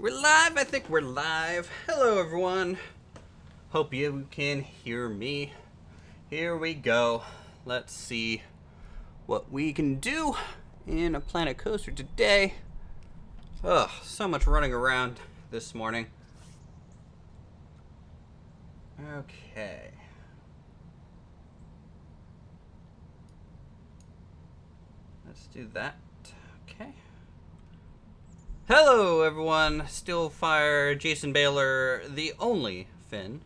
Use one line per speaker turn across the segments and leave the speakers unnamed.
We're live. I think we're live. Hello, everyone. Hope you can hear me. Here we go. Let's see what we can do in a Planet Coaster today. Ugh, so much running around this morning. Okay. Let's do that. Okay. Hello, everyone. Stillfire, Jason Baylor, the only Finn.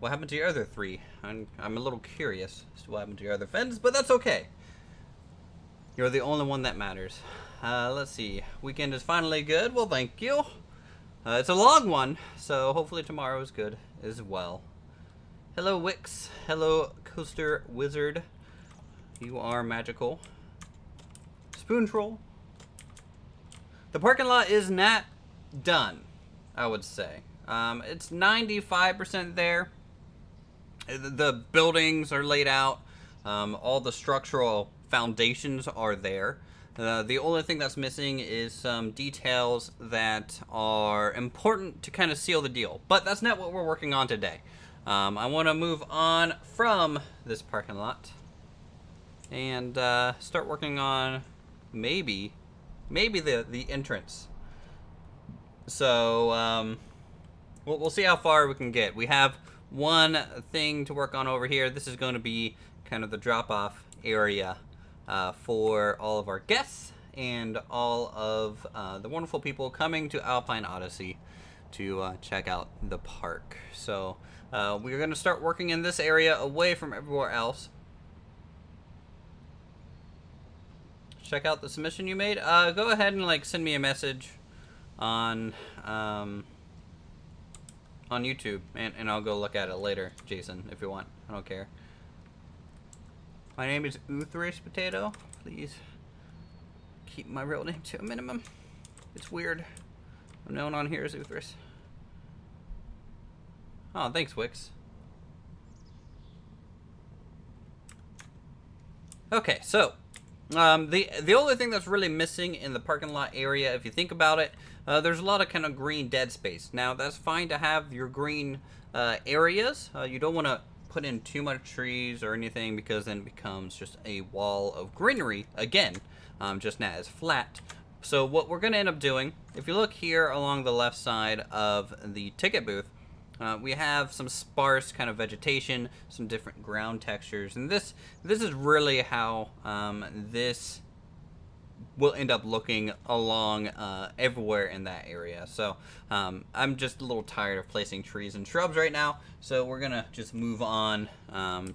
What happened to your other three? I'm a little curious as to what happened to your other Finns, but that's okay. You're the only one that matters. Let's see. Weekend is finally good. Well, thank you. It's a long one, so hopefully tomorrow is good as well. Hello, Wix. Hello, Coaster Wizard. You are magical. Spoon Troll. The parking lot is not done, I would say. It's 95% there. The buildings are laid out. All the structural foundations are there. The only thing that's missing is some details that are important to kind of seal the deal. But that's not what we're working on today. I want to move on from this parking lot and start working on maybe the entrance. So we'll see how far we can get. We have one thing to work on over here. This is going to be kind of the drop-off area for all of our guests and all of the wonderful people coming to Alpine Odyssey to check out the park. So we're going to start working in this area away from everywhere else. Check out the submission you made. Go ahead and send me a message on YouTube, and I'll go look at it later, Jason, if you want. I don't care. My name is Uthrish Potato. Please keep my real name to a minimum. It's weird. I'm known on here as Uthris. Oh, thanks, Wix. Okay, so the only thing that's really missing in the parking lot area, if you think about it, there's a lot of kind of green dead space. Now, that's fine to have your green areas. You don't want to put in too much trees or anything, because then it becomes just a wall of greenery again, just not as flat. So what we're going to end up doing, if you look here along the left side of the ticket booth, we have some sparse kind of vegetation, some different ground textures, and this is really how this will end up looking along everywhere in that area. So I'm just a little tired of placing trees and shrubs right now, so we're gonna just move on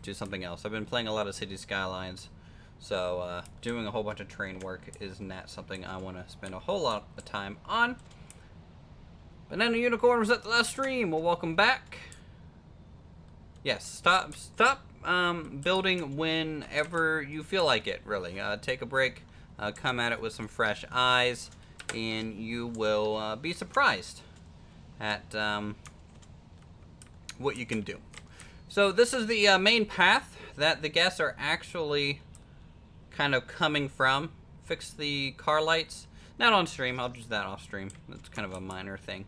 to something else. I've been playing a lot of City Skylines, so doing a whole bunch of terrain work is not something I want to spend a whole lot of time on. Banana Unicorn was at the last stream. Well, welcome back. Yes, stop building whenever you feel like it, really. Take a break, come at it with some fresh eyes, and you will be surprised at what you can do. So this is the main path that the guests are actually kind of coming from. Fix the car lights. Not on stream, I'll do that off stream. That's kind of a minor thing.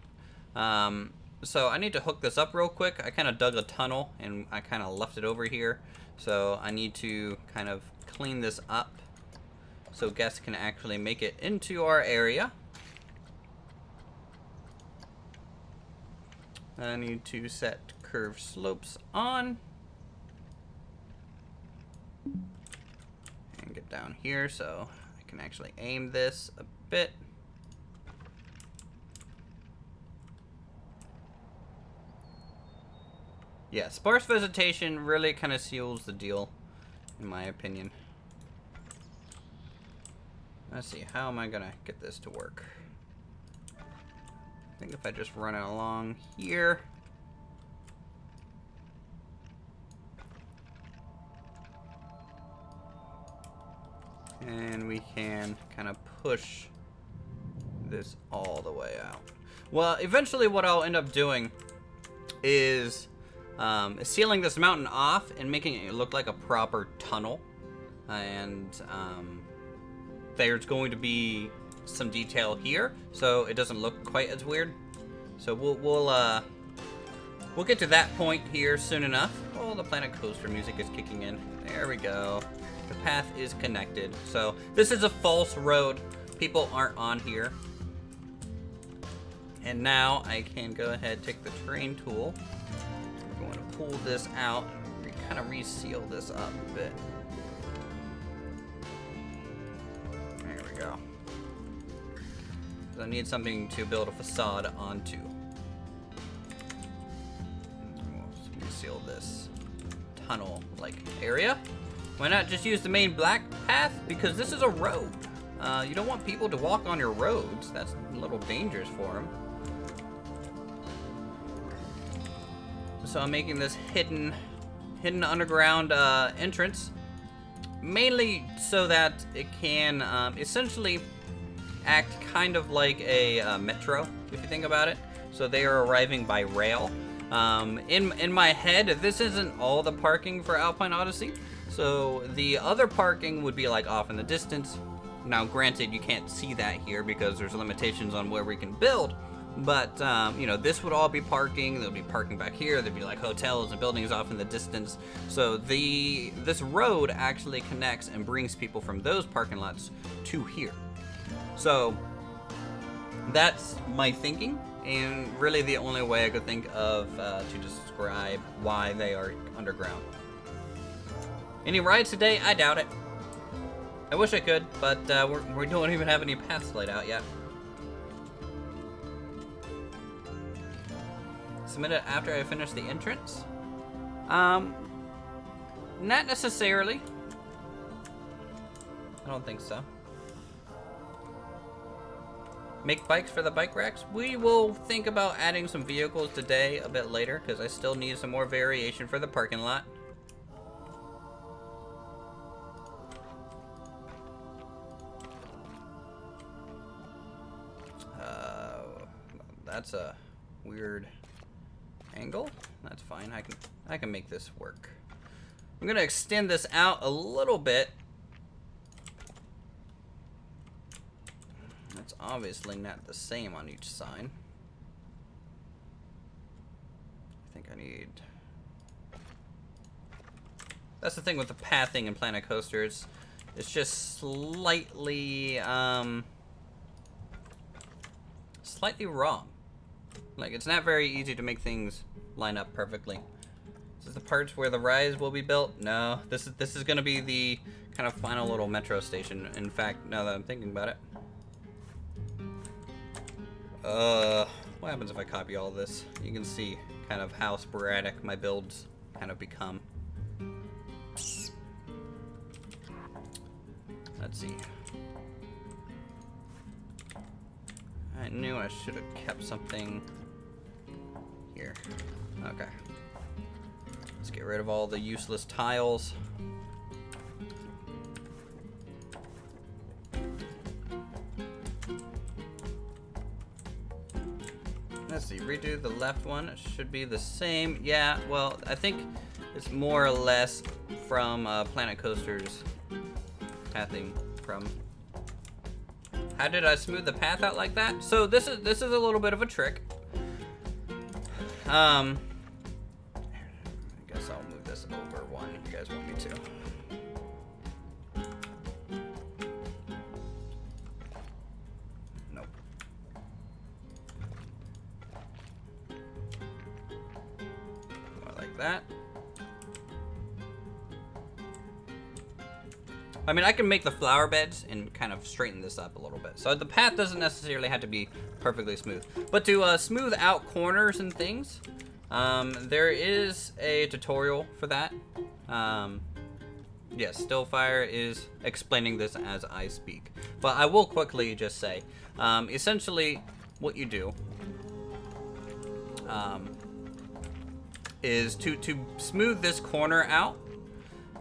So I need to hook this up real quick. I kind of dug a tunnel and I kind of left it over here. So I need to kind of clean this up so guests can actually make it into our area. I need to set curved slopes on. And get down here so I can actually aim this a bit. Yeah, sparse vegetation really kind of seals the deal, in my opinion. Let's see, how am I gonna get this to work? I think if I just run it along here. And we can kind of push this all the way out. Well, eventually what I'll end up doing is sealing this mountain off and making it look like a proper tunnel. And there's going to be some detail here, so it doesn't look quite as weird. So we'll get to that point here soon enough. Oh, the Planet Coaster music is kicking in. There we go. The path is connected. So this is a false road. People aren't on here. And now I can go ahead, take the terrain tool. We're going to pull this out and kind of reseal this up a bit. There we go. I need something to build a facade onto. We'll reseal this tunnel-like area. Why not just use the main black path? Because this is a road. You don't want people to walk on your roads. That's a little dangerous for them. So I'm making this hidden underground entrance, mainly so that it can essentially act kind of like a metro, if you think about it. So they are arriving by rail. In my head, this isn't all the parking for Alpine Odyssey. So the other parking would be like off in the distance. Now, granted, you can't see that here because there's limitations on where we can build. But, you know, this would all be parking. There'll be parking back here. There'd be like hotels and buildings off in the distance. So this road actually connects and brings people from those parking lots to here. So that's my thinking, and really the only way I could think of to describe why they are underground. Any rides today? I doubt it. I wish I could, but we don't even have any paths laid out yet. Submit it after I finish the entrance? Not necessarily. I don't think so. Make bikes for the bike racks? We will think about adding some vehicles today a bit later, because I still need some more variation for the parking lot. That's a weird angle. That's fine. I can make this work. I'm gonna extend this out a little bit. That's obviously not the same on each side. I think I need... That's the thing with the pathing in Planet Coaster. It's just slightly slightly wrong. Like, it's not very easy to make things line up perfectly. This is the parts where the rise will be built. No, this is gonna be the kind of final little metro station. In fact, now that I'm thinking about it. What happens if I copy all this? You can see kind of how sporadic my builds kind of become. Let's see. I knew I should have kept something here. Okay. Let's get rid of all the useless tiles. Let's see, redo the left one. It should be the same. Yeah, well, I think it's more or less from Planet Coaster's pathing from. How did I smooth the path out like that? So this is a little bit of a trick. I guess I'll move this over one if you guys want me to. Nope. More like that. I mean, I can make the flower beds and kind of straighten this up a little bit. So the path doesn't necessarily have to be perfectly smooth. But to smooth out corners and things, there is a tutorial for that. Yes, Stillfire is explaining this as I speak. But I will quickly just say, essentially what you do is to smooth this corner out,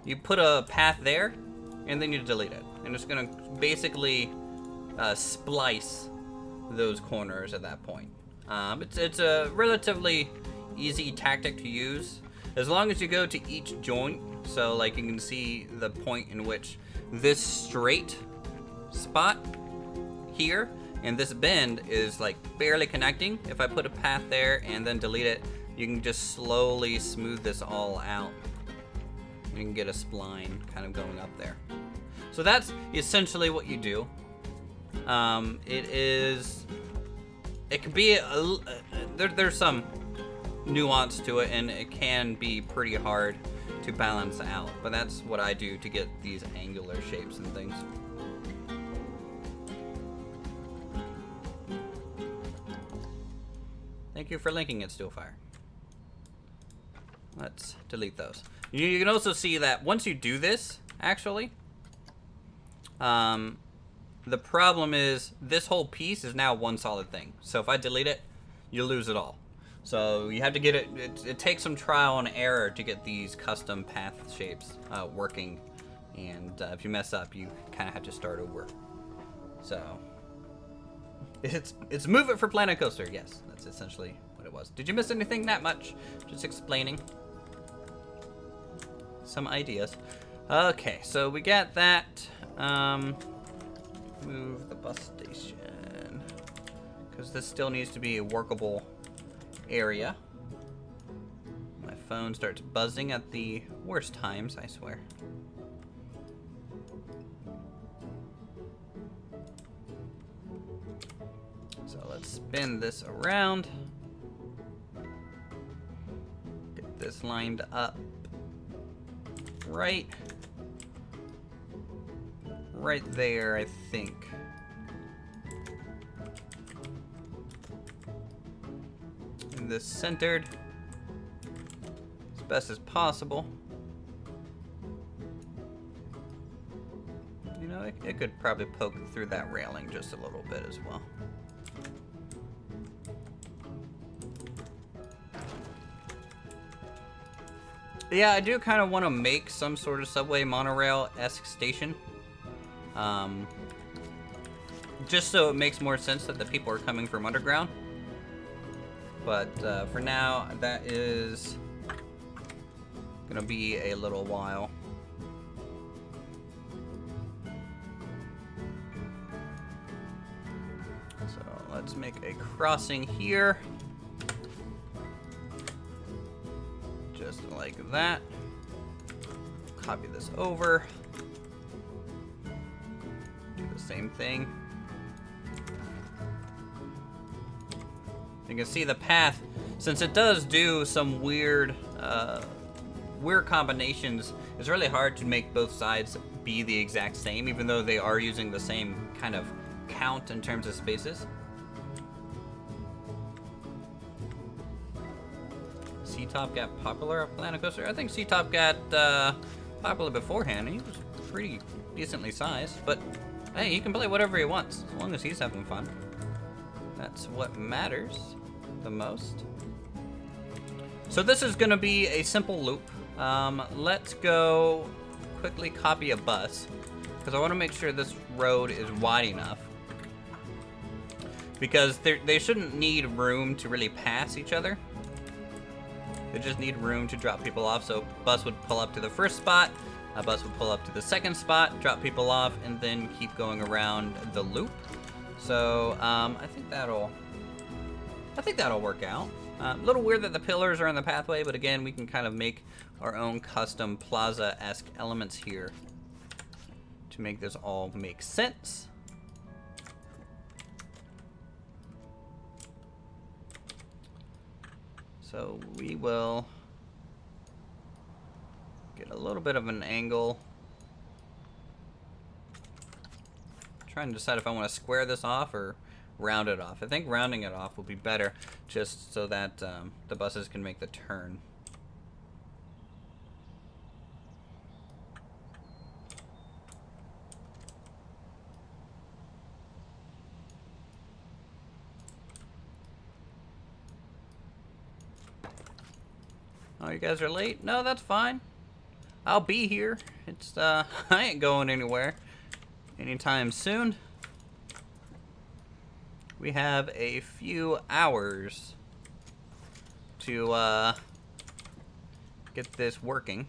you put a path there, and then you delete it. And it's gonna basically splice those corners at that point. It's a relatively easy tactic to use. As long as you go to each joint, so like you can see the point in which this straight spot here, and this bend is like barely connecting. If I put a path there and then delete it, you can just slowly smooth this all out. You can get a spline kind of going up there. So that's essentially what you do. It can be there's some nuance to it, and it can be pretty hard to balance out, but that's what I do to get these angular shapes and things. Thank you for linking it, Steelfire. Let's delete those. You can also see that once you do this, actually, the problem is this whole piece is now one solid thing. So if I delete it, you lose it all. So you have to get it takes some trial and error to get these custom path shapes working. And if you mess up, you kind of have to start over. So it's Move It for Planet Coaster. Yes, that's essentially what it was. Did you miss anything that much? Just explaining some ideas. Okay, so we got that. Move the bus station, because this still needs to be a workable area. My phone starts buzzing at the worst times, I swear. So let's spin this around. Get this lined up right there, I think. And this centered as best as possible. You know, it could probably poke through that railing just a little bit as well. Yeah, I do kind of want to make some sort of subway monorail-esque station. Just so it makes more sense that the people are coming from underground. But for now, that is gonna be a little while. So let's make a crossing here. Just like that. Copy this over. Do the same thing. You can see the path, since it does do some weird combinations, it's really hard to make both sides be the exact same, even though they are using the same kind of count in terms of spaces. C-Top got popular at Planet Coaster. I think C-Top got popular beforehand. He was pretty decently sized, but hey, he can play whatever he wants, as long as he's having fun. That's what matters the most. So this is gonna be a simple loop. Let's go quickly copy a bus, because I want to make sure this road is wide enough. Because they shouldn't need room to really pass each other. They just need room to drop people off. So bus would pull up to the first spot, a bus would pull up to the second spot, drop people off, and then keep going around the loop. So I think that'll work out. A little weird that the pillars are in the pathway, but again, we can kind of make our own custom plaza-esque elements here to make this all make sense. So we will get a little bit of an angle. I'm trying to decide if I want to square this off or round it off. I think rounding it off will be better, just so that the buses can make the turn. Oh, you guys are late? No, that's fine. I'll be here. It's I ain't going anywhere anytime soon. We have a few hours to get this working.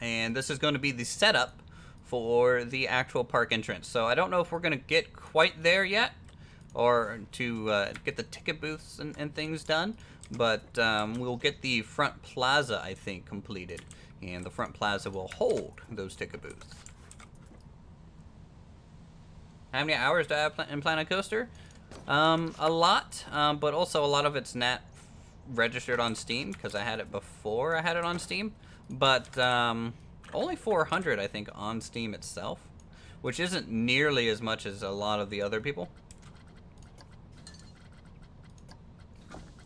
And this is going to be the setup for the actual park entrance. So I don't know if we're going to get quite there yet, or to get the ticket booths and things done, but we'll get the front plaza, I think, completed, and the front plaza will hold those ticket booths. How many hours do I have in Planet Coaster? A lot, but also a lot of it's not registered on Steam, because I had it before I had it on Steam, but only 400, I think, on Steam itself, which isn't nearly as much as a lot of the other people.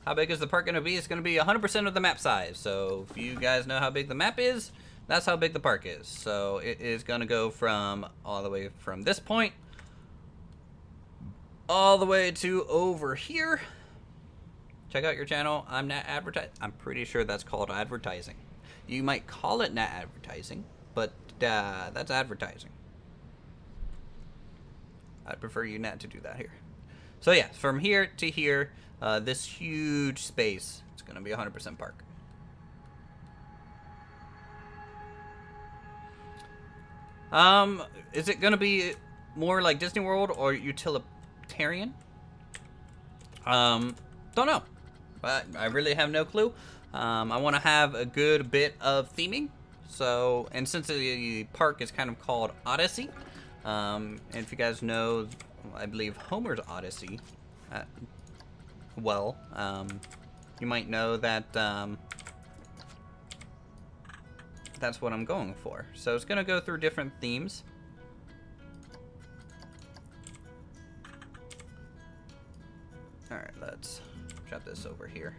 How big is the park going to be? It's going to be 100% of the map size. So if you guys know how big the map is, that's how big the park is. So it is going to go from all the way from this point all the way to over here. Check out your channel. I'm not advertising. I'm pretty sure that's called advertising. You might call it not advertising, but that's advertising. I'd prefer you not to do that here. So yeah, from here to here, this huge space, it's going to be 100% park. Is it going to be more like Disney World or utilitarian? Don't know. But I really have no clue. I want to have a good bit of theming. So, and since the park is kind of called Odyssey, and if you guys know, I believe Homer's Odyssey, you might know that that's what I'm going for. So it's going to go through different themes. Alright, let's drop this over here.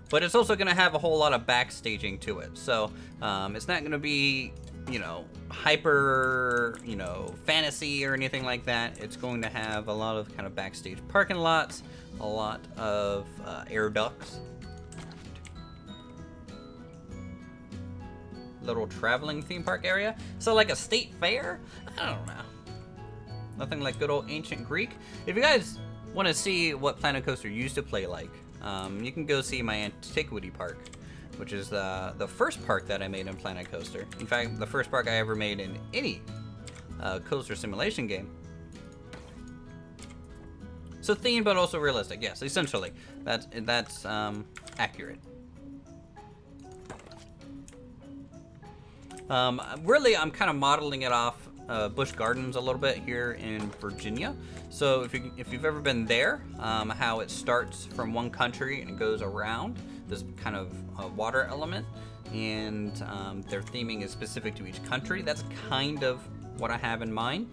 But it's also going to have a whole lot of backstaging to it. So it's not going to be, you know, hyper, you know, fantasy or anything like that. It's going to have a lot of kind of backstage parking lots, a lot of air ducts, little traveling theme park area. So like a state fair? I don't know. Nothing like good old ancient Greek. If you guys want to see what Planet Coaster used to play like, you can go see my Antiquity Park, which is the first park that I made in Planet Coaster. In fact, the first park I ever made in any coaster simulation game. So themed, but also realistic. Yes, essentially, that's accurate. Really, I'm kind of modeling it off Busch Gardens a little bit here in Virginia. So if you've ever been there, how it starts from one country and it goes around this kind of water element, and their theming is specific to each country. That's kind of what I have in mind.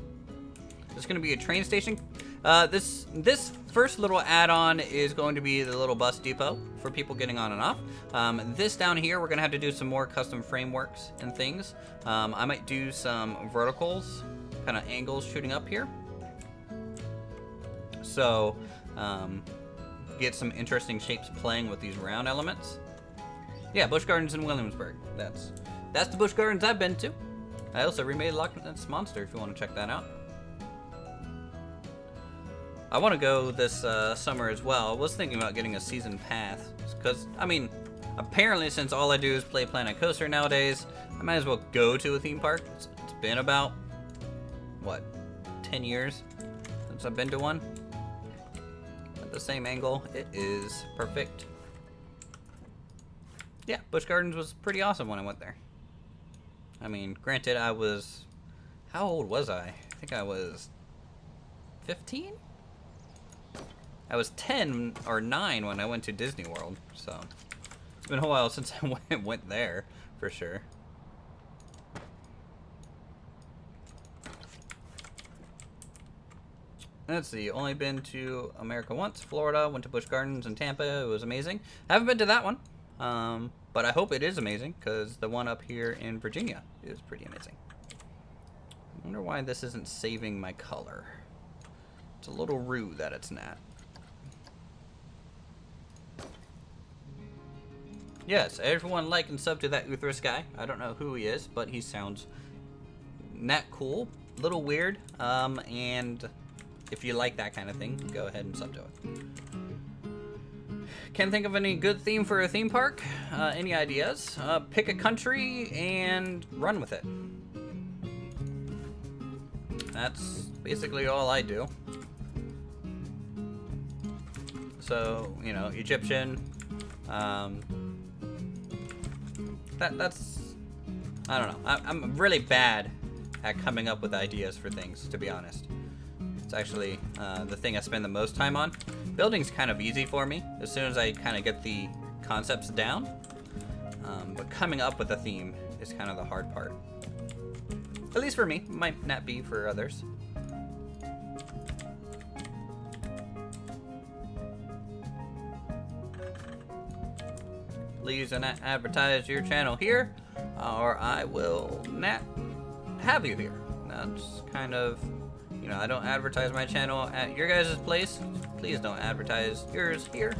There's going to be a train station. This first little add-on is going to be the little bus depot for people getting on and off. This down here, we're going to have to do some more custom frameworks and things. I might do some verticals, kind of angles shooting up here. So, get some interesting shapes playing with these round elements. Yeah, Busch Gardens in Williamsburg. That's the Busch Gardens I've been to. I also remade Loch Ness Monster if you want to check that out. I want to go this summer as well. I was thinking about getting a season pass, because, I mean, apparently since all I do is play Planet Coaster nowadays, I might as well go to a theme park. It's been about, what, 10 years since I've been to one? At the same angle, it is perfect. Yeah, Busch Gardens was pretty awesome when I went there. I mean, granted, how old was I? I think I was 15? I was 10 or 9 when I went to Disney World, so it's been a while since I went there, for sure. Let's see, only been to America once, Florida, went to Busch Gardens in Tampa, it was amazing. I haven't been to that one, but I hope it is amazing, because the one up here in Virginia is pretty amazing. I wonder why this isn't saving my color. It's a little rude that it's not. Yes, everyone like and sub to that Uthris guy. I don't know who he is, but he sounds not cool, little weird, and if you like that kind of thing, go ahead and sub to it. Can't think of any good theme for a theme park. Any ideas? Pick a country and run with it. That's basically all I do. So, you know, Egyptian. That's I don't know. I'm really bad at coming up with ideas for things, to be honest. It's actually the thing I spend the most time on. Building's kind of easy for me as soon as I kind of get the concepts down. But coming up with a theme is kind of the hard part. At least for me. Might not be for others. Please do not advertise your channel here, or I will not have you here. That's kind of, you know, I don't advertise my channel at your guys' place. Please don't advertise yours here.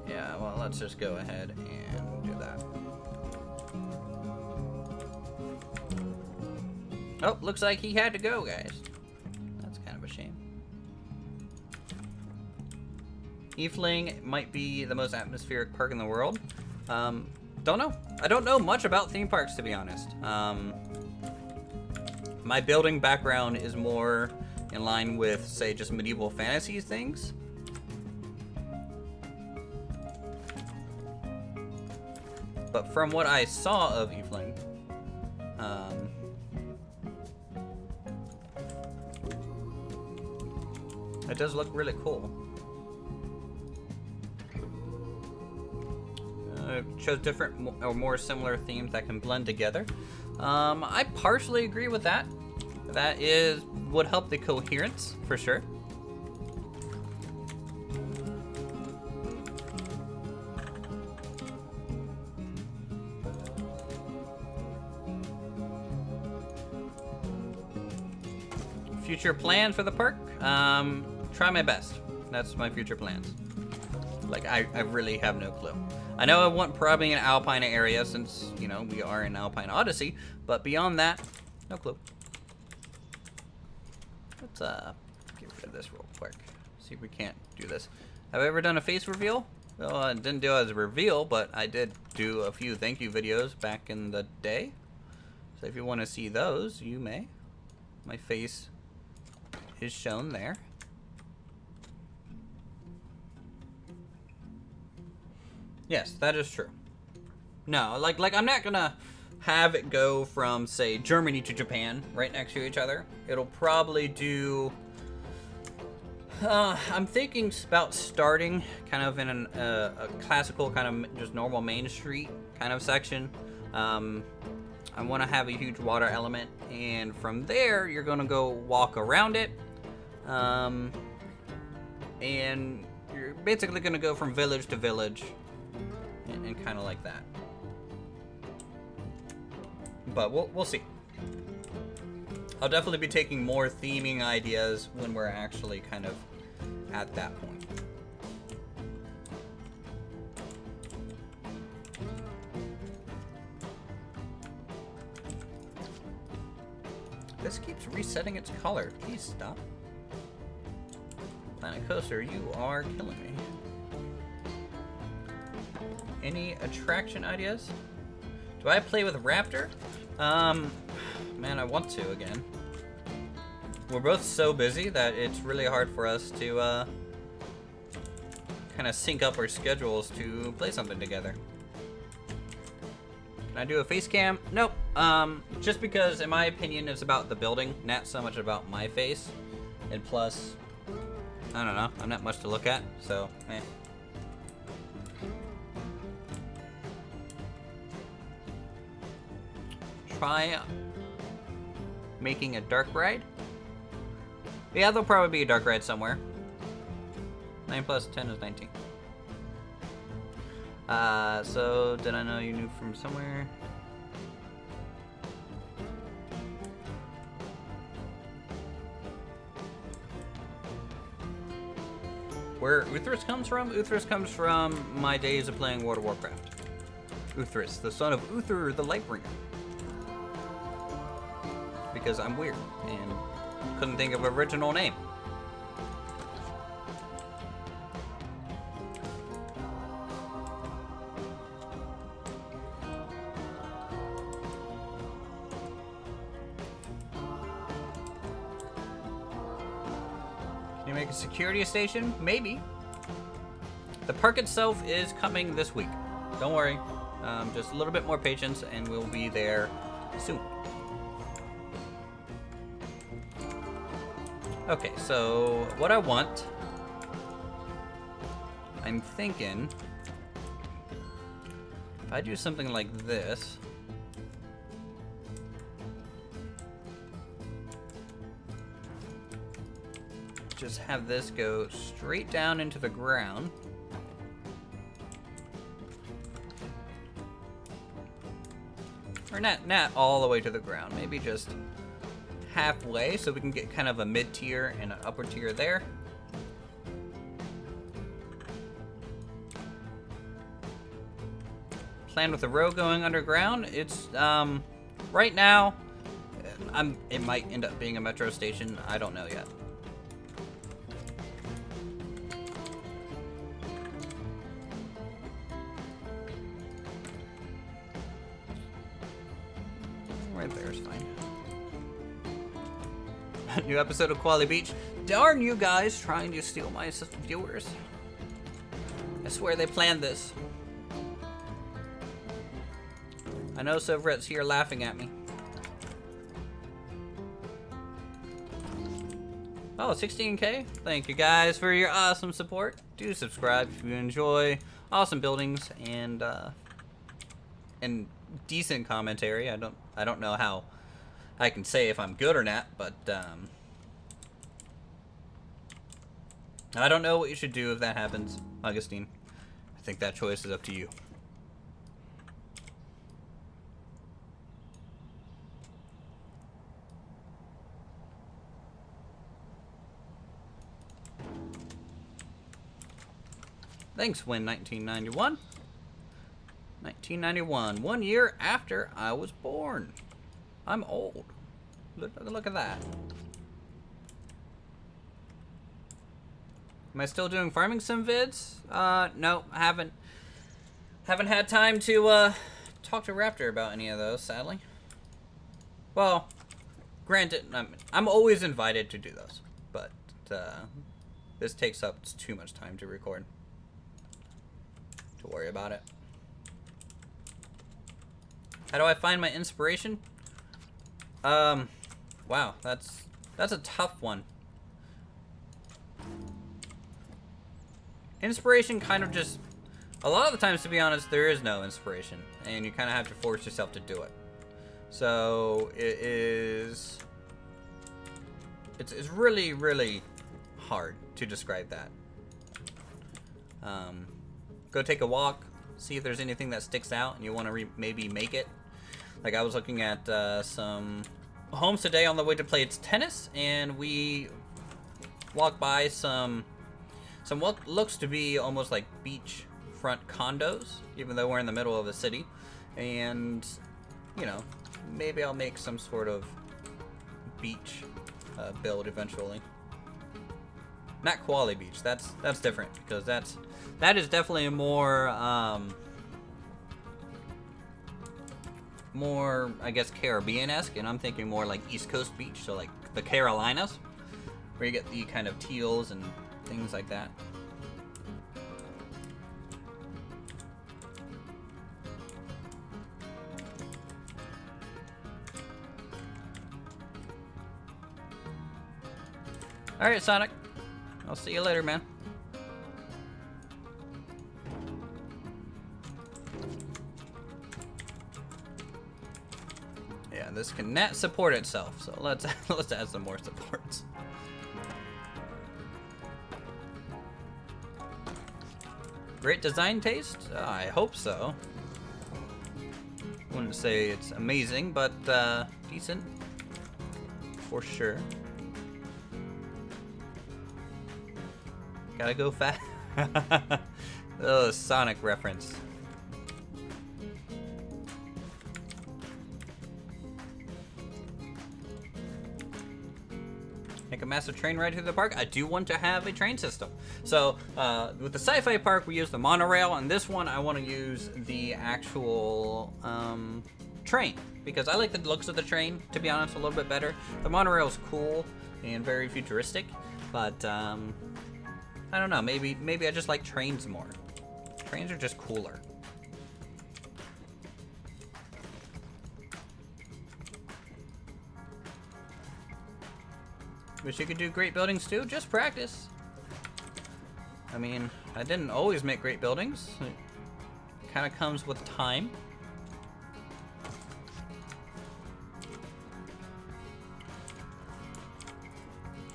Yeah, well, let's just go ahead and do that. Oh, looks like he had to go, guys. That's kind of a shame. Efteling might be the most atmospheric park in the world. Don't know. I don't know much about theme parks, to be honest. My building background is more in line with, say, just medieval fantasy things. But from what I saw of Efteling, it does look really cool. Chose different or more similar themes that can blend together. I partially agree with that. That would help the coherence for sure. Future plan for the park? Try my best. That's my future plans. Like, I really have no clue. I know I want probably an alpine area since, you know, we are in Alpine Odyssey, but beyond that, no clue. Let's get rid of this real quick. See if we can't do this. Have I ever done a face reveal? Well, I didn't do it as a reveal, but I did do a few thank you videos back in the day. So if you want to see those, you may. My face is shown there. Yes, that is true. No, like I'm not gonna have it go from, say, Germany to Japan right next to each other. It'll probably do. I'm thinking about starting kind of in a classical kind of just normal Main Street kind of section. I want to have a huge water element, and from there you're gonna go walk around it, and you're basically gonna go from village to village. And kind of like that. But we'll see. I'll definitely be taking more theming ideas when we're actually kind of at that point. This keeps resetting its color. Please stop. Planet Coaster, you are killing me. Any attraction ideas? Do I play with Raptor? Man, I want to again. We're both so busy that it's really hard for us to kind of sync up our schedules to play something together. Can I do a face cam? Nope. Just because, in my opinion, it's about the building, not so much about my face. And plus, I don't know, I'm not much to look at, so, eh. Try making a dark ride. Yeah, there'll probably be a dark ride somewhere. 9 plus 10 is 19. So did I know you knew from somewhere? Where Uthris comes from? Uthris comes from my days of playing World of Warcraft. Uthris, the son of Uther the Lightbringer. Because I'm weird and couldn't think of an original name. Can you make a security station? Maybe. The park itself is coming this week. Don't worry. Just a little bit more patience and we'll be there soon. Okay, so what I want, I'm thinking, if I do something like this, just have this go straight down into the ground. Or not all the way to the ground, maybe just halfway so we can get kind of a mid-tier and an upper tier there. Plan with the road going underground. It's right now it might end up being a metro station. I don't know yet. Right there is fine. New episode of Koala Beach. Darn you guys trying to steal my viewers. I swear they planned this. I know Silverette's here laughing at me. Oh, 16K? Thank you guys for your awesome support. Do subscribe if you enjoy awesome buildings and decent commentary. I don't know how I can say if I'm good or not, but I don't know what you should do if that happens, Augustine. I think that choice is up to you. Thanks, Win 1991. 1991, 1 year after I was born. I'm old. Look at that. Am I still doing farming sim vids? No, I haven't had time to talk to Raptor about any of those, sadly. Well, granted, I'm always invited to do those, but this takes up too much time to record to worry about it. How do I find my inspiration? Wow, that's a tough one. Inspiration kind of just, a lot of the times, to be honest, there is no inspiration, and you kind of have to force yourself to do it. So it's really, really hard to describe that. Go take a walk, see if there's anything that sticks out, and you want to maybe make it. Like, I was looking at some homes today on the way to play tennis, and we walked by some what looks to be almost like beachfront condos, even though we're in the middle of the city. And, you know, maybe I'll make some sort of beach build eventually. Not Koala Beach. That's different, because that is definitely a more I guess Caribbean-esque, and I'm thinking more like East Coast beach, so like the Carolinas, where you get the kind of teals and things like that. Alright, Sonic. I'll see you later, man. Yeah, this cannot support itself, so let's add some more supports. Great design taste? I hope so. Wouldn't say it's amazing, but decent for sure. Gotta go fast. Oh, Sonic reference. Make a massive train ride through the park. I do want to have a train system. So with the sci-fi park, we use the monorail, and this one I want to use the actual train, because I like the looks of the train, to be honest, a little bit better. The monorail is cool and very futuristic. But I don't know. Maybe I just like trains more. Trains are just cooler. Wish you could do great buildings too. Just practice. I mean, I didn't always make great buildings. It kind of comes with time.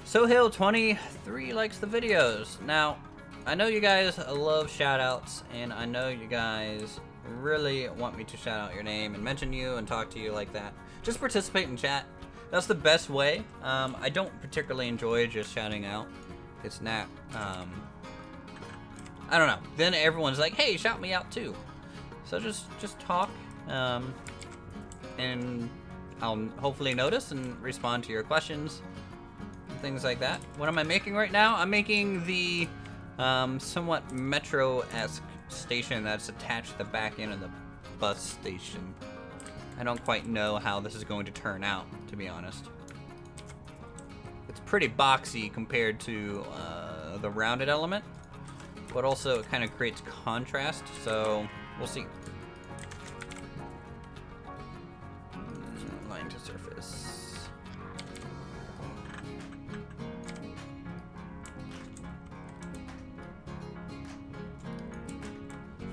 Sohail23 likes the videos. Now, I know you guys love shoutouts, and I know you guys really want me to shout out your name and mention you and talk to you like that. Just participate in chat. That's the best way. I don't particularly enjoy just shouting out. It's not, I don't know. Then everyone's like, hey, shout me out too. So just talk, and I'll hopefully notice and respond to your questions and things like that. What am I making right now? I'm making the somewhat metro-esque station that's attached to the back end of the bus station. I don't quite know how this is going to turn out, to be honest. It's pretty boxy compared to the rounded element, but also it kind of creates contrast, so we'll see. Line to surface.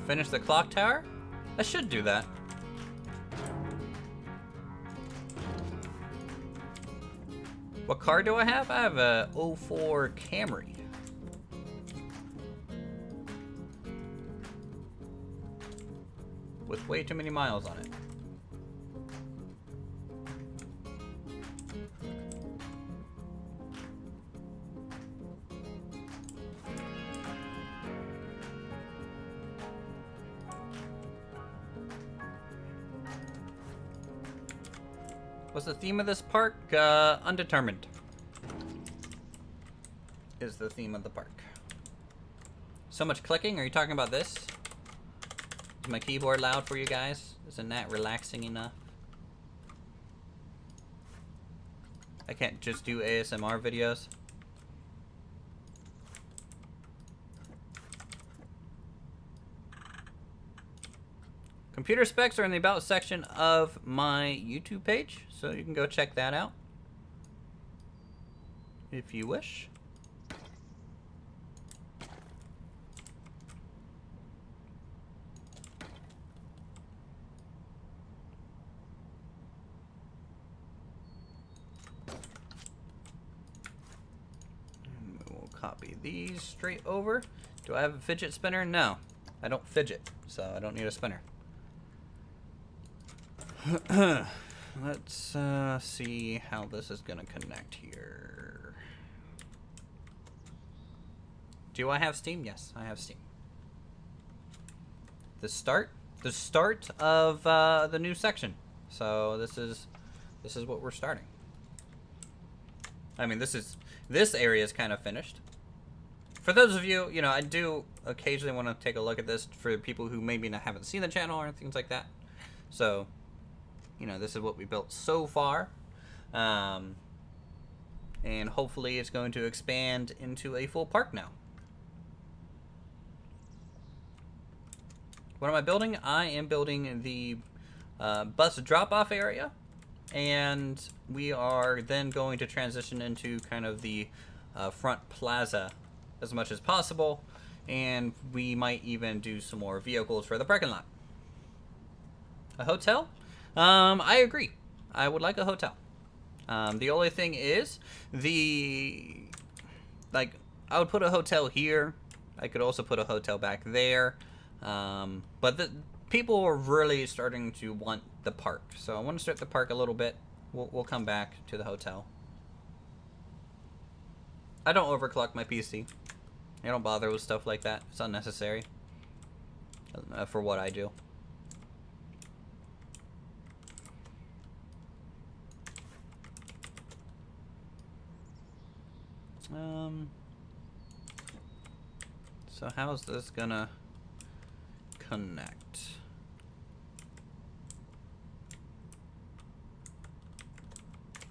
Finish the clock tower? I should do that. What car do I have? I have a 04 Camry. With way too many miles on it. What's the theme of this park? Undetermined is the theme of the park. So much clicking. Are you talking about this? Is my keyboard loud for you guys? Isn't that relaxing enough? I can't just do ASMR videos. Computer specs are in the About section of my YouTube page, so you can go check that out if you wish. And we'll copy these straight over. Do I have a fidget spinner? No, I don't fidget, so I don't need a spinner. Let's see how this is gonna connect here. Do I have Steam? Yes, I have Steam. The start of the new section. So this is what we're starting. I mean, this area is kind of finished. For those of you, I do occasionally want to take a look at this for people who maybe haven't seen the channel or things like that. So, this is what we built so far. And hopefully it's going to expand into a full park now. What am I building? I am building the bus drop-off area. And we are then going to transition into kind of the front plaza as much as possible. And we might even do some more vehicles for the parking lot. A hotel? I agree. I would like a hotel. The only thing is, I would put a hotel here. I could also put a hotel back there. But people are really starting to want the park. So I want to start the park a little bit. We'll come back to the hotel. I don't overclock my PC. I don't bother with stuff like that. It's unnecessary for what I do. So how's this gonna connect?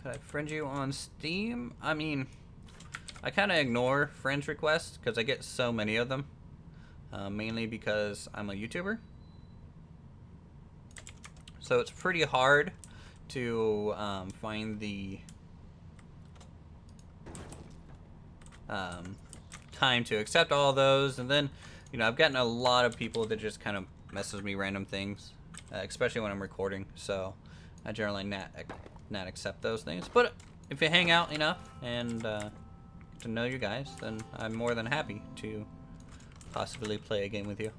Could I friend you on Steam? I mean, I kind of ignore friends requests because I get so many of them, mainly because I'm a YouTuber. So it's pretty hard to find the time to accept all those. And then, you know, I've gotten a lot of people that just kind of message me random things, especially when I'm recording. So I generally not accept those things. But if you hang out enough and get to know you guys, then I'm more than happy to possibly play a game with you.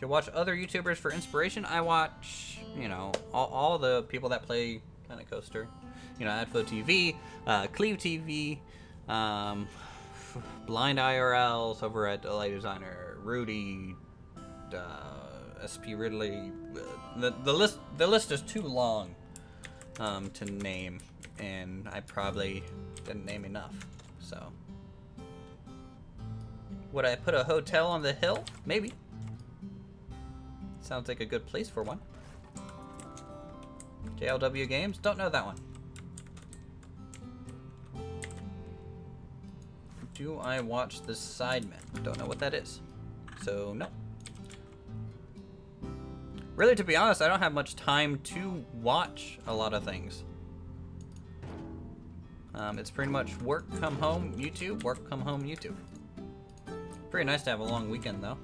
To watch other YouTubers for inspiration, I watch, you know, all the people that play Planet Coaster. You know, Adfo TV, Cleve TV, Blind IRLs over at Delay Designer, Rudy, SP Ridley. The list is too long to name, and I probably didn't name enough. So, would I put a hotel on the hill? Maybe. Sounds like a good place for one. JLW Games? Don't know that one. Do I watch The Sidemen? Don't know what that is. So, no. Really, to be honest, I don't have much time to watch a lot of things. It's pretty much work, come home, YouTube, work, come home, YouTube. Pretty nice to have a long weekend, though.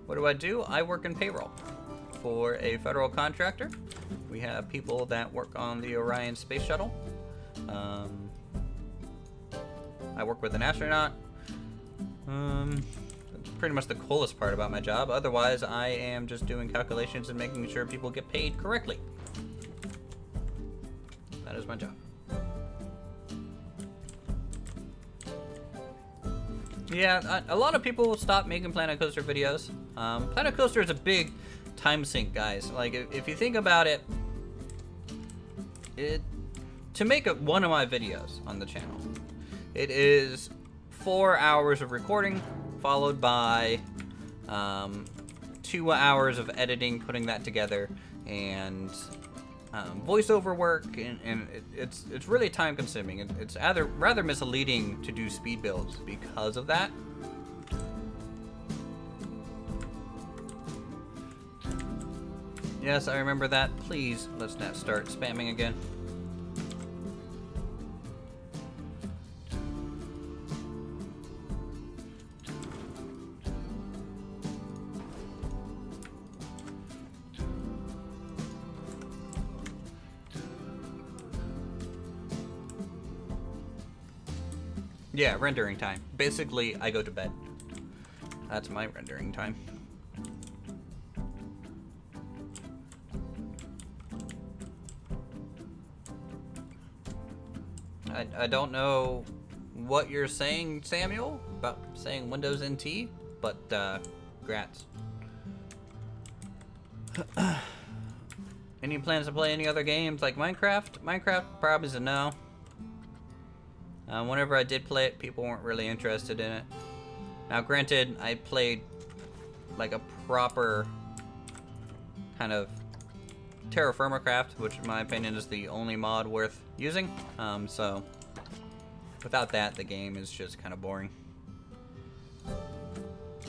What do I do? I work in payroll for a federal contractor. We have people that work on the Orion space shuttle. I work with an astronaut. That's pretty much the coolest part about my job. Otherwise, I am just doing calculations and making sure people get paid correctly. That is my job. Yeah, a lot of people stop making Planet Coaster videos. Planet Coaster is a big time sink, guys. Like, if you think about it, to make one of my videos on the channel, it is 4 hours of recording, followed by 2 hours of editing, putting that together, and voiceover work, and it's really time consuming. It's rather misleading to do speed builds because of that. Yes, I remember that. Please, let's not start spamming again. Yeah, rendering time. Basically, I go to bed. That's my rendering time. I don't know what you're saying, Samuel, about saying Windows NT, but grats. Any plans to play any other games like Minecraft? Minecraft probably is a no. Whenever I did play it, people weren't really interested in it. Now, granted, I played like a proper kind of Terraformacraft, which in my opinion is the only mod worth using. So without that, the game is just kind of boring.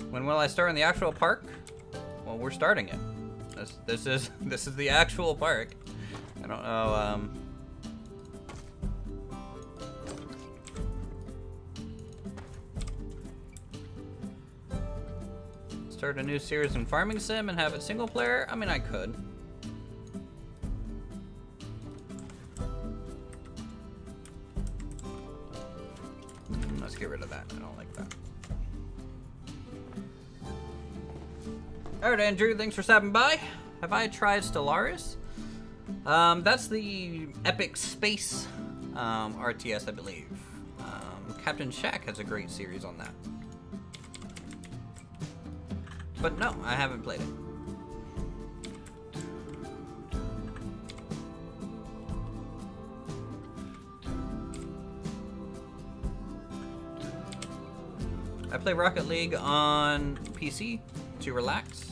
When will I start in the actual park? Well, we're starting it. This is the actual park. I don't know. Start a new series in Farming Sim and have it single player? I mean, I could. Let's get rid of that. I don't like that. Alright, Andrew, thanks for stopping by. Have I tried Stellaris? That's the Epic Space RTS, I believe. Captain Shack has a great series on that. But no, I haven't played it. play Rocket League on PC to relax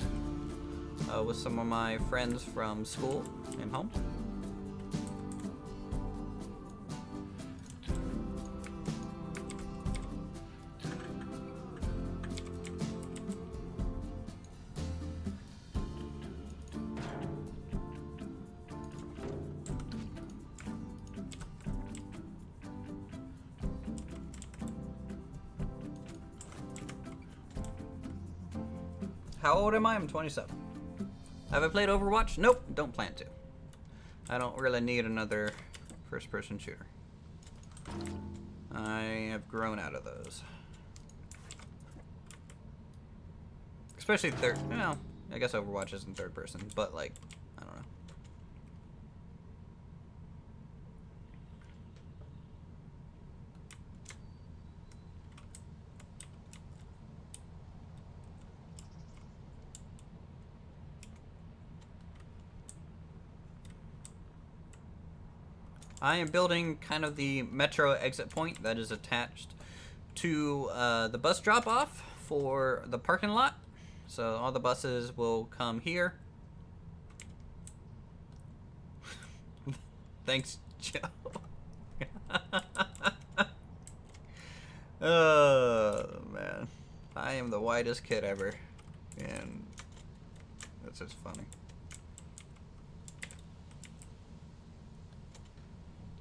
with some of my friends from school and home. How old am I? I'm 27. Have I played Overwatch? Nope, don't plan to. I don't really need another first-person shooter. I have grown out of those. Especially third, well, I guess Overwatch isn't third person, but like, I don't know. I am building kind of the metro exit point that is attached to the bus drop-off for the parking lot. So all the buses will come here. Thanks, Joe. Oh, man. I am the whitest kid ever. And that's just funny.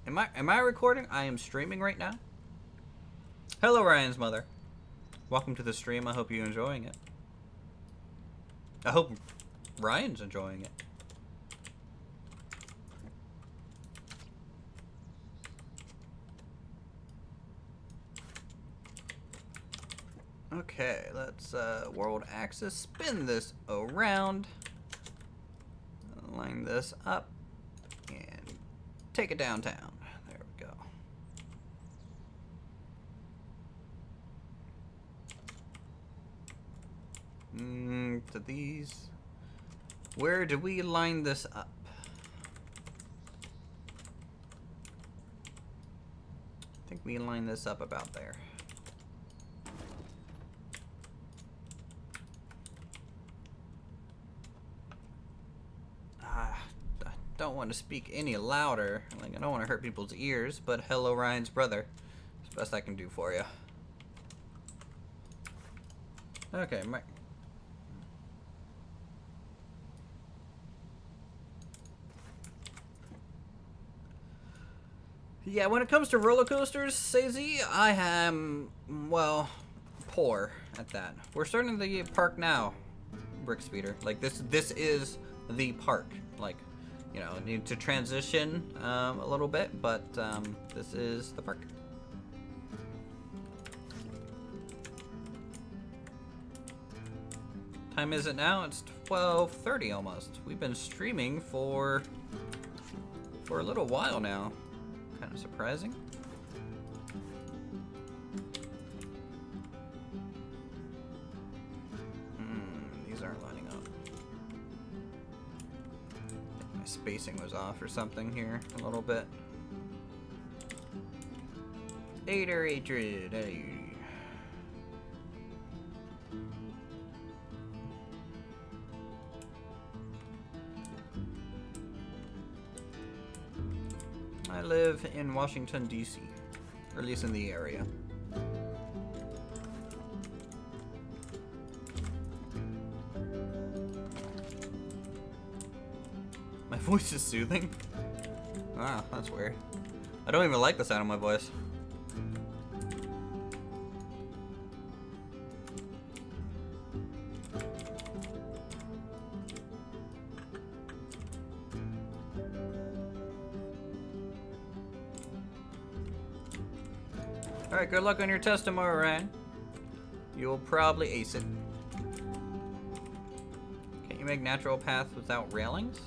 Am I recording? I am streaming right now. Hello, Ryan's mother. Welcome to the stream. I hope you're enjoying it. I hope Ryan's enjoying it. Okay, let's world axis spin this around. Line this up and take it downtown. There we go. To these. Where do we line this up? I think we line this up about there. I don't want to speak any louder. Like, I don't want to hurt people's ears, but hello, Ryan's brother. It's the best I can do for you. Okay, yeah, when it comes to roller coasters, Sazy, I am, well, poor at that. We're starting the park now, Brick Speeder. Like, this is the park. Like, you know, need to transition a little bit, but this is the park. Time is it now? It's 12:30 almost. We've been streaming for a little while now. Kind of surprising. These aren't lining up. My spacing was off or something here a little bit. 800. Hey. I live in Washington, D.C., or at least in the area. My voice is soothing? Ah, that's weird. I don't even like the sound of my voice. Alright, good luck on your test tomorrow, Ryan. You'll probably ace it. Can't you make natural path without railings?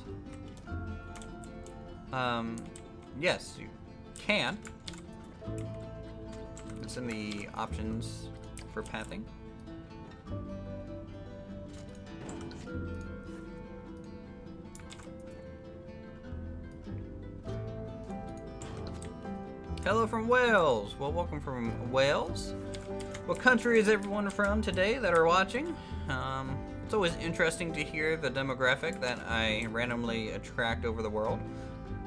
Yes, you can. It's in the options for pathing. Hello from Wales. Well, welcome from Wales. What country is everyone from today that are watching? It's always interesting to hear the demographic that I randomly attract over the world.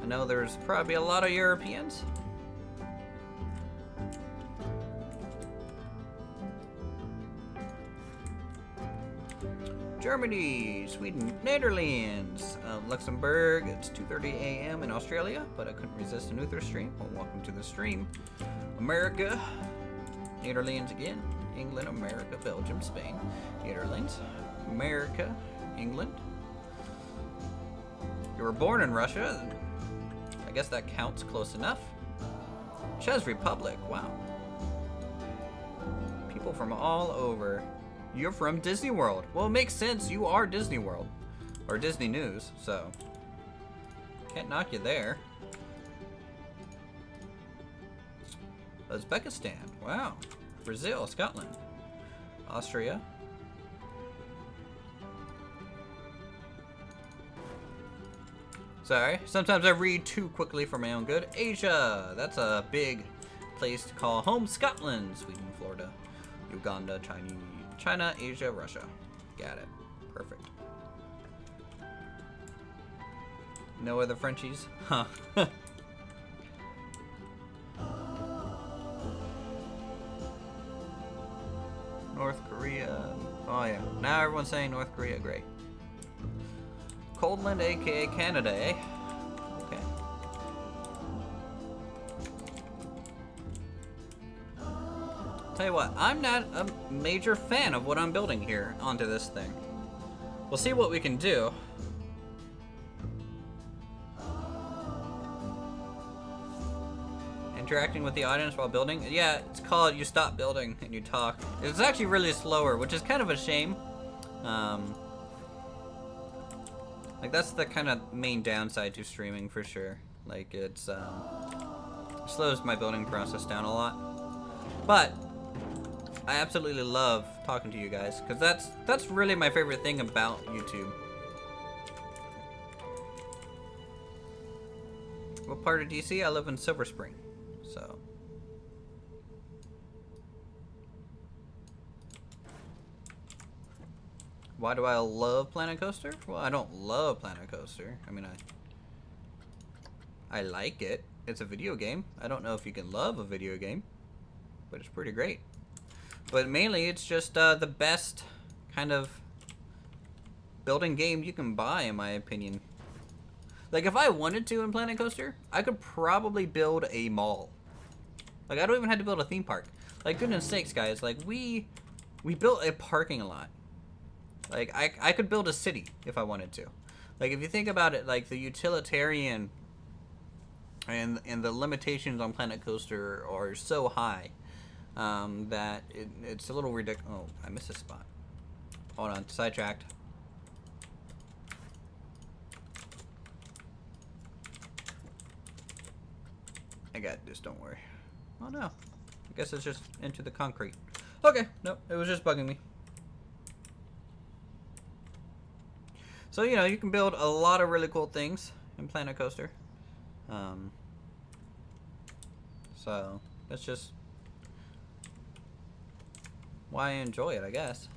I know there's probably a lot of Europeans. Germany, Sweden, Netherlands, Luxembourg. It's 2:30 a.m. in Australia, but I couldn't resist an Uther stream. Well, welcome to the stream. America, Netherlands again, England, America, Belgium, Spain, Netherlands, America, England. You were born in Russia. I guess that counts close enough. Czech Republic, wow. People from all over. You're from Disney World. Well, it makes sense. You are Disney World. Or Disney News, so. Can't knock you there. Uzbekistan, wow. Brazil, Scotland. Austria. Sorry, sometimes I read too quickly for my own good. Asia, that's a big place to call home. Scotland, Sweden, Florida, Uganda, China, Asia, Russia. Got it. Perfect. No other Frenchies? Huh. North Korea. Oh yeah. Now everyone's saying North Korea. Great. Coldland, aka Canada, eh? Okay. Tell you what, I'm not a major fan of what I'm building here onto this thing. We'll see what we can do. Interacting with the audience while building? Yeah, it's called you stop building and you talk. It's actually really slower, which is kind of a shame. Like that's the kind of main downside to streaming for sure. Like it's slows my building process down a lot. But I absolutely love talking to you guys because that's really my favorite thing about YouTube. What part of DC? I live in Silver Spring. So why do I love Planet Coaster? Well, I don't love Planet Coaster. I mean, I like it. It's a video game. I don't know if you can love a video game, but it's pretty great. But mainly, it's just the best kind of building game you can buy, in my opinion. Like, if I wanted to in Planet Coaster, I could probably build a mall. Like, I don't even have to build a theme park. Like, goodness sakes, guys. Like, we built a parking lot. Like, I could build a city if I wanted to. Like, if you think about it, like, the utilitarian and the limitations on Planet Coaster are so high that it's a little ridiculous. Oh, I missed a spot. Hold on, sidetracked. I got this, don't worry. Oh no, I guess it's just into the concrete. Okay, nope, it was just bugging me. So, you know, you can build a lot of really cool things in Planet Coaster. So, that's just why I enjoy it, I guess.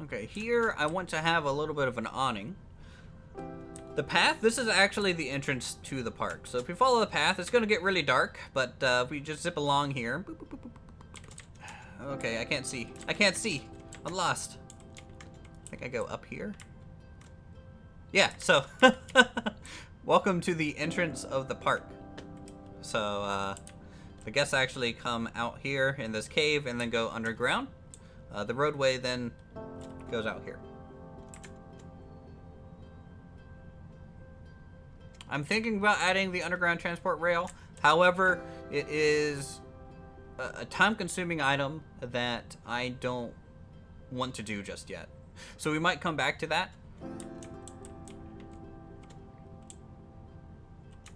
Okay, here I want to have a little bit of an awning. The path, this is actually the entrance to the park. So if you follow the path, it's going to get really dark, but if we just zip along here. Boop, boop, boop, boop. Okay, I can't see. I can't see. I'm lost. I think I go up here. Yeah, so welcome to the entrance of the park. So the guests actually come out here in this cave and then go underground. The roadway then goes out here. I'm thinking about adding the underground transport rail. However, it is a time-consuming item that I don't want to do just yet. So we might come back to that.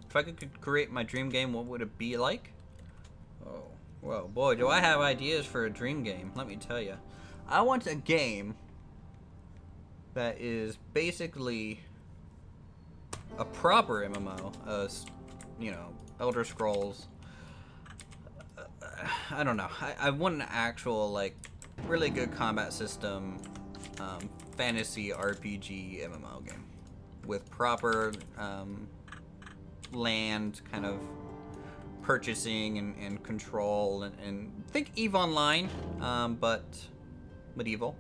If I could create my dream game, what would it be like? Oh, well, boy, do I have ideas for a dream game. Let me tell you. I want a game that is basically a proper MMO, you know, Elder Scrolls. I don't know. I want an actual, like, really good combat system, fantasy RPG MMO game with proper land kind of purchasing and control and think EVE Online, but medieval,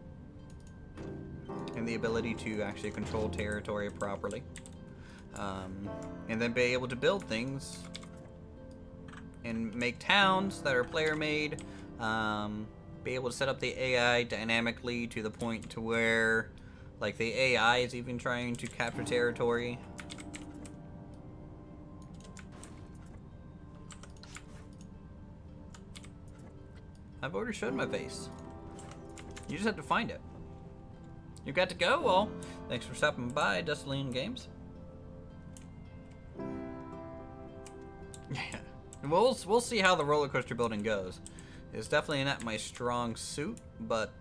and the ability to actually control territory properly, and then be able to build things and make towns that are player made, be able to set up the AI dynamically to the point to where like the AI is even trying to capture territory. I've already showed my face. You just have to find it. You got to go? Well, thanks for stopping by, Dustlean Games. Yeah. We'll see how the roller coaster building goes. It's definitely not my strong suit, but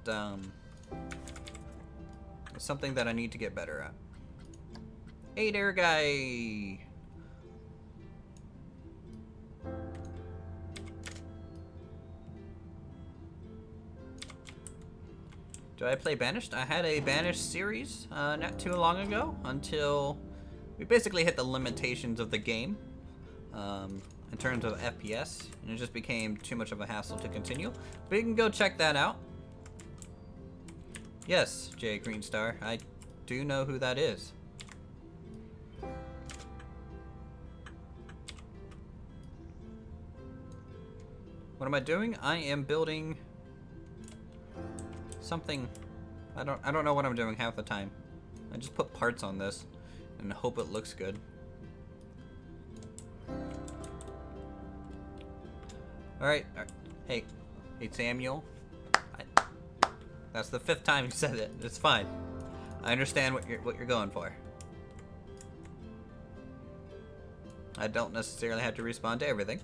it's something that I need to get better at. Hey there, guy. Do I play Banished? I had a Banished series not too long ago until we basically hit the limitations of the game in terms of FPS, and it just became too much of a hassle to continue. But you can go check that out. Yes, Jay Greenstar, I do know who that is. What am I doing? I am building something. I don't know what I'm doing half the time. I just put parts on this and hope it looks good. All right. Hey Samuel. That's the 5th time you said it. It's fine. I understand what you're going for. I don't necessarily have to respond to everything.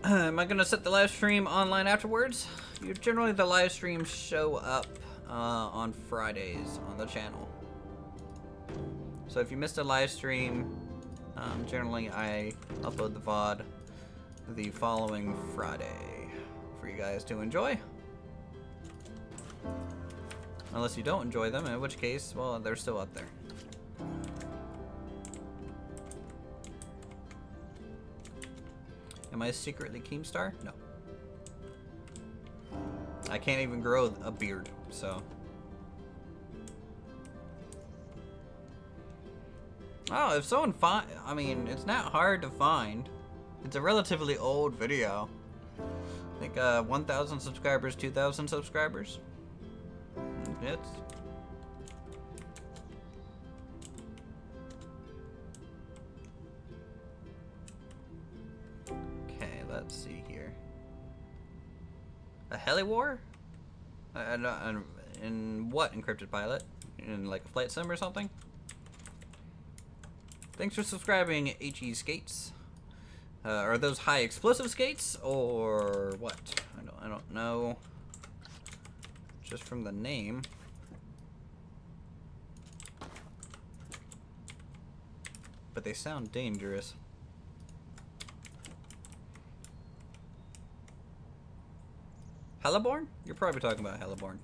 Am I gonna set the live stream online afterwards? Generally, the live streams show up on Fridays on the channel. So if you missed a live stream, generally I upload the VOD the following Friday for you guys to enjoy. Unless you don't enjoy them, in which case, well, they're still up there. Am I secretly Keemstar? No. I can't even grow a beard, so. Oh, if someone I mean, it's not hard to find. It's a relatively old video. I think 1,000 subscribers, 2,000 subscribers. It's... Let's see here. A heli war? In what encrypted pilot? In like a flight sim or something? Thanks for subscribing, HE Skates. Are those high explosive skates or what? I don't know. Just from the name. But they sound dangerous. Heliborn? You're probably talking about Heliborn.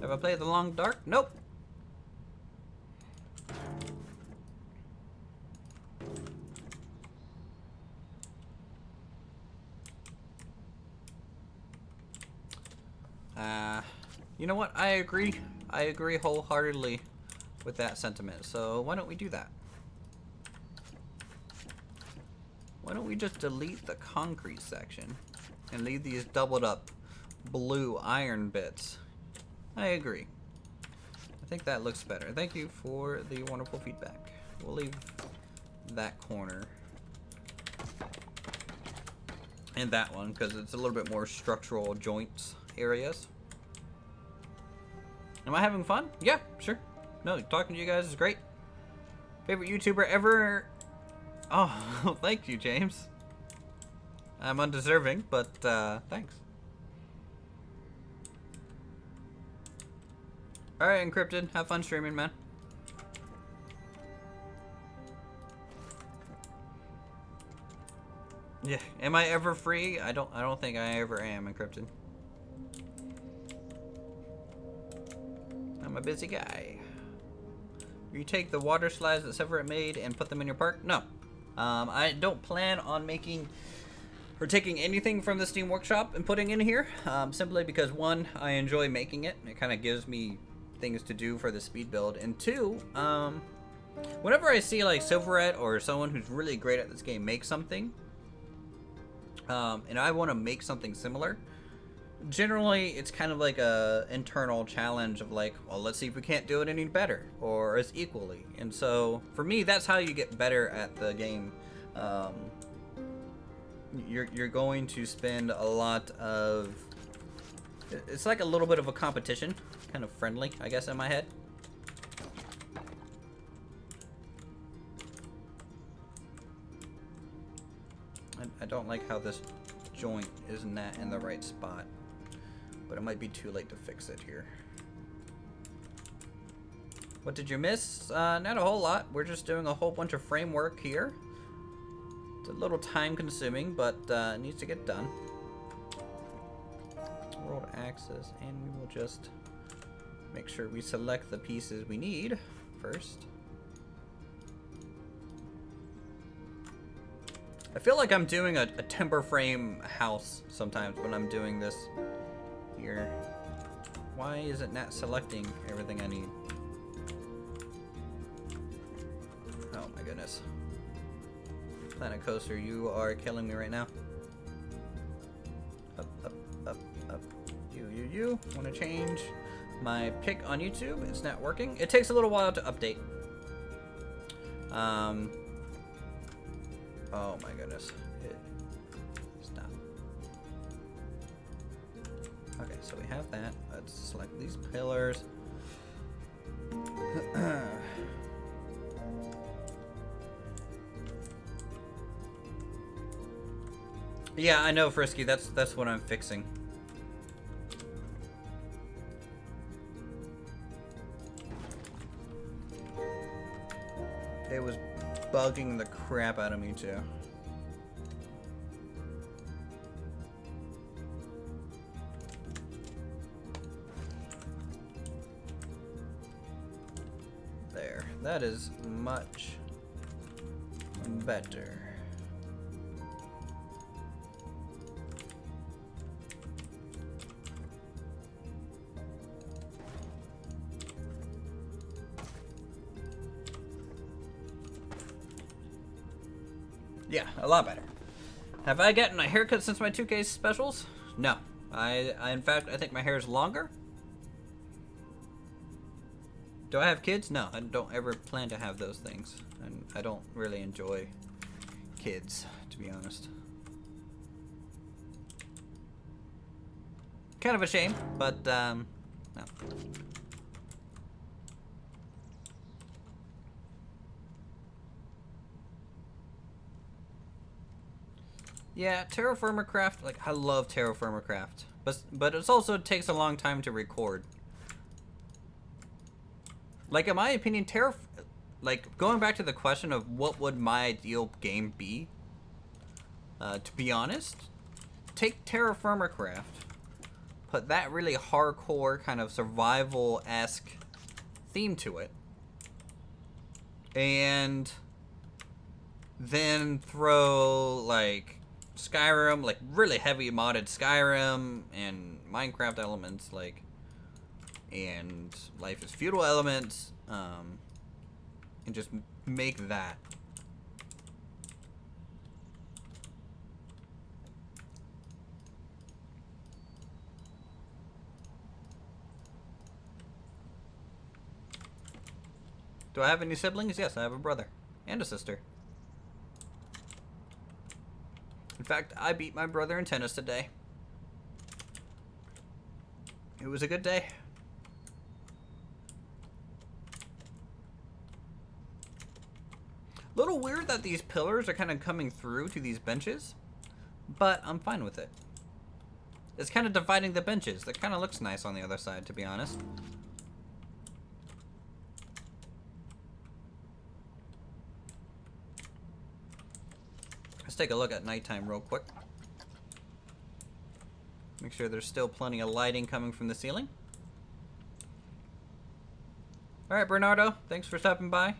Have I played The Long Dark? Nope. You know what? I agree. I agree wholeheartedly with that sentiment. So why don't we do that? Why don't we just delete the concrete section and leave these doubled up blue iron bits? I agree. I think that looks better. Thank you for the wonderful feedback. We'll leave that corner and that one because it's a little bit more structural joints areas. Am I having fun? Yeah, sure. No, talking to you guys is great. Favorite YouTuber ever? Oh, thank you, James. I'm undeserving, but thanks. Alright, Encrypted. Have fun streaming, man. Yeah, am I ever free? I don't think I ever am, Encrypted. I'm a busy guy. You take the water slides that Severett made and put them in your park? No. I don't plan on making or taking anything from the Steam Workshop and putting in here, simply because one, I enjoy making it. It kind of gives me things to do for the speed build, and two, whenever I see like Silverette or someone who's really great at this game make something, and I want to make something similar, generally it's kind of like a internal challenge of like, well, let's see if we can't do it any better or as equally. And so for me, that's how you get better at the game. You're going to spend a lot of, it's like a little bit of a competition, kind of friendly, I guess, in my head. I don't like how this joint is not in the right spot, but it might be too late to fix it here. What did you miss? Not a whole lot. We're just doing a whole bunch of framework here. It's a little time consuming, but it needs to get done. World access, and we will just make sure we select the pieces we need first. I feel like I'm doing a timber frame house sometimes when I'm doing this here. Why is it not selecting everything I need? Oh my goodness. Planet Coaster, you are killing me right now. Up, up, up, up. You. Want to change my pick on YouTube? It's not working. It takes a little while to update. Oh my goodness. Stop. Okay, so we have that. Let's select these pillars. Yeah, I know, Frisky. That's what I'm fixing. It was bugging the crap out of me too. There. That is much better. Yeah, a lot better. Have I gotten a haircut since my 2K specials? No. I in fact, I think my hair is longer. Do I have kids? No, I don't ever plan to have those things. And I don't really enjoy kids, to be honest. Kind of a shame, but no. Yeah, Terra Firma Craft, like, I love Terra Firma Craft, but it also takes a long time to record. Like, in my opinion, like, going back to the question of what would my ideal game be, to be honest, take Terra Firma Craft, put that really hardcore kind of survival-esque theme to it, and then throw, like, Skyrim, like really heavy modded Skyrim and Minecraft elements, like, and Life is Feudal elements, and just make that. Do I have any siblings? Yes, I have a brother and a sister. In fact, I beat my brother in tennis today. It was a good day. Little weird that these pillars are kind of coming through to these benches, but I'm fine with it. It's kind of dividing the benches. That kind of looks nice on the other side, to be honest. Let's take a look at nighttime real quick. Make sure there's still plenty of lighting coming from the ceiling. Alright, Bernardo, thanks for stopping by.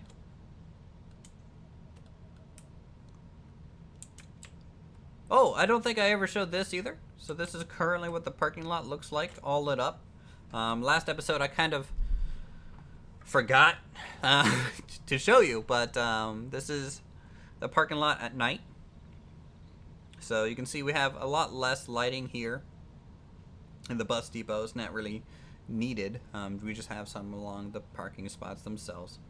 Oh, I don't think I ever showed this either. So this is currently what the parking lot looks like, all lit up. Last episode I kind of forgot to show you, but this is the parking lot at night. So you can see we have a lot less lighting here. And the bus depot is not really needed. We just have some along the parking spots themselves.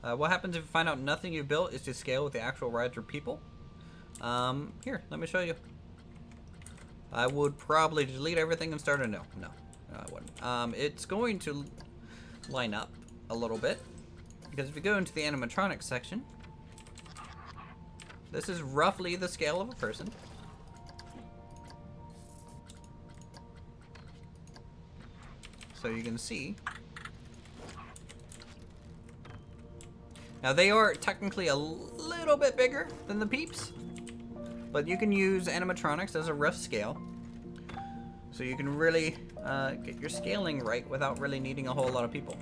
What happens if you find out nothing you built is to scale with the actual rides or people? Here, let me show you. I would probably delete everything and start anew. No, I wouldn't. It's going to line up a little bit. Because if you go into the animatronics section, this is roughly the scale of a person. So you can see. Now they are technically a little bit bigger than the Peeps, but you can use animatronics as a rough scale. So you can really get your scaling right without really needing a whole lot of people.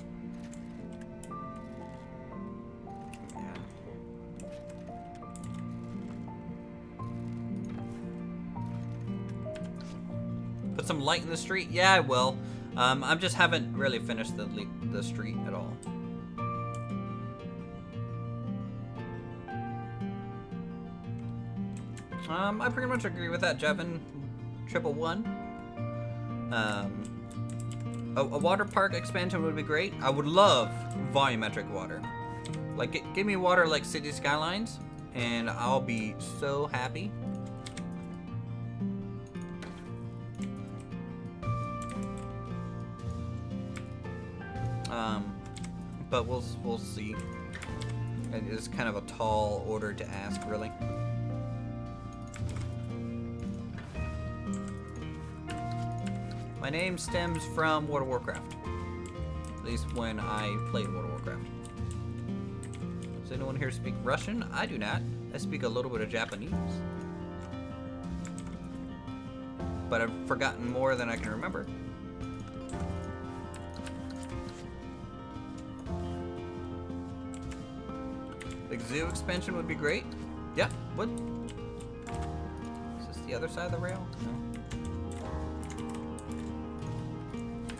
Put some light in the street? Yeah, I will. I just haven't really finished the street at all. I pretty much agree with that, Jevin. 111. A water park expansion would be great. I would love volumetric water. Like, give me water like City Skylines, and I'll be so happy. But we'll see. It is kind of a tall order to ask, really. My name stems from World of Warcraft. At least when I played World of Warcraft. Does anyone here speak Russian? I do not. I speak a little bit of Japanese. But I've forgotten more than I can remember. The zoo expansion would be great. Yeah, would. Is this the other side of the rail? No.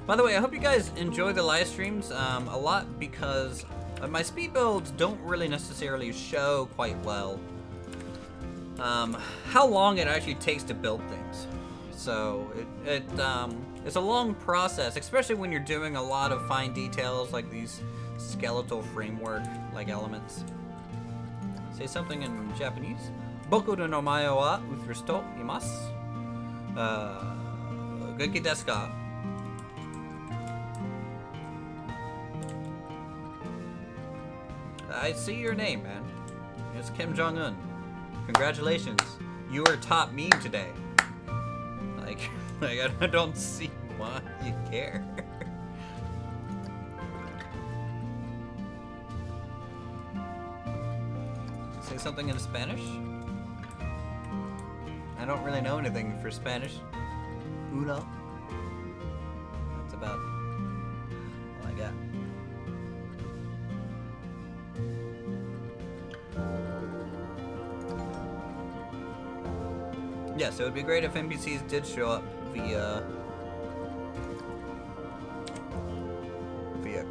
By the way, I hope you guys enjoy the live streams a lot, because my speed builds don't really necessarily show quite well how long it actually takes to build things. So it's a long process, especially when you're doing a lot of fine details like these skeletal framework like elements. Say something in Japanese. Boku no namae wa Uthris to imasu. Genki desu ka? I see your name, man. It's Kim Jong-un. Congratulations. You are top meme today. Like I don't see why you care. Say something in Spanish? I don't really know anything for Spanish. Uno. That's about all I got. Yes, it would be great if NPCs did show up via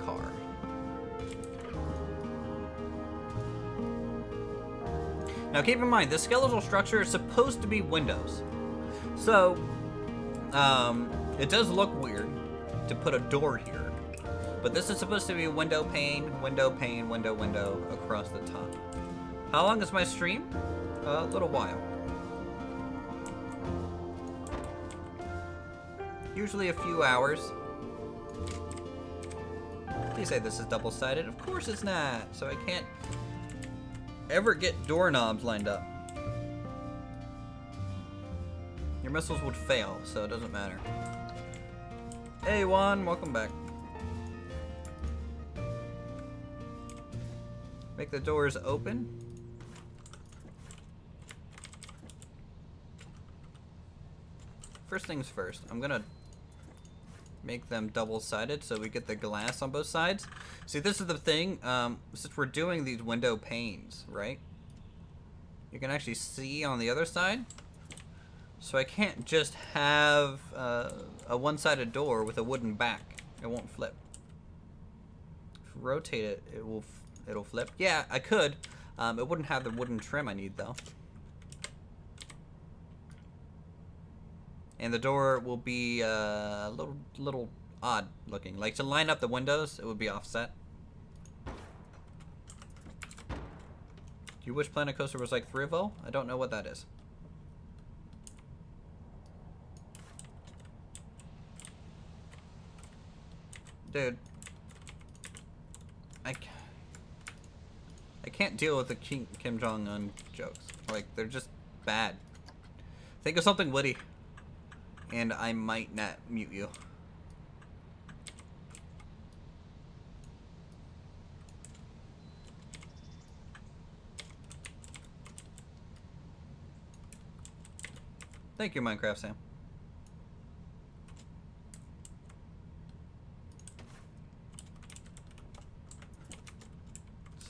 car. Now keep in mind, the skeletal structure is supposed to be windows. So, it does look weird to put a door here. But But this is supposed to be window pane, window pane, window, window across the top. How long is my stream? A little while. Usually a few hours. Please say this is double-sided. Of course it's not. So I can't ever get doorknobs lined up. Your missiles would fail, so it doesn't matter. Hey Juan, welcome back. Make the doors open. First things first, I'm gonna make them double-sided so we get the glass on both sides. See, this is the thing, since we're doing these window panes, right? You can actually see on the other side. So I can't just have a one-sided door with a wooden back. It won't flip. If you rotate it, it'll flip. Yeah, I could. It wouldn't have the wooden trim I need though. And the door will be a little odd looking. Like to line up the windows, it would be offset. Do you wish Planet Coaster was like Thrivo? I don't know what that is. Dude, I can't deal with the Kim Jong-un jokes. Like, they're just bad. Think of something witty, and I might not mute you. Thank you, Minecraft Sam.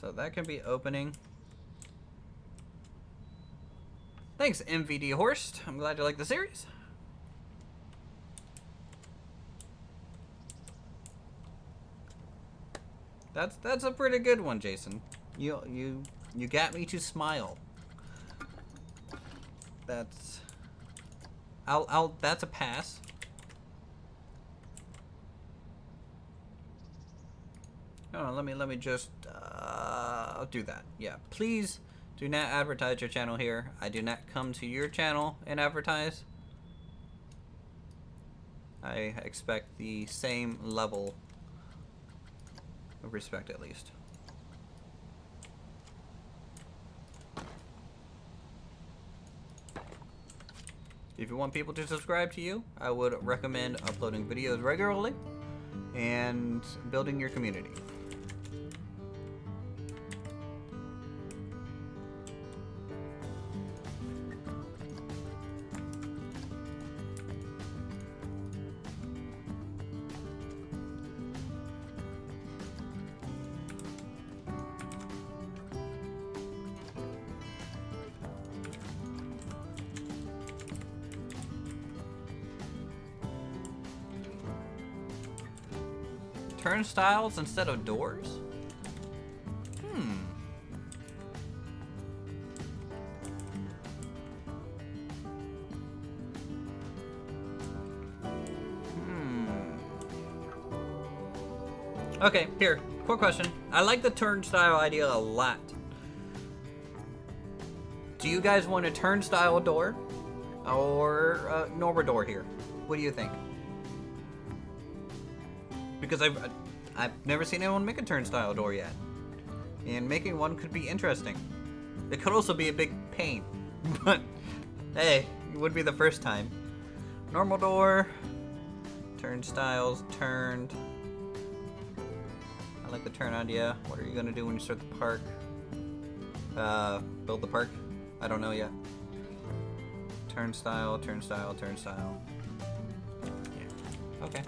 So that can be opening. Thanks, MVD Horst. I'm glad you like the series. That's a pretty good one, Jason. You got me to smile. That's that's a pass. Oh, let me just I'll do that. Yeah, please do not advertise your channel here. I do not come to your channel and advertise. I expect the same level of respect, at least. If you want people to subscribe to you, I would recommend uploading videos regularly and building your community. Turnstiles instead of doors? Okay, here, quick question. I like the turnstile idea a lot. Do you guys want a turnstile door or a normal door here? What do you think? Because I've never seen anyone make a turnstile door yet. And making one could be interesting. It could also be a big pain. But, hey, it would be the first time. Normal door. Turnstiles, turned. I like the turn idea. What are you gonna do when you start the park? Build the park? I don't know yet. Turnstile, turnstile, turnstile. Yeah. Okay.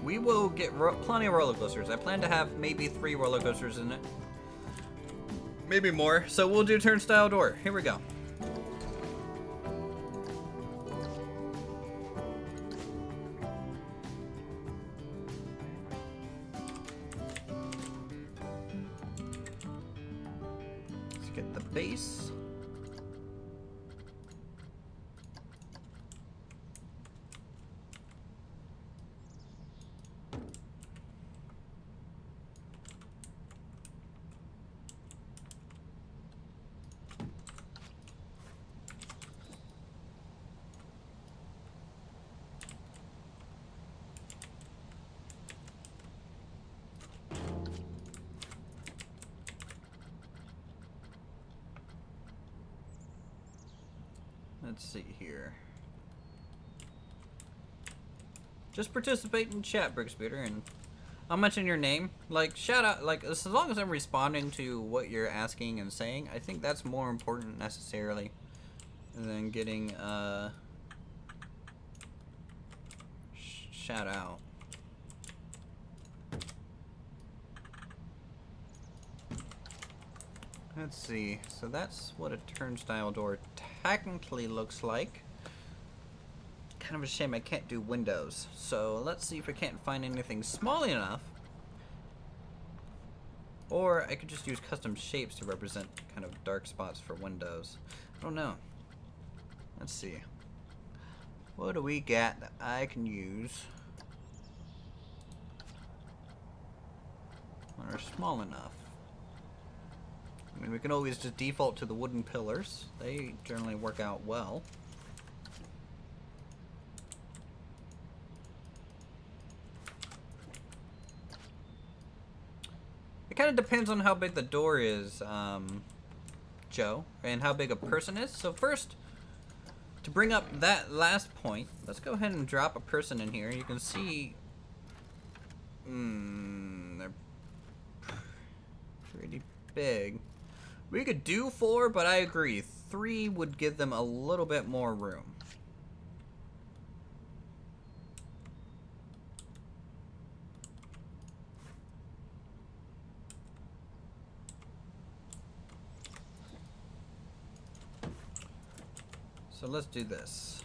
We will get plenty of roller coasters. I plan to have maybe 3 roller coasters in it. Maybe more. So we'll do turnstile door. Here we go. Get the base. Let's see here. Just participate in chat, Brickspeeder, and I'll mention your name. Like, shout out, like, as long as I'm responding to what you're asking and saying, I think that's more important necessarily than getting, shout out. Let's see, so that's what a turnstile door technically looks like. Kind of a shame I can't do windows. So let's see if I can't find anything small enough. Or I could just use custom shapes to represent kind of dark spots for windows. I don't know. Let's see. What do we got that I can use that are small enough? I mean, we can always just default to the wooden pillars. They generally work out well. It kind of depends on how big the door is, Joe, and how big a person is. So first, to bring up that last point, let's go ahead and drop a person in here. You can see, they're pretty big. We could do 4, but I agree. 3 would give them a little bit more room. So let's do this.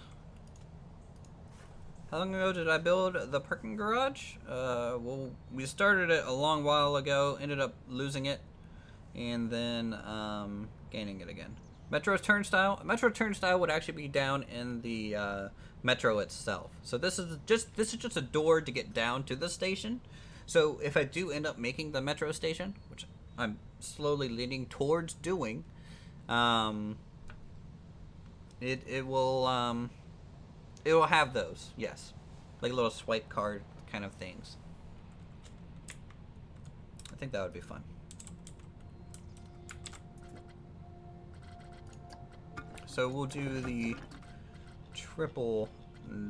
How long ago did I build the parking garage? Well, we started it a long while ago, ended up losing it, and then gaining it again. Metro turnstile would actually be down in the metro itself. So this is just a door to get down to the station. So if I do end up making the metro station, which I'm slowly leaning towards doing, it will have those, yes, like little swipe card kind of things. I think that would be fun. So we'll do the triple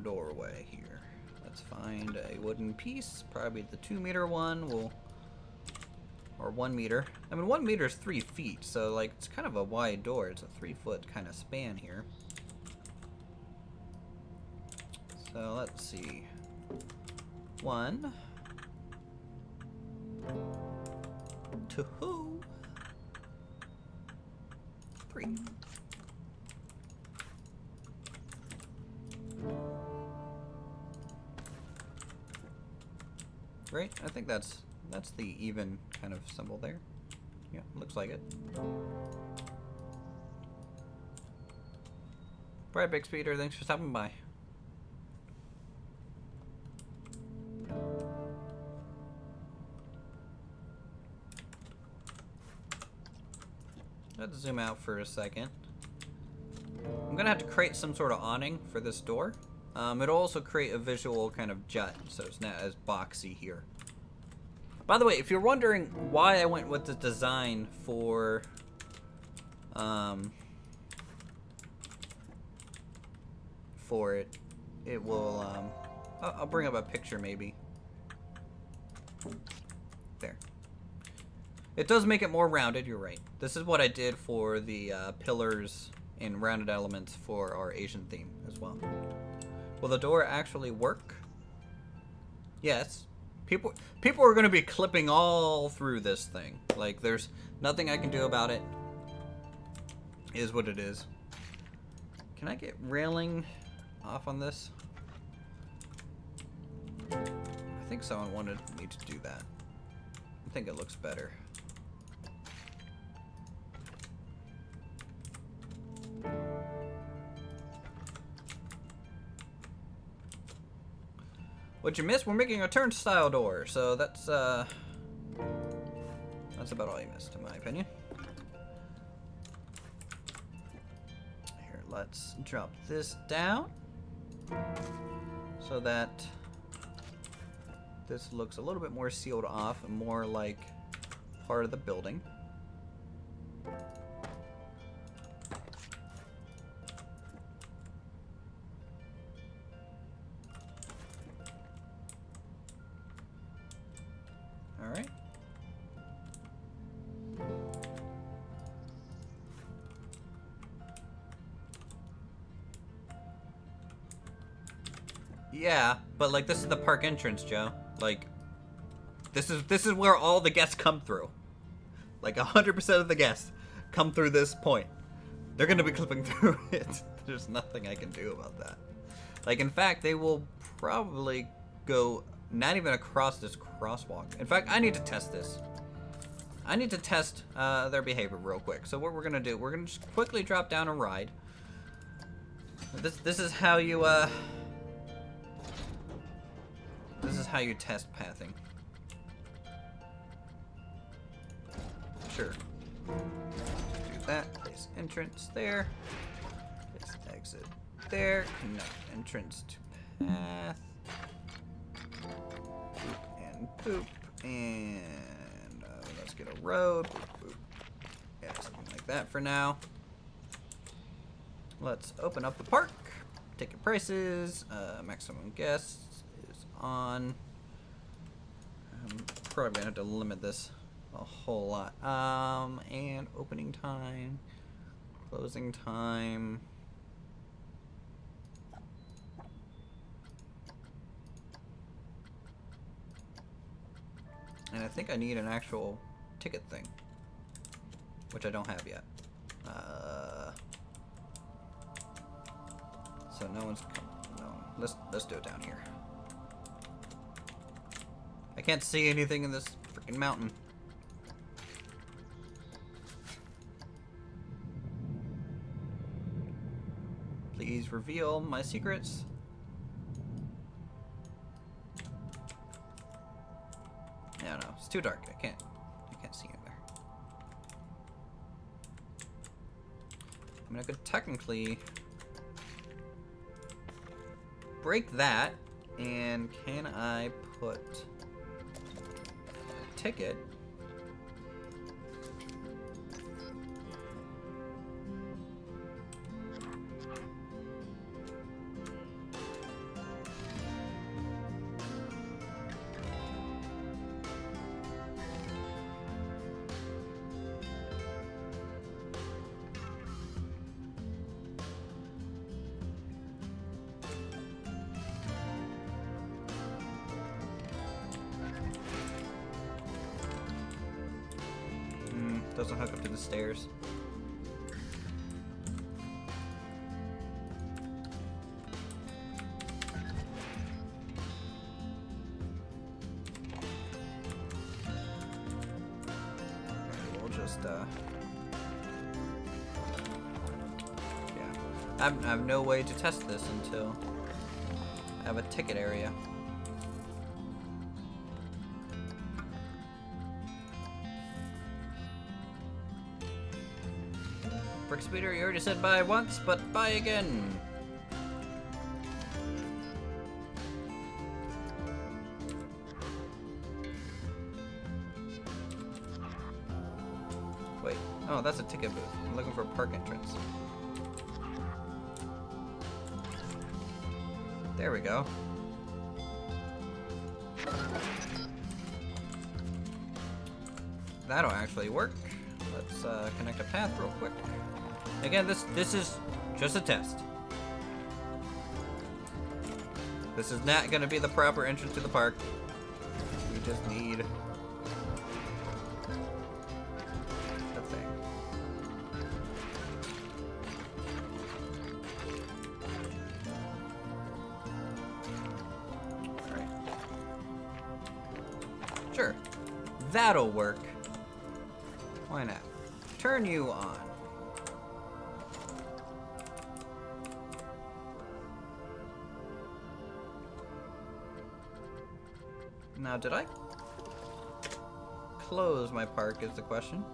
doorway here. Let's find a wooden piece, probably the 2-meter one. Or 1 meter. I mean, 1 meter is 3 feet, so like it's kind of a wide door. It's a 3-foot kind of span here. So let's see. 1, 2, 3. Right? I think that's the even kind of symbol there. Yeah, looks like it. Alright, Brickspeeder, thanks for stopping by. Let's zoom out for a second. I'm gonna have to create some sort of awning for this door. It'll also create a visual kind of jut, so it's not as boxy here. By the way, if you're wondering why I went with the design for it, it will I'll bring up a picture maybe. There. It does make it more rounded, you're right. This is what I did for the pillars and rounded elements for our Asian theme as well. Will the door actually work? Yes. People are going to be clipping all through this thing. Like, there's nothing I can do about it. Is what it is. Can I get railing off on this? I think someone wanted me to do that. I think it looks better. What you missed? We're making a turnstile door, so that's about all you missed, in my opinion. Here, let's drop this down so that this looks a little bit more sealed off and more like part of the building. Alright. Yeah, but like this is the park entrance, Joe. Like this is where all the guests come through. Like 100% of the guests come through this point. They're gonna be clipping through it. There's nothing I can do about that. Like in fact, they will probably go not even across this crosswalk. In fact, I need to test this. I need to test their behavior real quick. So what we're gonna do, we're gonna just quickly drop down a ride. This is how you test pathing. Sure. Do that. Place entrance there. Place exit there. Connect entrance to path. Boop and boop. And let's get a road. Boop, boop. Yeah, something like that for now. Let's open up the park. Ticket prices. Maximum guests is on. I'm probably gonna have to limit this a whole lot. And opening time, closing time. And I think I need an actual ticket thing, which I don't have yet. So no one's no. Let's do it down here. I can't see anything in this freaking mountain. Please reveal my secrets. I don't know. It's too dark. I can't see in there. I mean, I could technically break that, and can I put a ticket? Doesn't hook up to the stairs. We'll just yeah. I have no way to test this until I have a ticket area. Brick Speeder, you already said bye once, but bye again. Wait, oh, that's a ticket booth. I'm looking for a park entrance. There we go. That'll actually work. Let's connect a path real quick. Again, this is just a test. This is not going to be the proper entrance to the park. We just need the thing. Alright. Sure. That'll work. Why not? Turn you on. Now, did I close my park is the question.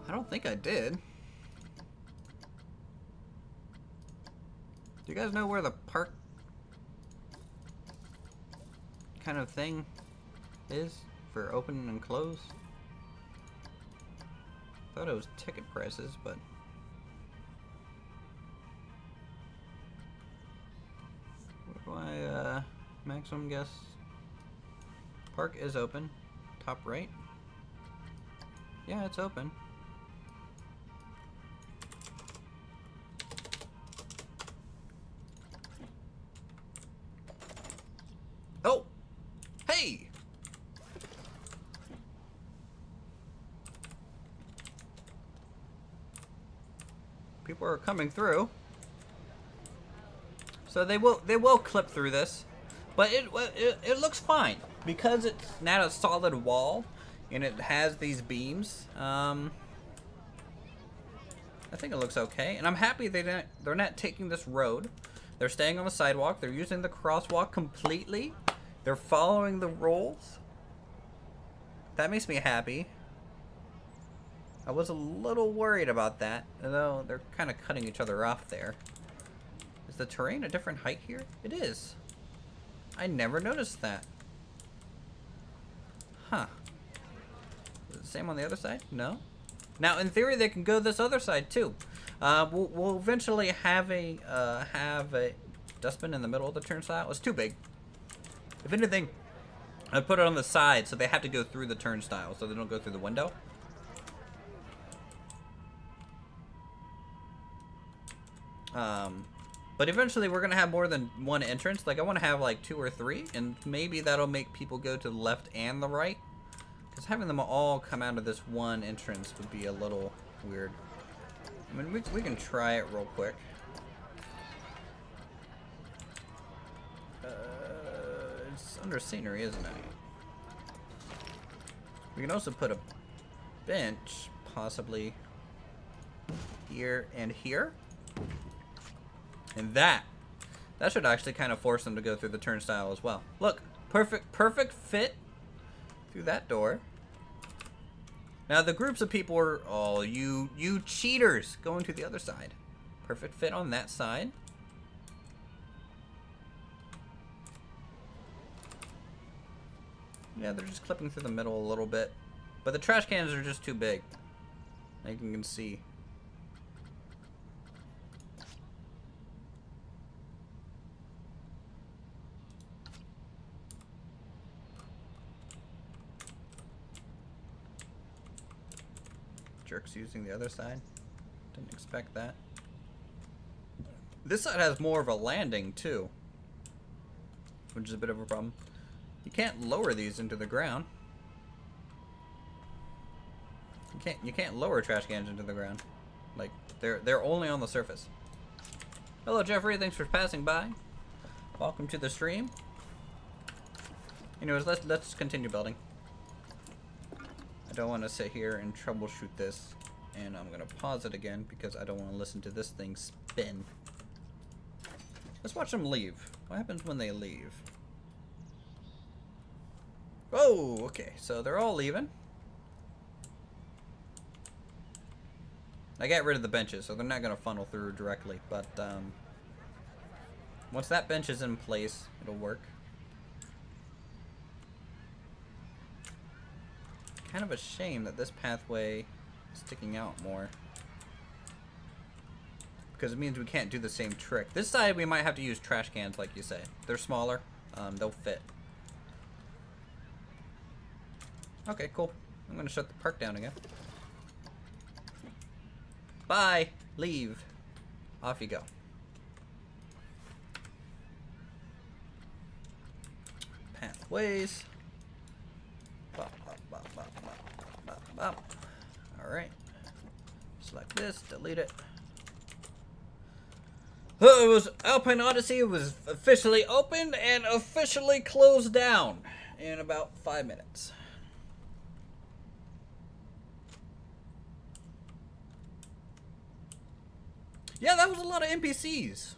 I don't think I did. Do you guys know where the park kind of thing is for open and close? Thought it was ticket prices, but what do I maximum guess? Park is open. Top right. Yeah, it's open. Oh! Hey! People are coming through. So they will clip through this. But it looks fine because it's not a solid wall and it has these beams. I think it looks okay, and I'm happy they're not taking this road. They're staying on the sidewalk. They're using the crosswalk completely. They're following the rules. That makes me happy. I was a little worried about that, although they're kind of cutting each other off there. Is the terrain a different height here? It is. I never noticed that. Huh. Is it the same on the other side? No? Now, in theory, they can go this other side, too. We'll eventually have a dustbin in the middle of the turnstile. It's too big. If anything, I'd put it on the side so they have to go through the turnstile so they don't go through the window. But eventually we're going to have more than one entrance. Like, I want to have like 2 or 3, and maybe that'll make people go to the left and the right. Because having them all come out of this one entrance would be a little weird. I mean, we can try it real quick. It's under scenery, isn't it? We can also put a bench, possibly here and here. And that should actually kind of force them to go through the turnstile as well. Look, perfect fit through that door. Now the groups of people are, oh, you cheaters, going to the other side. Perfect fit on that side. Yeah, they're just clipping through the middle a little bit. But the trash cans are just too big. Like you can see. Jerks using the other side. Didn't expect that. This side has more of a landing too, which is a bit of a problem. You can't lower these into the ground. You can't lower trash cans into the ground. Like they're only on the surface. Hello Jeffrey, thanks for passing by. Welcome to the stream. Anyways, let's continue building. I don't want to sit here and troubleshoot this, and I'm gonna pause it again because I don't want to listen to this thing spin. Let's watch them leave. What happens when they leave? Oh, okay, so they're all leaving. I got rid of the benches, so they're not gonna funnel through directly, but once that bench is in place, it'll work. Kind of a shame that this pathway is sticking out more, because it means we can't do the same trick. This side we might have to use trash cans, like you say. They're smaller, they'll fit. Okay, cool. I'm gonna shut the park down again. Bye. Leave. Off you go. Pathways. Alright. Select this, delete it. Oh, it was Alpine Odyssey. It was officially opened and officially closed down in about 5 minutes. Yeah, that was a lot of NPCs.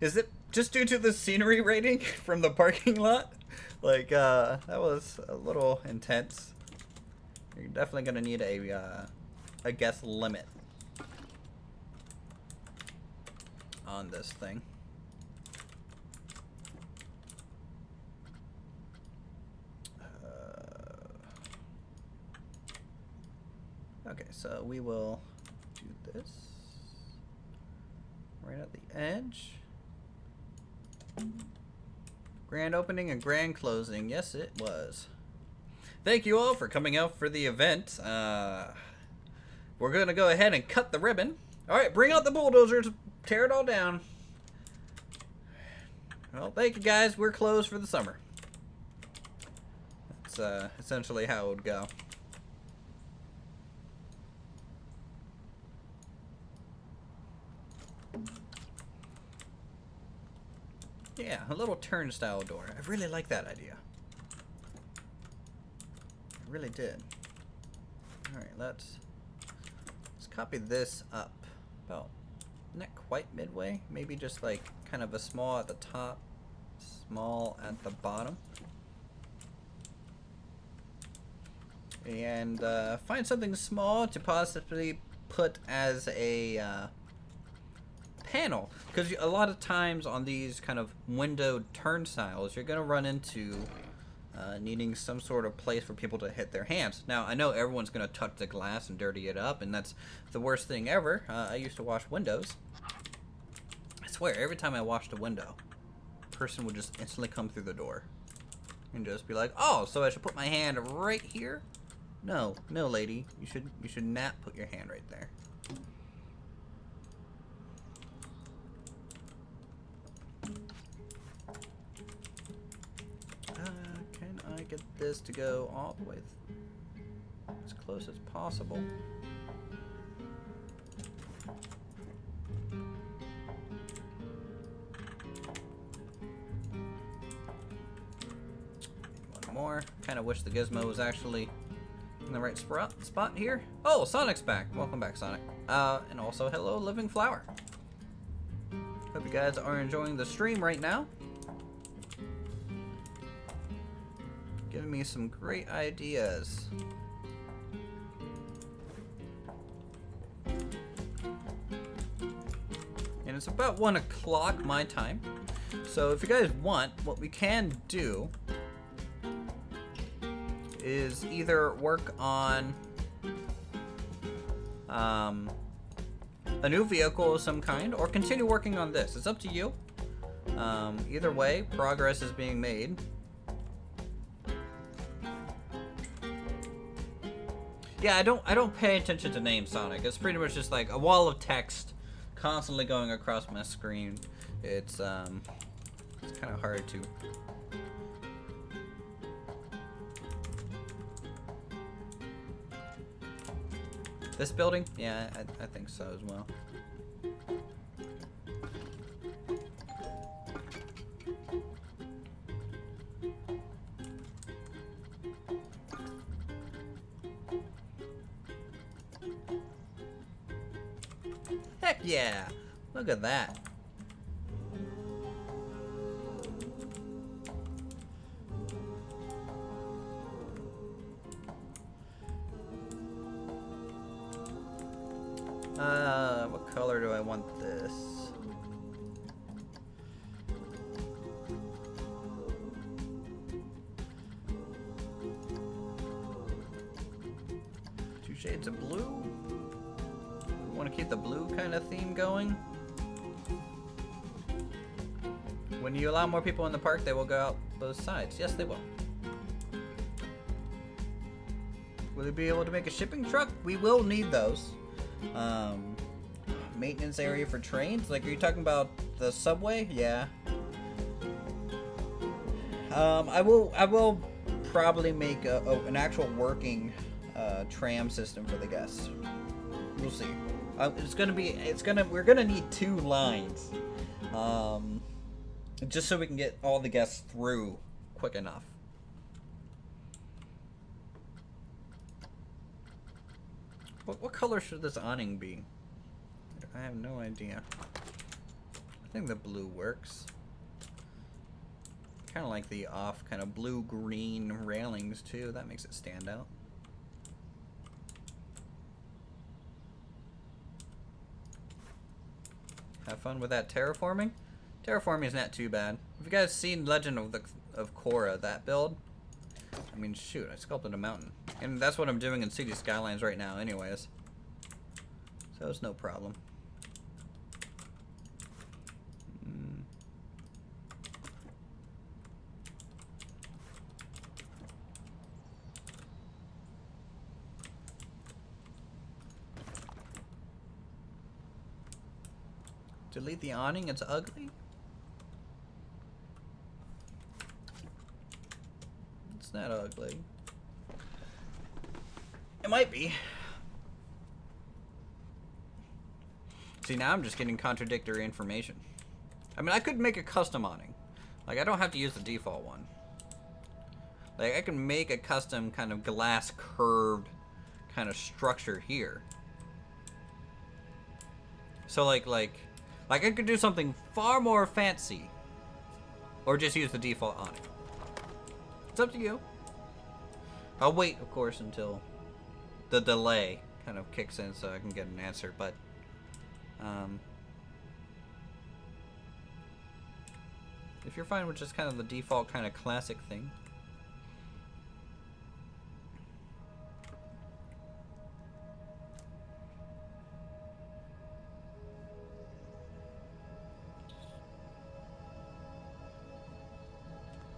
Is it just due to the scenery rating from the parking lot. Like, that was a little intense. You're definitely gonna need a guest limit on this thing. Okay, so we will do this right at the edge. Grand opening and grand closing. Yes, it was. Thank you all for coming out for the event. We're going to go ahead and cut the ribbon. All right, bring out the bulldozers. Tear it all down. Well, thank you guys. We're closed for the summer. That's essentially how it would go. Yeah, a little turnstile door. I really like that idea. I really did. Alright, let's copy this up. About not quite midway. Maybe just like kind of a small at the top, small at the bottom. And find something small to possibly put as a panel, because a lot of times on these kind of windowed turnstiles you're going to run into needing some sort of place for people to hit their hands. Now I know everyone's going to touch the glass and dirty it up, and that's the worst thing ever. I used to wash windows. I swear every time I washed a window, a person would just instantly come through the door and just be like, oh, so I should put my hand right here? No lady, you should not put your hand right there. Can I get this to go all the way as close as possible? One more. Kind of wish the gizmo was actually in the right spot here. Oh, Sonic's back. Welcome back, Sonic. And also, hello, Living Flower. Hope you guys are enjoying the stream right now. Giving me some great ideas. And it's about 1 o'clock my time. So if you guys want, what we can do is either work on a new vehicle of some kind, or continue working on this. It's up to you. Either way, progress is being made. Yeah, I don't pay attention to names, Sonic. It's pretty much just like a wall of text constantly going across my screen. It's kind of hard to. This building? Yeah, I think so as well. Heck yeah! Look at that. What color do I want this? Two shades of blue? Want to keep the blue kind of theme going? When you allow more people in the park, they will go out both sides. Yes, they will. Will we be able to make a shipping truck? We will need those. Maintenance area for trains? Like, are you talking about the subway? Yeah. I will probably make an actual working tram system for the guests. We'll see. We're gonna need 2 lines, just so we can get all the guests through quick enough. What color should this awning be? I have no idea. I think the blue works. Kind of like the off kind of blue-green railings too. That makes it stand out. Have fun with that terraforming. Terraforming is not too bad. Have you guys seen Legend of Korra, that build? I mean, shoot, I sculpted a mountain. And that's what I'm doing in City Skylines right now anyways. So it's no problem. Delete the awning, it's ugly? It's not ugly. It might be. See, now I'm just getting contradictory information. I mean, I could make a custom awning. Like, I don't have to use the default one. Like, I can make a custom kind of glass curved kind of structure here. So, like I could do something far more fancy. Or just use the default awning. It's up to you. I'll wait, of course, until the delay kind of kicks in so I can get an answer, but if you're fine with just kind of the default kind of classic thing.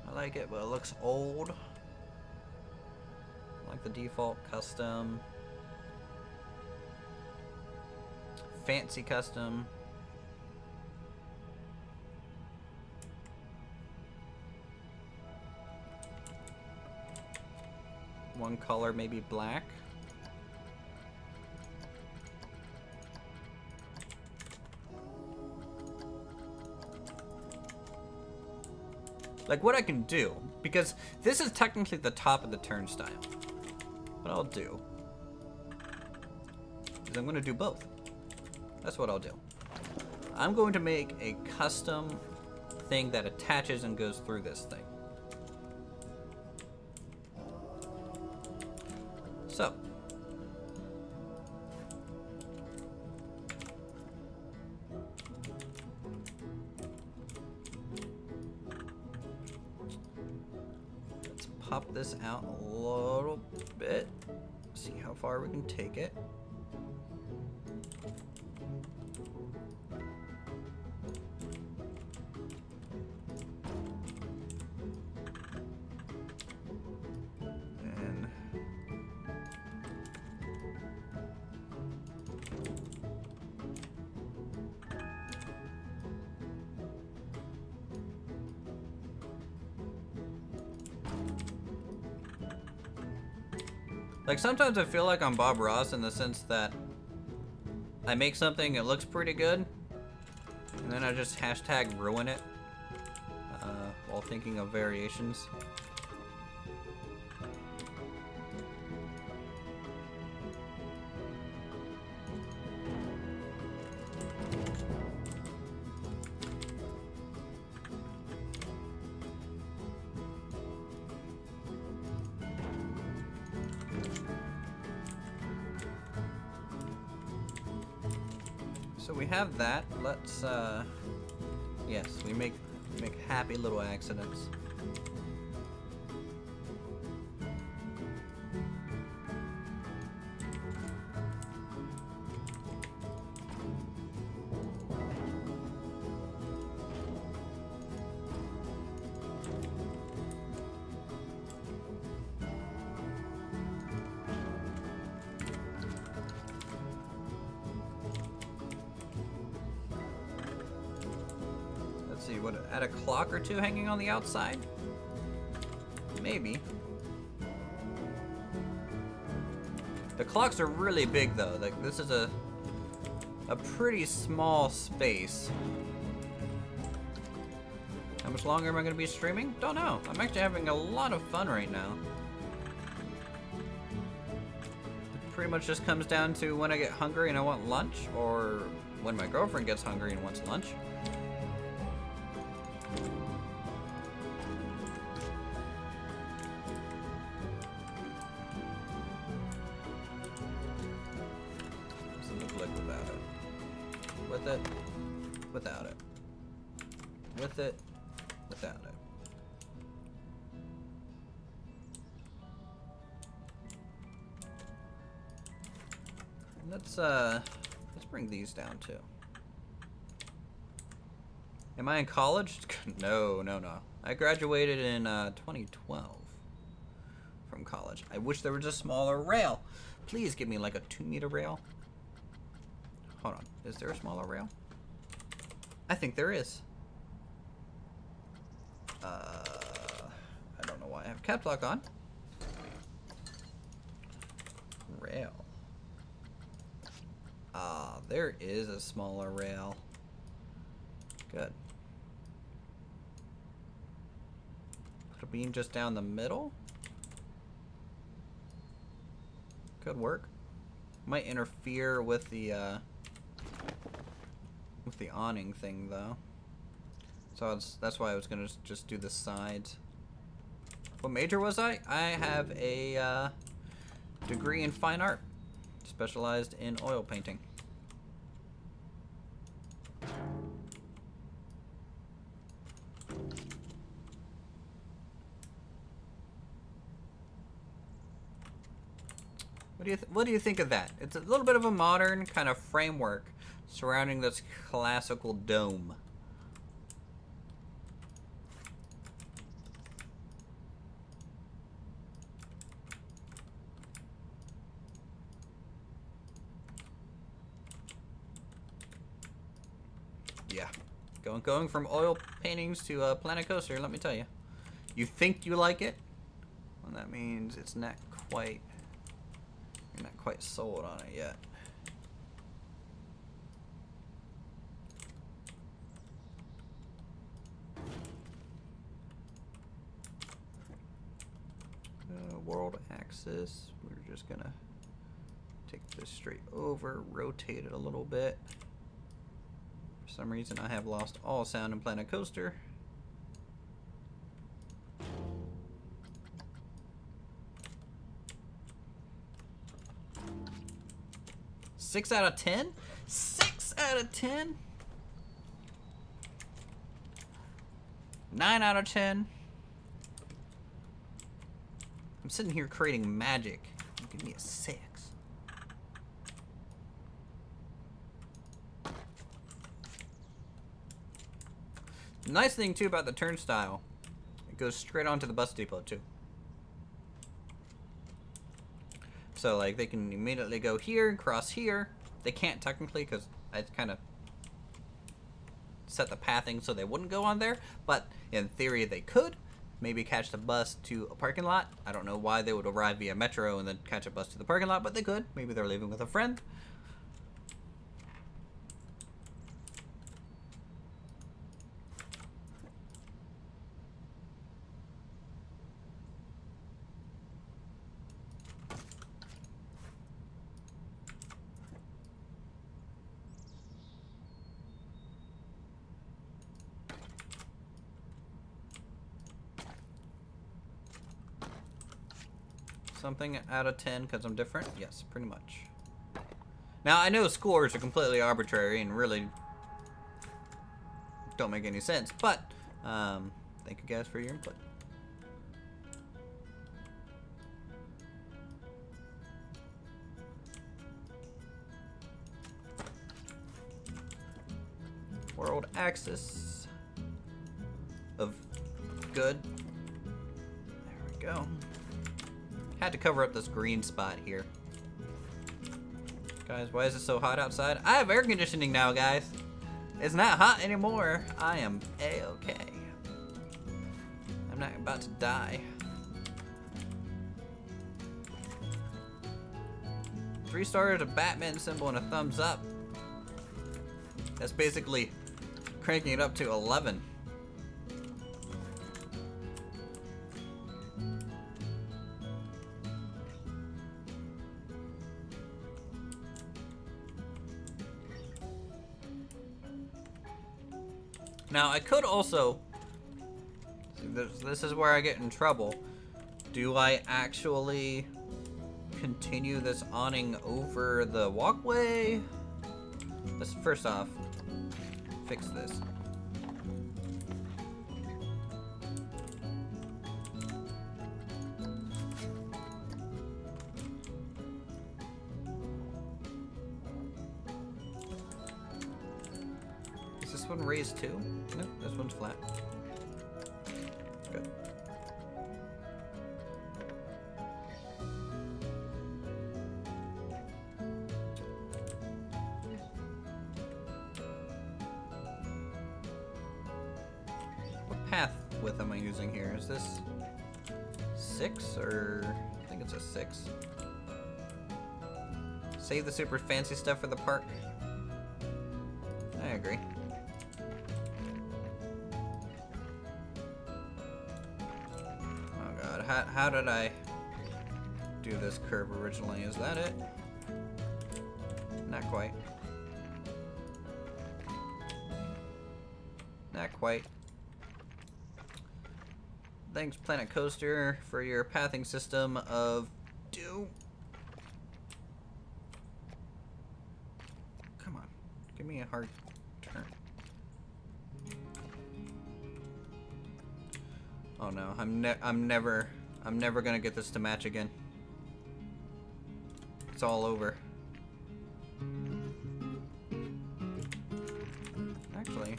I like it, but it looks old. I like the default custom. Fancy custom. One color, maybe black. Like what I can do, because this is technically the top of the turnstile. What I'll do is I'm going to do both. That's what I'll do. I'm going to make a custom thing that attaches and goes through this thing. So, let's pop this out a little bit, see how far we can take it. Like, sometimes I feel like I'm Bob Ross in the sense that I make something, it looks pretty good, and then I just hashtag ruin it while thinking of variations. So we have that. Let's yes, we make happy little accidents. See, what, add a clock or two hanging on the outside? Maybe. The clocks are really big though. Like, this is a pretty small space. How much longer am I going to be streaming? Don't know. I'm actually having a lot of fun right now. It pretty much just comes down to when I get hungry and I want lunch, or when my girlfriend gets hungry and wants lunch. With it, without it. With it, without it. Let's bring these down too. Am I in college? No. I graduated in 2012 from college. I wish there was a smaller rail. Please give me like a 2-meter rail. Hold on. Is there a smaller rail? I think there is. I don't know why I have caps lock on. Rail. There is a smaller rail. Good. Put a beam just down the middle. Could work. Might interfere with the awning thing though. So that's why I was gonna just do the sides. What major was I? I have a degree in fine art, specialized in oil painting. What do you think of that? It's a little bit of a modern kind of framework surrounding this classical dome. Yeah, going from oil paintings to Planet Coaster. Let me tell you, you think you like it, well, that means it's not quite. You're not quite sold on it yet. World axis. We're just gonna take this straight over, rotate it a little bit. For some reason, I have lost all sound in Planet Coaster. Six out of 10? 6 out of 10? 9 out of 10? I'm sitting here creating magic. You give me a 6. The nice thing too about the turnstile, it goes straight onto the bus depot too. So like they can immediately go here and cross here. They can't technically because I kind of set the pathing so they wouldn't go on there. But in theory they could. Maybe catch the bus to a parking lot. I don't know why they would arrive via metro and then catch a bus to the parking lot, but they could. Maybe they're leaving with a friend. Something out of 10 because I'm different? Yes, pretty much. Now, I know scores are completely arbitrary and really don't make any sense, but thank you guys for your input. World axis of good. There we go. Had to cover up this green spot here. Guys, why is it so hot outside? I have air conditioning now, guys. It's not hot anymore. I am A-okay. I'm not about to die. 3 stars, a Batman symbol, and a thumbs up. That's basically cranking it up to 11. Now, I could also, this is where I get in trouble. Do I actually continue this awning over the walkway? First off, fix this. Is this one raised too? No, this one's flat. Good. Path width am I using here? Is this 6 or I think it's a 6. Save the super fancy stuff for the park. I agree. Oh god, how did I do this curve originally? Is that it? Not quite. Not quite. Thanks, Planet Coaster, for your pathing system of doom. Come on, give me a hard turn. Oh no, I'm never gonna get this to match again. It's all over. Actually,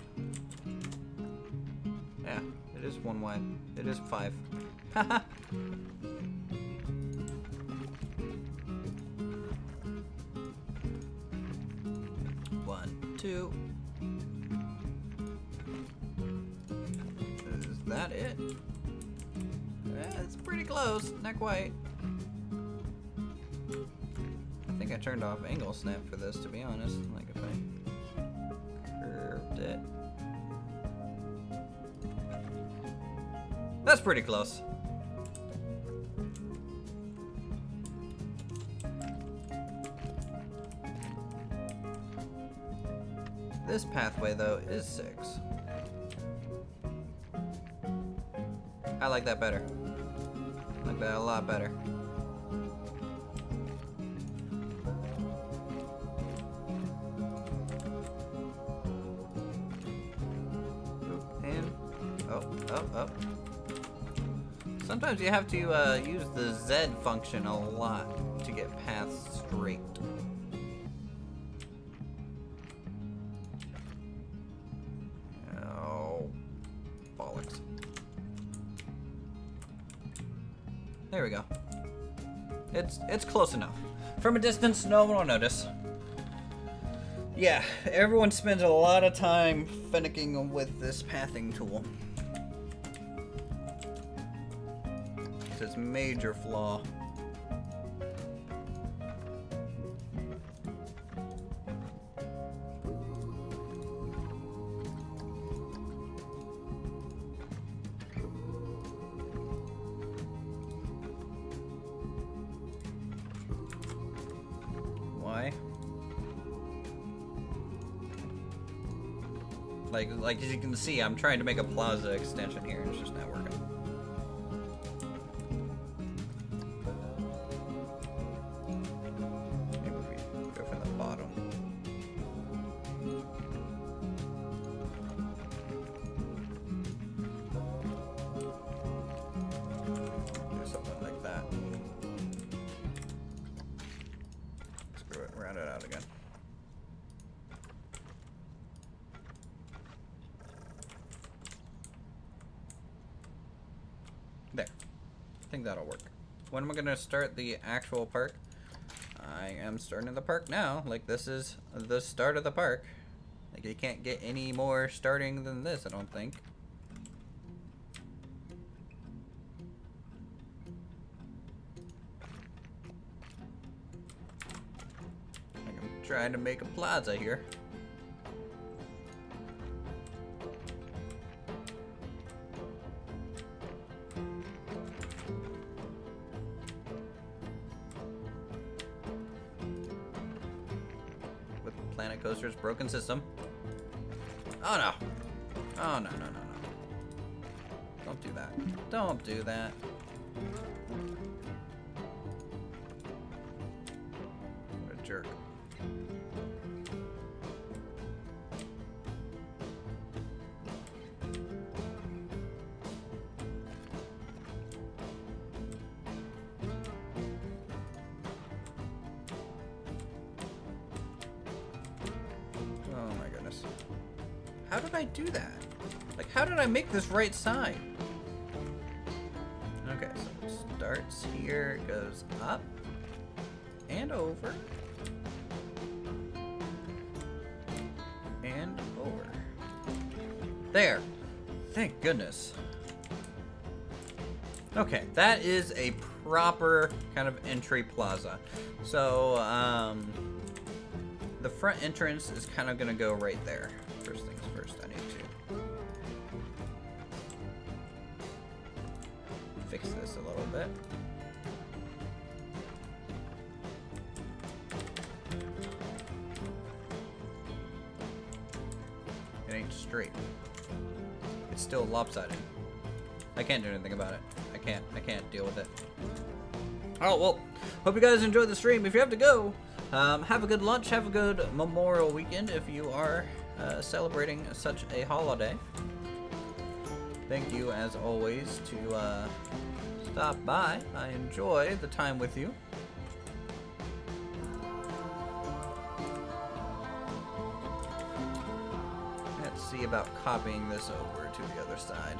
yeah. It is 1 wide. It is 5. Haha. 1, 2. Is that it? It's pretty close. Not quite. I think I turned off angle snap for this, to be honest. Like if I curved it. That's pretty close. This pathway, though, is 6. I like that better. I like that a lot better. And up. Sometimes you have to use the Z function a lot to get paths straight. Oh, bollocks. There we go. It's close enough. From a distance, no one will notice. Yeah, everyone spends a lot of time finicking with this pathing tool. It's its major flaw. Why? Like as you can see, I'm trying to make a plaza extension here, and it's just not working. Maybe we go from the bottom. Do something like that. Screw it, round it out again. There. I think that'll work. When am I gonna start the actual park? I am starting the park now. Like, this is the start of the park. Like, you can't get any more starting than this, I don't think. Like, I'm trying to make a plaza here. Planet Coaster's broken system. Oh no. Oh no. Don't do that. Don't do that. What a jerk. How did I do that? Like, how did I make this right side? Okay, so it starts here, goes up and over and over. There. Thank goodness. Okay, that is a proper kind of entry plaza. So, the front entrance is kind of gonna go right there. First things first, I need to fix this a little bit. It ain't straight. It's still lopsided. I can't do anything about it. I can't deal with it. Oh, well, hope you guys enjoyed the stream. If you have to go, have a good lunch, have a good Memorial weekend if you are celebrating such a holiday. Thank you, as always, to stop by. I enjoy the time with you. Let's see about copying this over to the other side.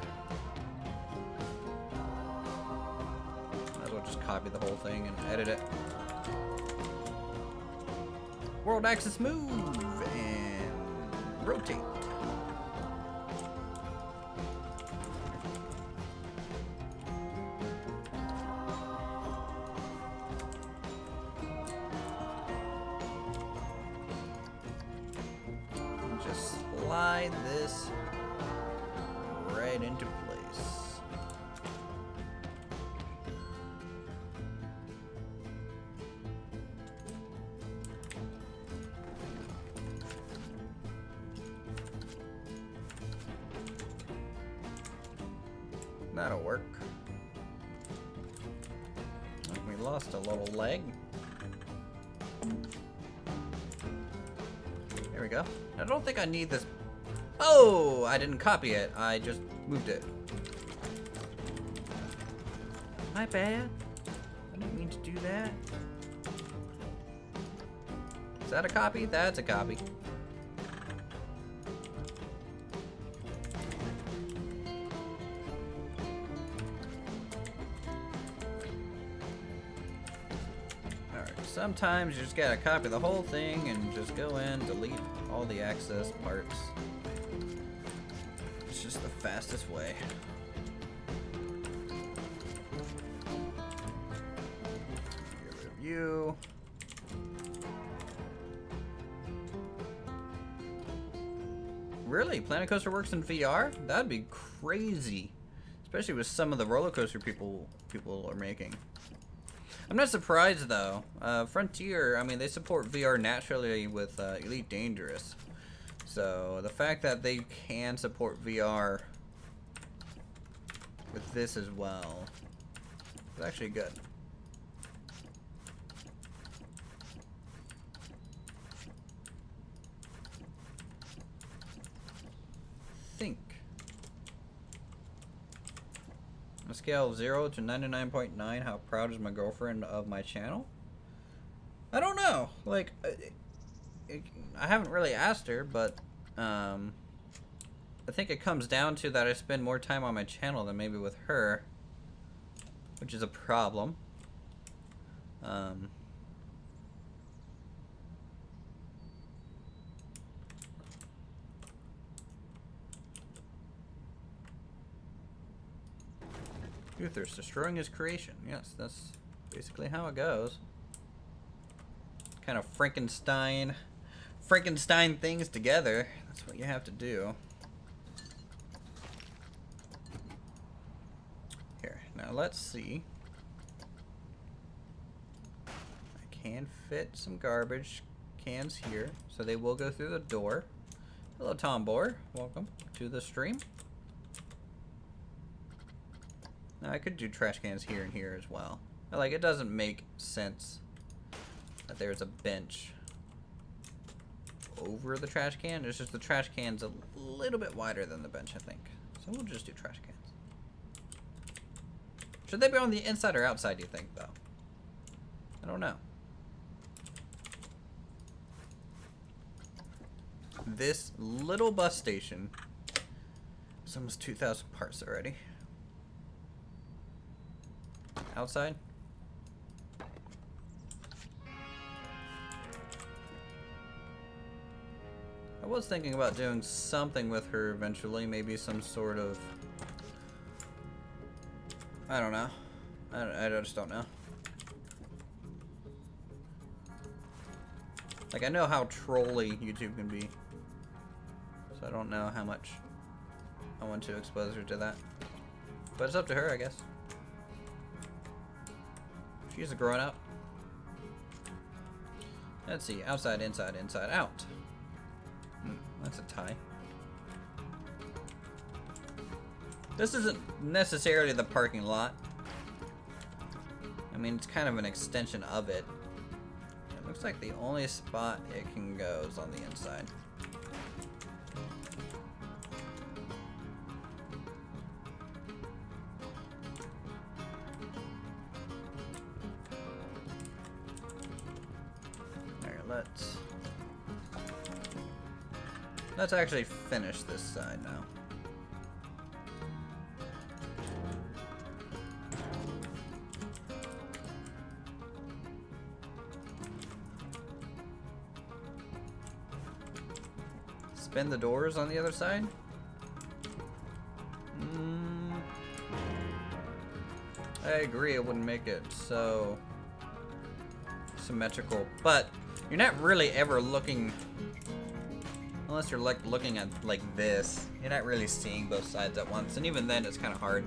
Might as well just copy the whole thing and edit it. World axis move and rotate. And just slide this right into place. That'll work. We lost a little leg. There we go. I don't think I need this. Oh, I didn't copy it. I just moved it. My bad. I didn't mean to do that. Is that a copy? That's a copy. Sometimes you just gotta copy the whole thing and just go in, delete all the access parts. It's just the fastest way. Get rid of you. Really? Planet Coaster works in VR? That'd be crazy. Especially with some of the roller coaster people are making. I'm not surprised though. Frontier, I mean, they support VR naturally with Elite Dangerous. So the fact that they can support VR with this as well is actually good. Think. On a scale of 0 to 99.9, how proud is my girlfriend of my channel? I don't know. Like, I haven't really asked her, but I think it comes down to that I spend more time on my channel than maybe with her, which is a problem. Uther's destroying his creation. Yes, that's basically how it goes. Kind of Frankenstein things together. That's what you have to do. Here, now let's see. I can fit some garbage cans here, so they will go through the door. Hello, Tom Bohr. Welcome to the stream. Now, I could do trash cans here and here as well. But, like, it doesn't make sense that there's a bench over the trash can. It's just the trash can's a little bit wider than the bench, I think. So we'll just do trash cans. Should they be on the inside or outside, do you think, though? I don't know. this little bus station is almost 2,000 parts already. Outside? I was thinking about doing something with her eventually, maybe some sort of... I don't know. I just don't know. Like, I know how trolly YouTube can be, so I don't know how much I want to expose her to that. But it's up to her, I guess. She's a grown-up. Let's see, outside, inside, inside, out. That's a tie. This isn't necessarily the parking lot. I mean, it's kind of an extension of it. It looks like the only spot it can go is on the inside. Alright, let's actually finish this side now. Spin the doors on the other side? I agree, it wouldn't make it so symmetrical, but you're not really ever looking, unless you're like looking at like this, you're not really seeing both sides at once, and even then it's kind of hard.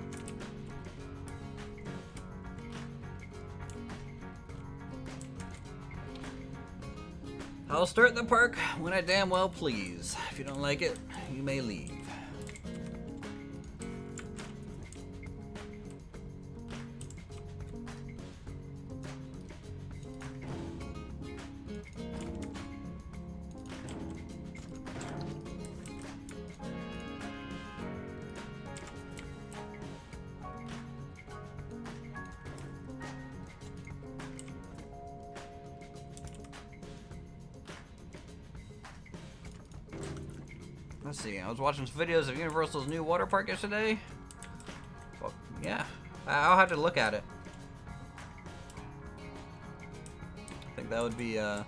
I'll start the park when I damn well please. If you don't like it, you may leave. Let's see, I was watching some videos of Universal's new water park yesterday. Well, yeah, I'll have to look at it. I think that would be, can't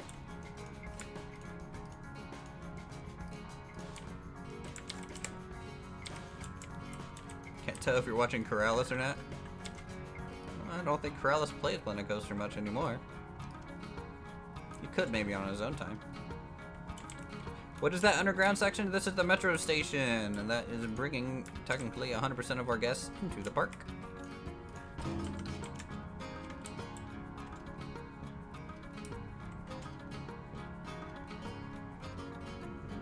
tell if you're watching Corrales or not. I don't think Corrales plays Planet Coaster much anymore. He could maybe on his own time. What is that underground section? This is the metro station, and that is bringing technically 100% of our guests to the park.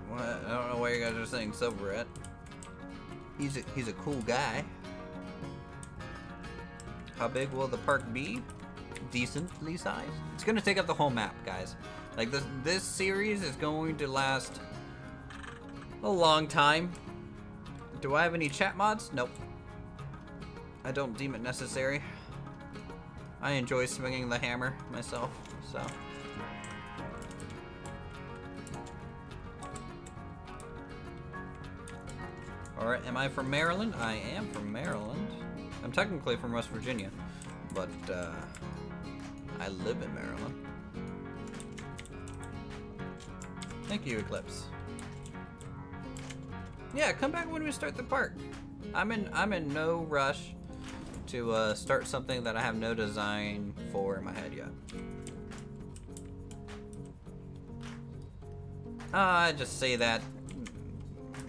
What? I don't know why you guys are saying sober at. He's a cool guy. How big will the park be? Decently sized. It's gonna take up the whole map, guys. Like this series is going to last a long time. Do I have any chat mods? Nope. I don't deem it necessary. I enjoy swinging the hammer myself, so. Alright, am I from Maryland? I am from Maryland. I'm technically from West Virginia, but I live in Maryland. Thank you, Eclipse. Yeah, come back when we start the park. I'm in no rush to start something that I have no design for in my head yet. I just say that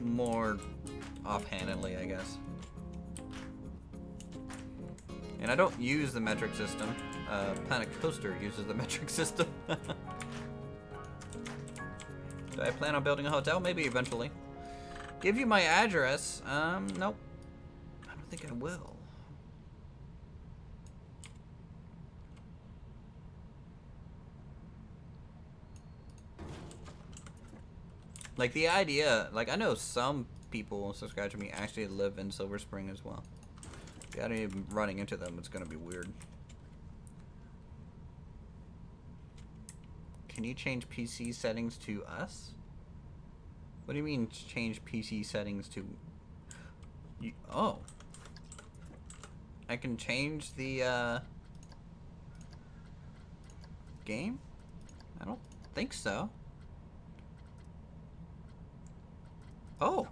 more offhandedly, I guess. And I don't use the metric system. Planet Coaster uses the metric system. Do I plan on building a hotel? Maybe eventually. Give you my address? Nope. I don't think I will. Like the idea, like I know some people subscribe to me actually live in Silver Spring as well. If you ain't even running into them, it's gonna be weird. Can you change PC settings to us? What do you mean change PC settings to... Oh. I can change the, game? I don't think so. Oh.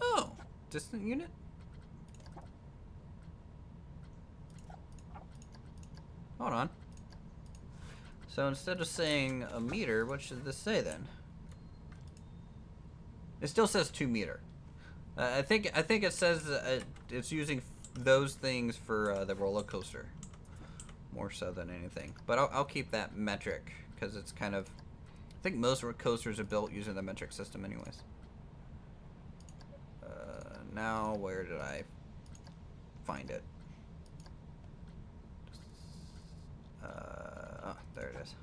Oh. Distant unit? Hold on. So instead of saying a meter, what should this say then? It still says 2 meter. I think it says it's using those things for the roller coaster, more so than anything. But I'll keep that metric because it's kind of. I think most coasters are built using the metric system, anyways. Now where did I find it? Oh, there it is.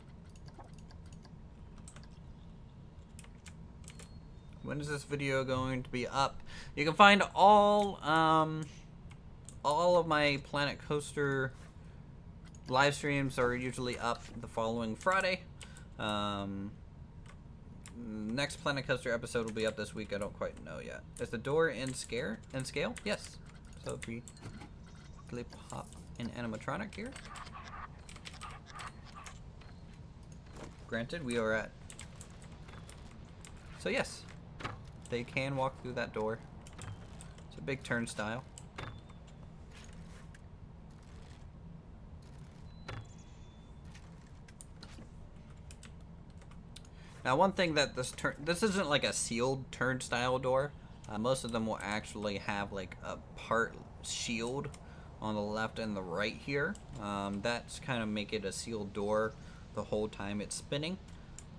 When is this video going to be up? You can find all of my Planet Coaster live streams are usually up the following Friday. Next Planet Coaster episode will be up this week. I don't quite know yet. Is the door in scale? Yes. So if we quickly pop an animatronic here. Granted, we are at. So yes, they can walk through that door. It's a big turnstile. Now, one thing that this isn't like a sealed turnstile door. Most of them will actually have like a part shield on the left and the right here. That's kind of make it a sealed door the whole time it's spinning.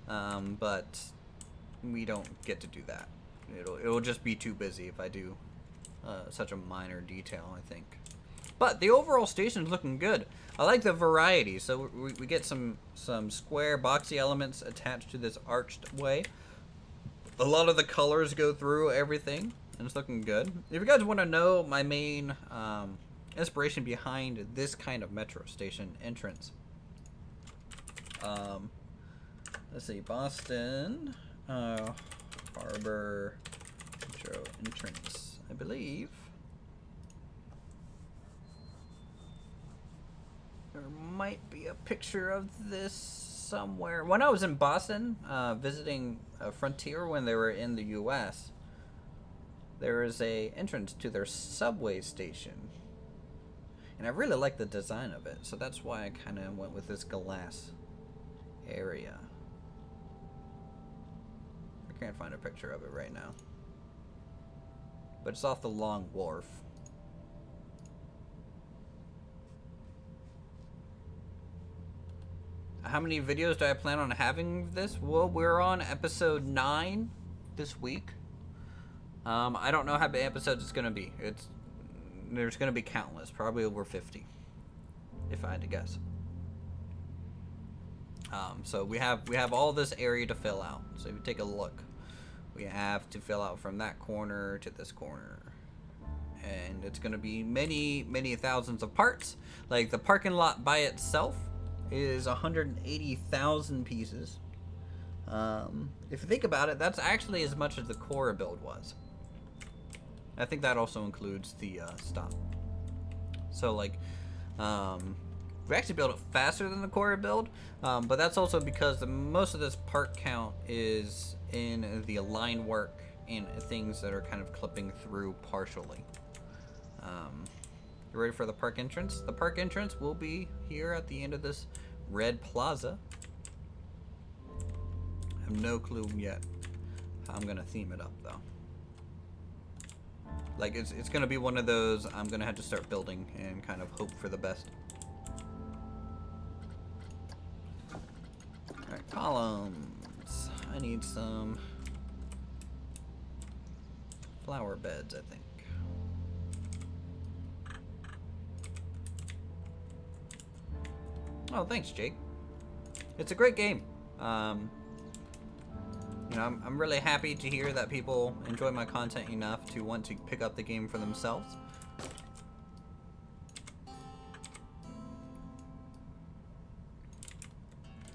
But we don't get to do that. It'll just be too busy if I do such a minor detail, I think. But the overall station's looking good. I like the variety. So we get some square boxy elements attached to this arched way. A lot of the colors go through everything, and it's looking good. If you guys want to know my main inspiration behind this kind of metro station entrance, let's see, Boston Harbor Metro entrance, I believe. There might be a picture of this somewhere. When I was in Boston visiting Frontier when they were in the U.S., there is a entrance to their subway station, and I really like the design of it, so that's why I kind of went with this glass area. I can't find a picture of it right now, but it's off the Long Wharf. How many videos do I plan on having this? Well, we're on episode 9 this week. I don't know how many episodes it's gonna be. There's gonna be countless, probably over 50, if I had to guess. So we have all this area to fill out. So if you take a look, we have to fill out from that corner to this corner, and it's gonna be many thousands of parts. Like the parking lot by itself is 180,000 pieces. If you think about it, that's actually as much as the Cora build was. I think that also includes the stop. So like, we actually built it faster than the Cora build, but that's also because most of this part count is in the line work and things that are kind of clipping through partially. You ready for the park entrance? The park entrance will be here at the end of this red plaza. I have no clue yet how I'm gonna theme it up though. Like it's gonna be one of those I'm gonna have to start building and kind of hope for the best. Alright, columns. I need some flower beds, I think. Oh, thanks, Jake. It's a great game. You know, I'm really happy to hear that people enjoy my content enough to want to pick up the game for themselves.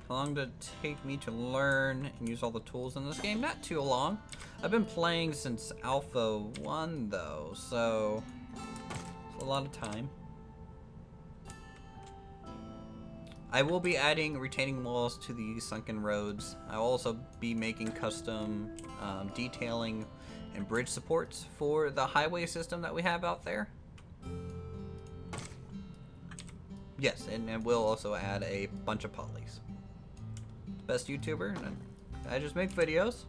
How long did it take me to learn and use all the tools in this game? Not too long. I've been playing since Alpha 1 though, so it's a lot of time. I will be adding retaining walls to the sunken roads. I will also be making custom detailing and bridge supports for the highway system that we have out there. Yes, and we'll also add a bunch of polys. Best YouTuber, and I just make videos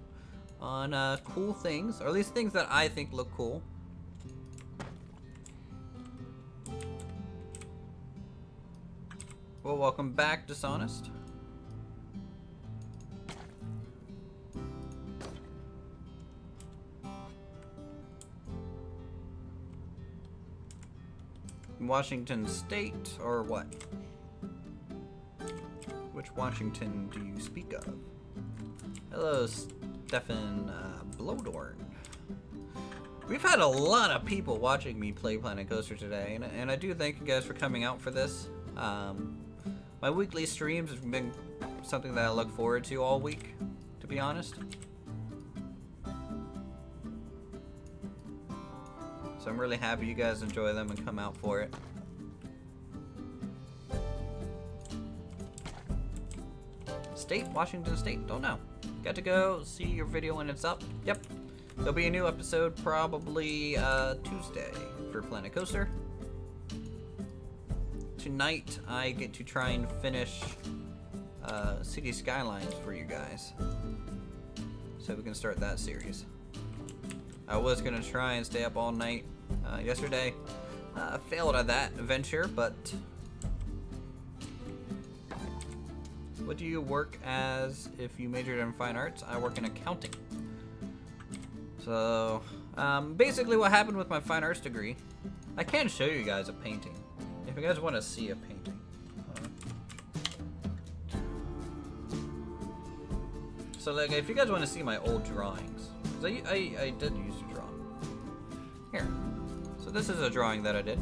on cool things, or at least things that I think look cool. Well, welcome back, Dishonest. Washington State, or what? Which Washington do you speak of? Hello, Stefan Blodorn. We've had a lot of people watching me play Planet Coaster today, and I do thank you guys for coming out for this. My weekly streams have been something that I look forward to all week, to be honest. So I'm really happy you guys enjoy them and come out for it. State? Washington State? Don't know. Got to go see your video when it's up. Yep. There'll be a new episode probably Tuesday for Planet Coaster. Tonight I get to try and finish City Skylines for you guys, so we can start that series. I was gonna try and stay up all night yesterday. Failed at that venture, but what do you work as if you majored in fine arts? I work in accounting. So basically what happened with my fine arts degree, I can show you guys a painting if you guys want to see a painting. So like, if you guys want to see my old drawings, because I did used to draw. Here. So this is a drawing that I did.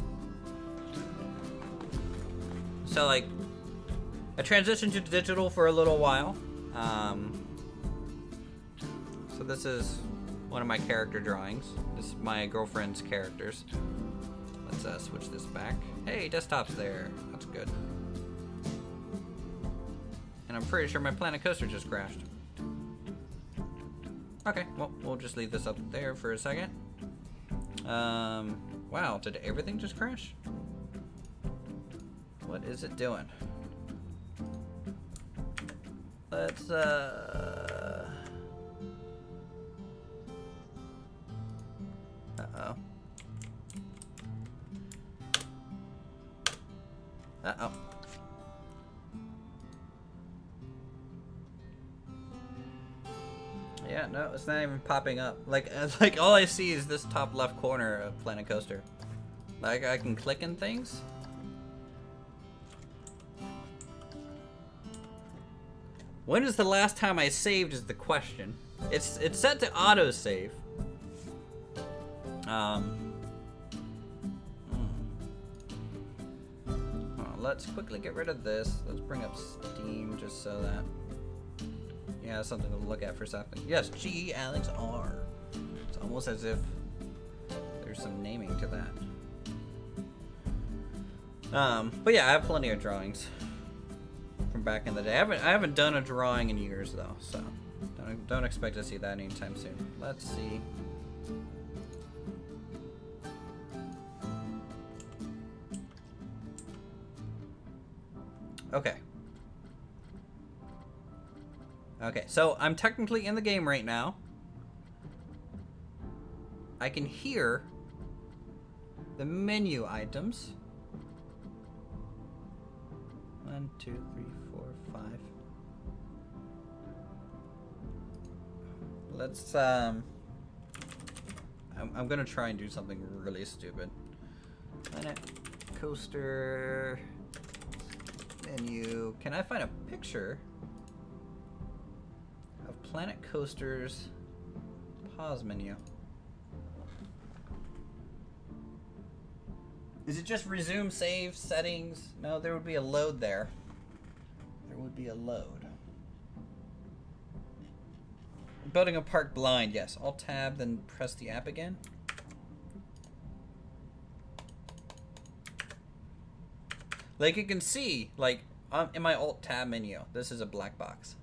So like, I transitioned to digital for a little while. So this is one of my character drawings. This is my girlfriend's characters. Let's switch this back. Hey, desktop's there. That's good. And I'm pretty sure my Planet Coaster just crashed. Okay, well, we'll just leave this up there for a second. Wow, did everything just crash? What is it doing? Let's, uh-oh. Uh-oh. Yeah, no, it's not even popping up. Like all I see is this top left corner of Planet Coaster. Like, I can click in things. When is the last time I saved is the question. It's set to autosave. Let's quickly get rid of this. Let's bring up Steam just so that, yeah, something to look at for a second. Yes, G Alex R. It's almost as if there's some naming to that. But yeah, I have plenty of drawings from back in the day. I haven't done a drawing in years though, so don't expect to see that anytime soon. Let's see. Okay. Okay, so I'm technically in the game right now. I can hear the menu items. 1, 2, 3, 4, 5. Let's I'm gonna try and do something really stupid. Planet Coaster menu. Can I find a picture of Planet Coaster's pause menu? Is it just resume, save, settings? No, there would be a load there. There would be a load. Building a park blind, yes. Alt-tab, then press the app again. Like you can see, like in my Alt-tab menu, this is a black box.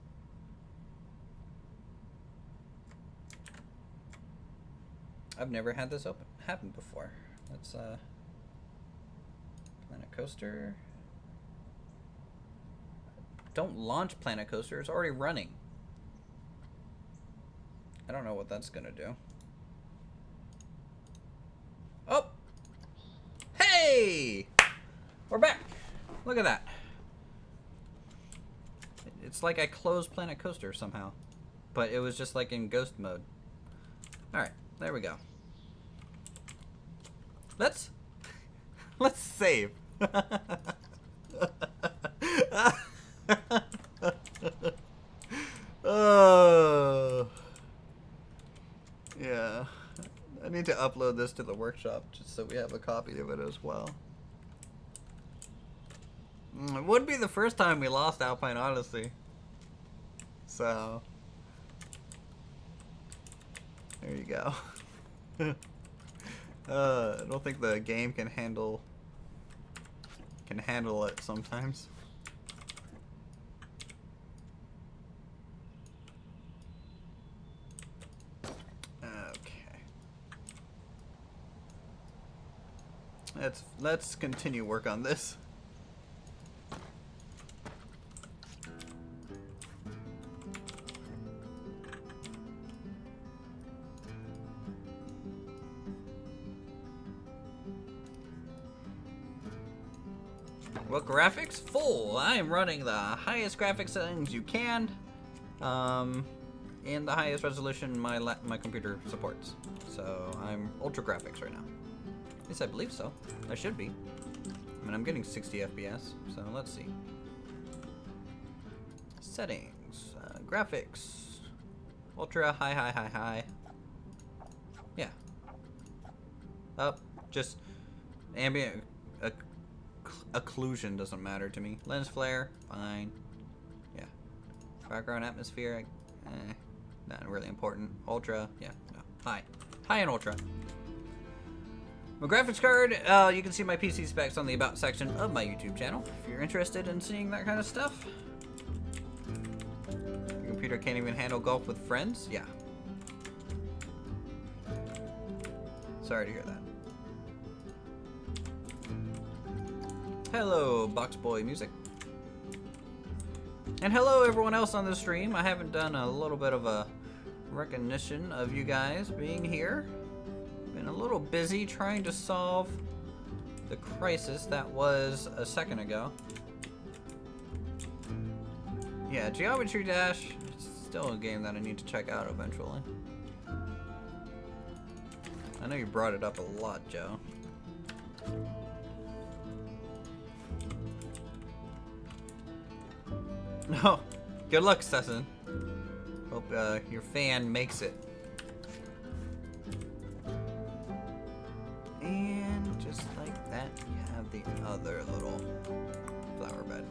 I've never had this happen before. Let's Planet Coaster. Don't launch Planet Coaster, it's already running. I don't know what that's gonna do. Oh! Hey! We're back! Look at that. It's like I closed Planet Coaster somehow. But it was just like in ghost mode. Alright, there we go. Let's save. Oh. Yeah. I need to upload this to the workshop just so we have a copy of it as well. It would be the first time we lost Alpine Odyssey. So there you go. I don't think the game can handle it sometimes. Okay. Let's continue work on this. What graphics? Full. I am running the highest graphics settings you can, and the highest resolution my computer supports. So I'm ultra graphics right now. At least I believe so. I should be. I mean, I'm getting 60 FPS. So let's see. Settings, graphics, ultra, high. Yeah. Up, just ambient. Occlusion doesn't matter to me. Lens flare, fine. Yeah. Background atmosphere, not really important. Ultra, yeah, no. High and ultra. My graphics card, you can see my PC specs on the About section of my YouTube channel if you're interested in seeing that kind of stuff. Your computer can't even handle golf with friends? Yeah. Sorry to hear that. Hello, Box Boy Music. And hello everyone else on the stream. I haven't done a little bit of a recognition of you guys being here. Been a little busy trying to solve the crisis that was a second ago. Yeah, Geometry Dash is still a game that I need to check out eventually. I know you brought it up a lot, Joe. No. Good luck, Sesson. Hope your fan makes it. And just like that, you have the other little flower bed.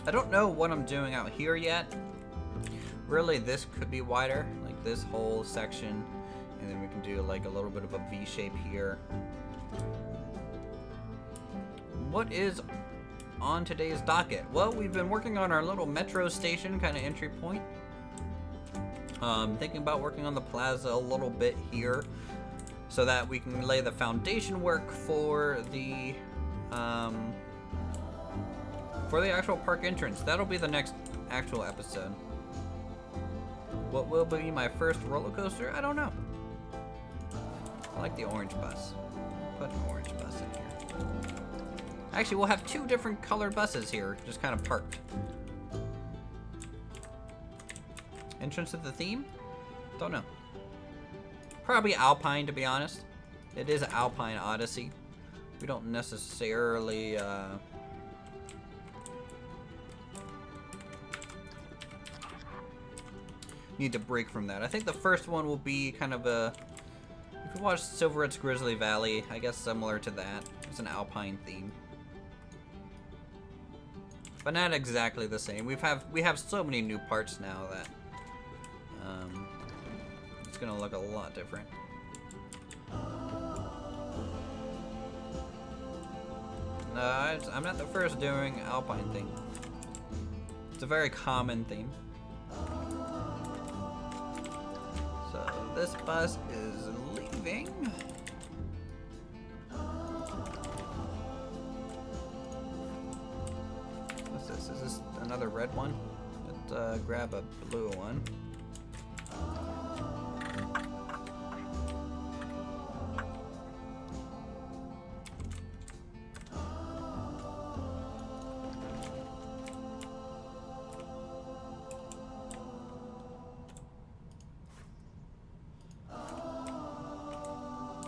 I don't know what I'm doing out here yet. Really, this could be wider, like this whole section. And then we can do like a little bit of a V shape here. What is on today's docket? Well, we've been working on our little metro station kind of entry point. Thinking about working on the plaza a little bit here so that we can lay the foundation work for the actual park entrance. That'll be the next actual episode. What will be my first roller coaster? I don't know. I like the orange bus. Put an orange bus in here. Actually, we'll have two different colored buses here, just kind of parked. Entrance to the theme? Don't know. Probably Alpine, to be honest. It is Alpine Odyssey. We don't necessarily, need to break from that. I think the first one will be kind of a... If you watch Silverette's Grizzly Valley, I guess similar to that. It's an Alpine theme. but not exactly the same. We have so many new parts now that it's gonna look a lot different. No, I'm not the first doing Alpine theme. It's a very common theme. So this bus is leaving. What's this? Is this another red one? Let's grab a blue one.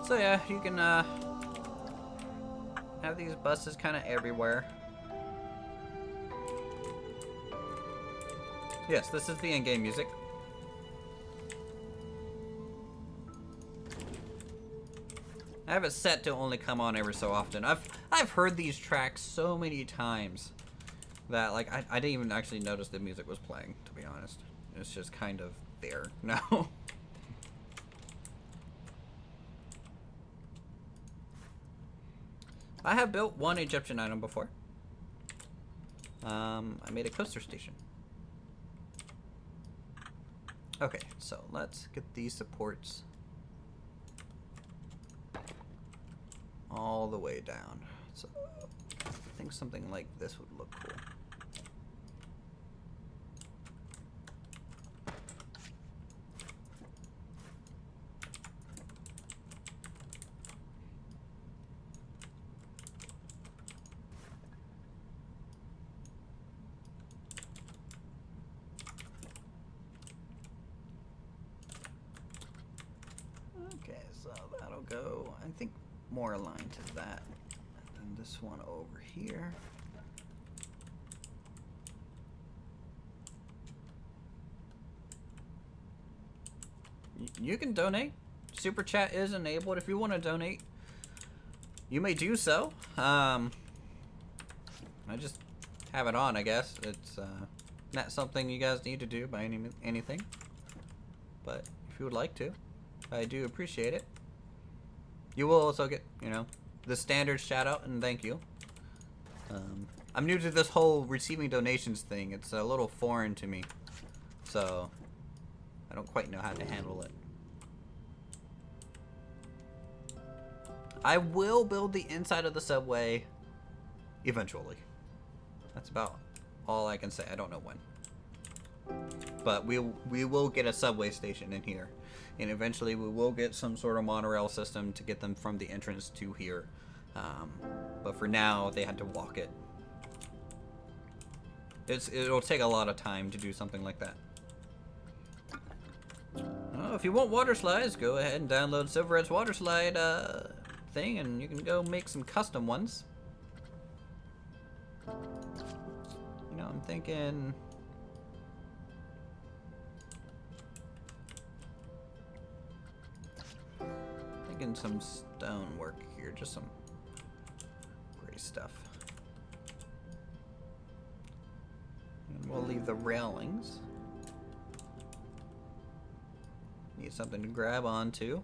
So yeah, you can have these buses kind of everywhere. Yes, this is the in-game music. I have it set to only come on every so often. I've heard these tracks so many times that like I didn't even actually notice the music was playing, to be honest. It's just kind of there now. I have built one Egyptian item before. I made a coaster station. Okay, so let's get these supports all the way down. So I think something like this would look cool. Okay, so that'll go, I think, more aligned to that. And then this one over here. You can donate. Super chat is enabled. If you want to donate, you may do so. I just have it on, I guess. It's not something you guys need to do by anything. But if you would like to, I do appreciate it. You will also get, you know, the standard shout out and thank you. I'm new to this whole receiving donations thing. It's a little foreign to me. So I don't quite know how to handle it. I will build the inside of the subway eventually. That's about all I can say. I don't know when. But we will get a subway station in here. And eventually we will get some sort of monorail system to get them from the entrance to here. But for now, they had to walk it. It'll take a lot of time to do something like that. Oh, if you want water slides, go ahead and download Silveret's water slide thing, and you can go make some custom ones. You know, I'm thinking some stone work here, just some gray stuff. And we'll leave the railings. Need something to grab onto.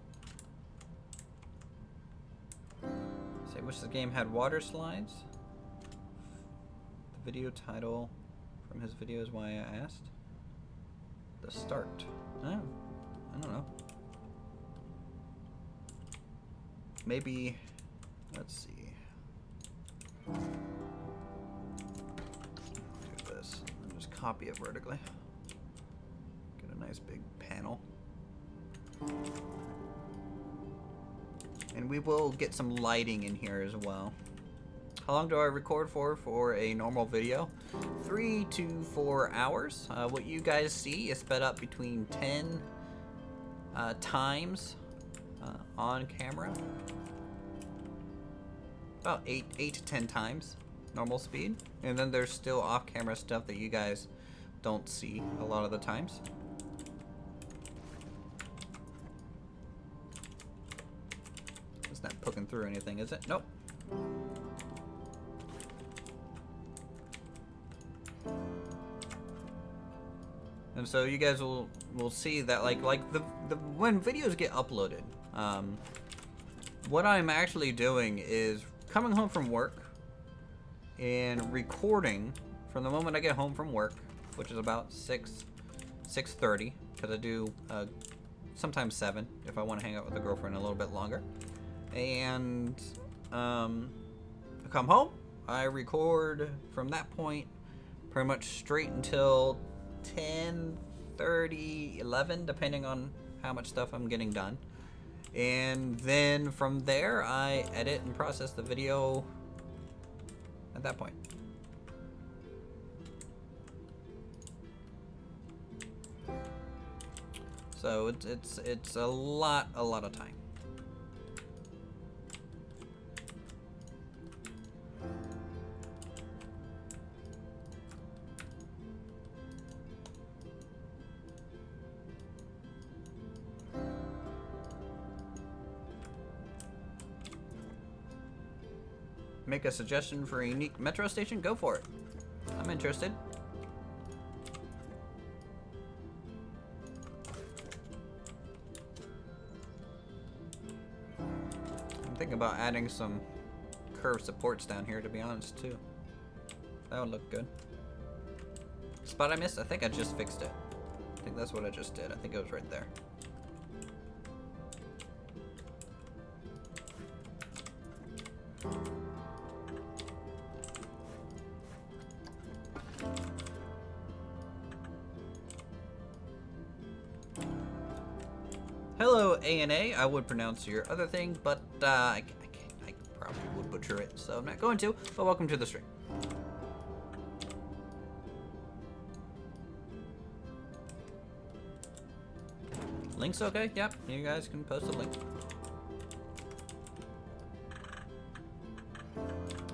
Say, wish the game had water slides. The video title from his video is why I asked. The start. Oh, I don't know. Maybe, let's see. Do this and just copy it vertically. Get a nice big panel. And we will get some lighting in here as well. How long do I record for a normal video? 3 to 4 hours. What you guys see is sped up between 10 times on camera. About 8 to 10 times normal speed. And then there's still off-camera stuff that you guys don't see a lot of the times. It's not poking through anything, is it? Nope. And so you guys will see that like the when videos get uploaded, what I'm actually doing is coming home from work and recording from the moment I get home from work, which is about 6:30, because I do sometimes 7 if I want to hang out with the girlfriend a little bit longer. And I come home, I record from that point pretty much straight until 10:30, 11, depending on how much stuff I'm getting done. And then from there, I edit and process the video at that point. So it's a lot of time. Make a suggestion for a unique metro station? Go for it. I'm interested. I'm thinking about adding some curved supports down here, to be honest, too. That would look good. Spot I missed? I think I just fixed it. I think that's what I just did. I think it was right there. Hello, A&A. I would pronounce your other thing, but I probably would butcher it, so I'm not going to. But welcome to the stream. Link's okay? Yep, you guys can post a link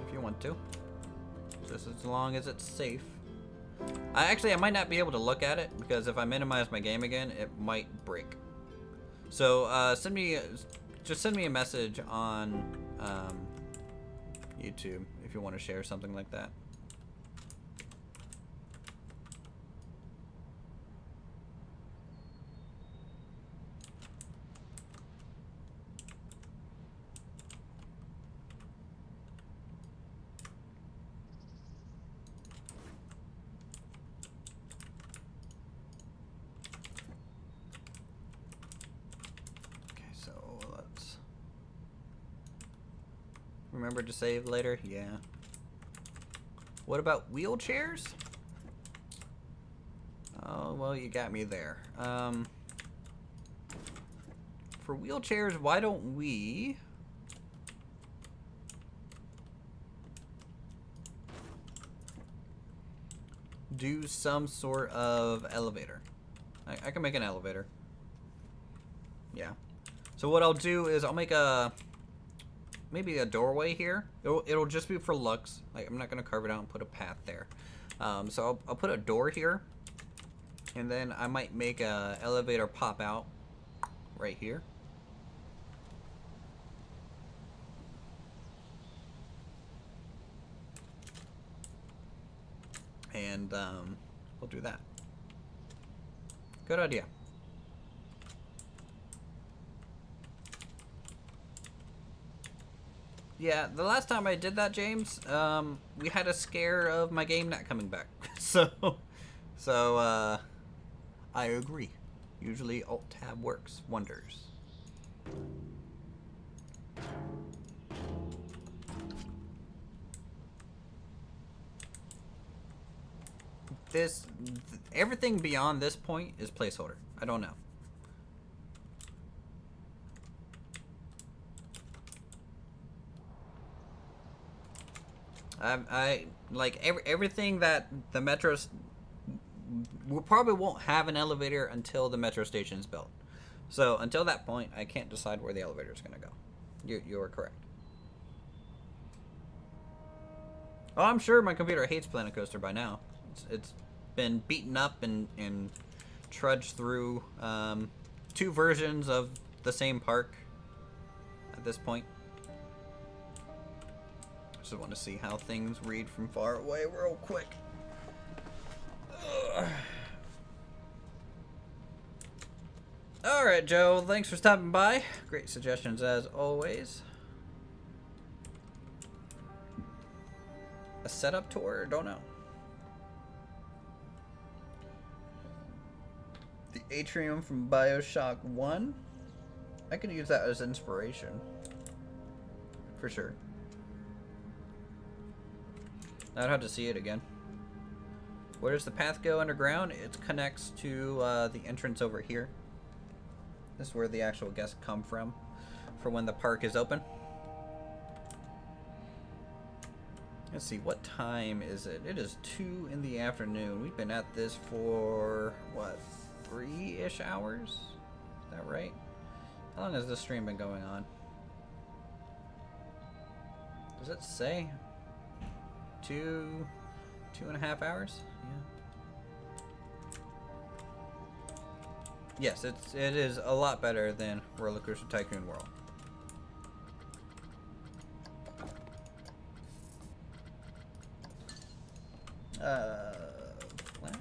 if you want to. Just as long as it's safe. I might not be able to look at it because if I minimize my game again, it might break. So just send me a message on YouTube if you want to share something like that. Remember to save later? Yeah. What about wheelchairs? Oh, well, you got me there. For wheelchairs, why don't we... do some sort of elevator? I can make an elevator. Yeah. So what I'll do is I'll make maybe a doorway here. It'll just be for looks. Like, I'm not gonna carve it out and put a path there. So I'll put a door here, and then I might make a elevator pop out right here. And we'll do that. Good idea. Yeah, the last time I did that, James, we had a scare of my game not coming back. so I agree. Usually Alt-Tab works wonders. Everything beyond this point is placeholder. I don't know. I like everything that the metros. We probably won't have an elevator until the metro station is built. So until that point, I can't decide where the elevator is going to go. You are correct. Oh, I'm sure my computer hates Planet Coaster by now. It's been beaten up and trudged through 2 versions of the same park at this point. Just want to see how things read from far away real quick. Ugh. Alright, Joe, thanks for stopping by. Great suggestions as always. A setup tour? Don't know. The atrium from BioShock 1? I could use that as inspiration. For sure. I'd have to see it again. Where does the path go underground? It connects to the entrance over here. This is where the actual guests come from for when the park is open. Let's see, what time is it? It is 2 in the afternoon. We've been at this for, what, 3-ish hours? Is that right? How long has this stream been going on? Does it say? 2.5 hours? Yeah. Yes, it is a lot better than Roller Coaster Tycoon World. Flag?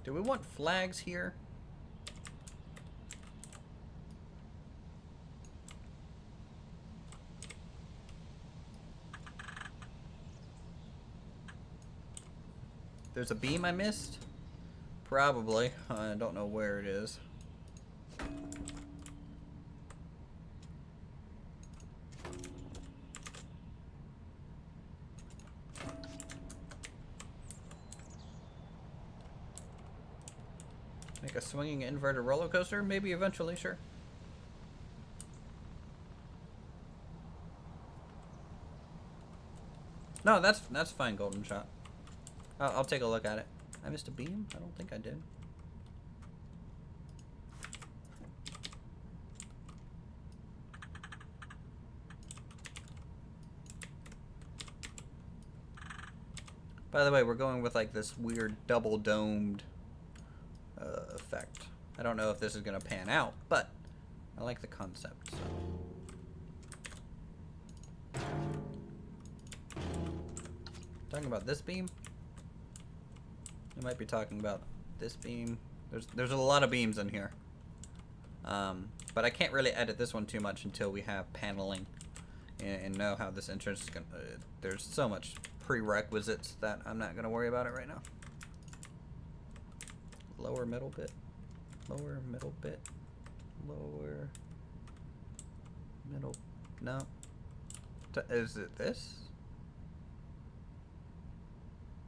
Do we want flags here? There's a beam I missed? Probably. I don't know where it is. Make a swinging inverted roller coaster? Maybe eventually, sure. No, that's fine, Golden Shot. I'll take a look at it. I missed a beam? I don't think I did. By the way, we're going with like this weird double domed effect. I don't know if this is gonna pan out, but I like the concept. So. Talking about this beam? We might be talking about this beam. There's a lot of beams in here. But I can't really edit this one too much until we have paneling and know how this entrance is gonna. There's so much prerequisites that I'm not gonna worry about it right now. Lower middle bit. Lower middle bit. Lower middle. No. Is it this?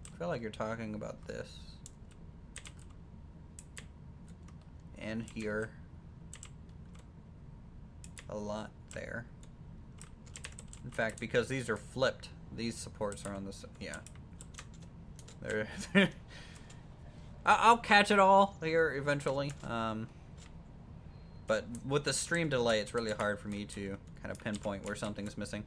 I feel like you're talking about this. And here. A lot there. In fact, because these are flipped, these supports are on this. Yeah. They're I'll catch it all here eventually. But with the stream delay, it's really hard for me to kind of pinpoint where something's missing.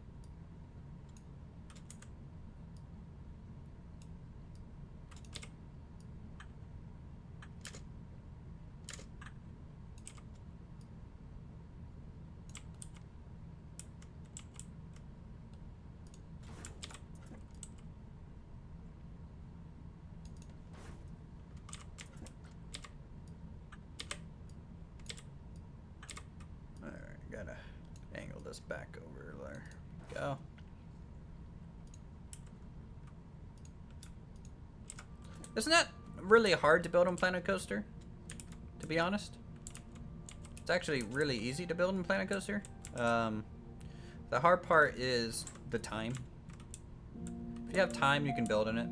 Back over there. Go. Isn't that really hard to build on Planet Coaster? To be honest, it's actually really easy to build in Planet Coaster. The hard part is the time. If you have time, you can build in it.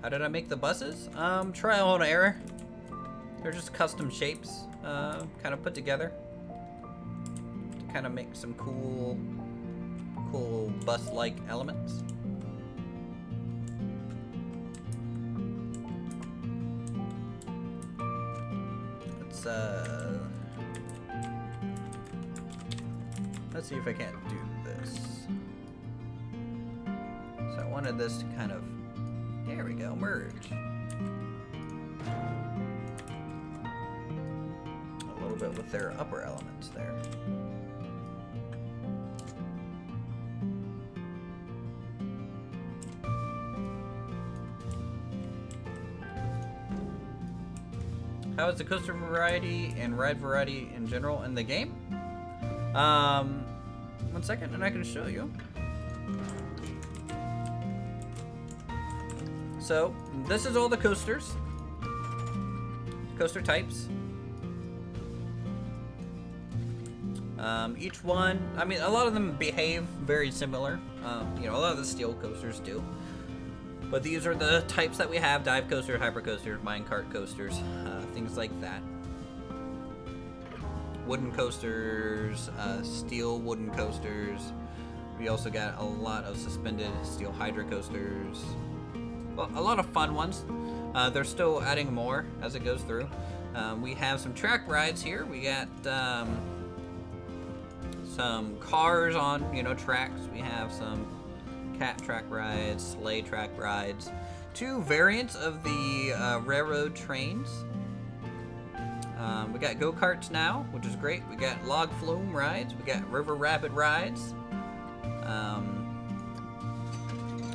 How did I make the buses? Trial and error. They're just custom shapes, kind of put together to kind of make some cool bus-like elements. Let's see if I can't do this. So I wanted this to kind of, there we go, merge. Bit with their upper elements there. How is the coaster variety and ride variety in general in the game? 1 second, and I can show you. So, this is all the coasters. Coaster types. Each one, I mean, a lot of them behave very similar. You know, a lot of the steel coasters do. But these are the types that we have: dive coaster, hyper coasters, minecart coasters, things like that. Wooden coasters, steel wooden coasters. We also got a lot of suspended steel hydro coasters. Well, a lot of fun ones. They're still adding more as it goes through. We have some track rides here. We got some cars on, you know, tracks. We have some cat track rides, sleigh track rides, 2 variants of the railroad trains. We got go-karts now, which is great. We got log flume rides. We got river rapid rides.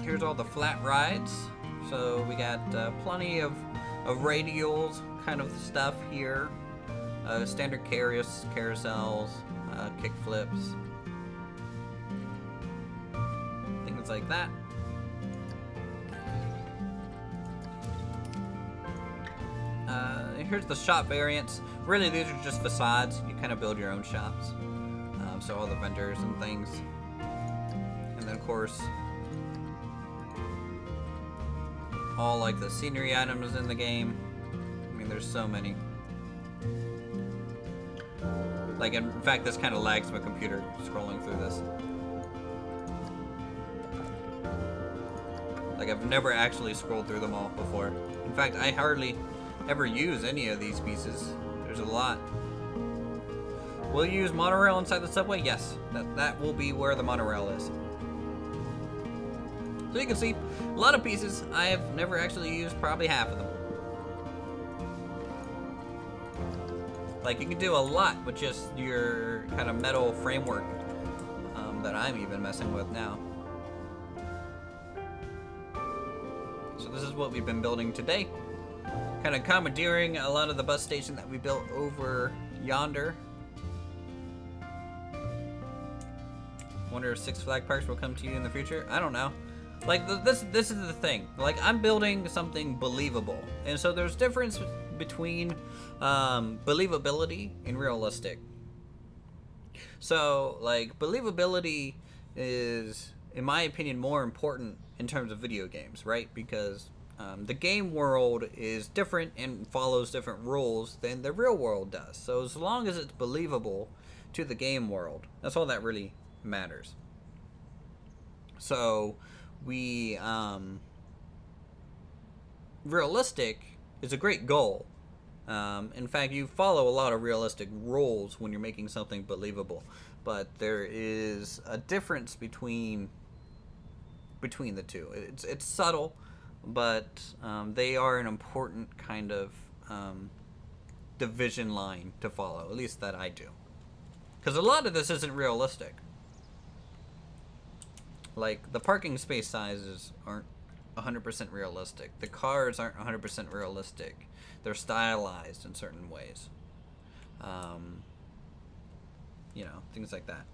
Here's all the flat rides. So we got plenty of radials kind of stuff here. Standard carousels, kick flips, things like that. Here's the shop variants. Really, these are just facades. You kind of build your own shops. So all the vendors and things. And then, of course, all like the scenery items in the game. I mean, there's so many. Like, in fact, this kind of lags my computer scrolling through this. Like, I've never actually scrolled through them all before. In fact, I hardly ever use any of these pieces. There's a lot. Will you use monorail inside the subway? Yes, that will be where the monorail is. So you can see, a lot of pieces. I have never actually used probably half of them. Like, you can do a lot with just your kind of metal framework that I'm even messing with now. So this is what we've been building today. Kind of commandeering a lot of the bus station that we built over yonder. Wonder if Six Flags Parks will come to you in the future. I don't know. Like, this is the thing. Like, I'm building something believable, and so there's difference between believability and realistic. So, like, believability is, in my opinion, more important in terms of video games, right? Because the game world is different and follows different rules than the real world does. So as long as it's believable to the game world, that's all that really matters. So we realistic is a great goal. In fact, you follow a lot of realistic rules when you're making something believable, but there is a difference between the two. It's subtle, but they are an important kind of division line to follow, at least that I do. Because a lot of this isn't realistic. Like, the parking space sizes aren't 100% realistic. The cars aren't 100% realistic. They're stylized in certain ways. You know, things like that.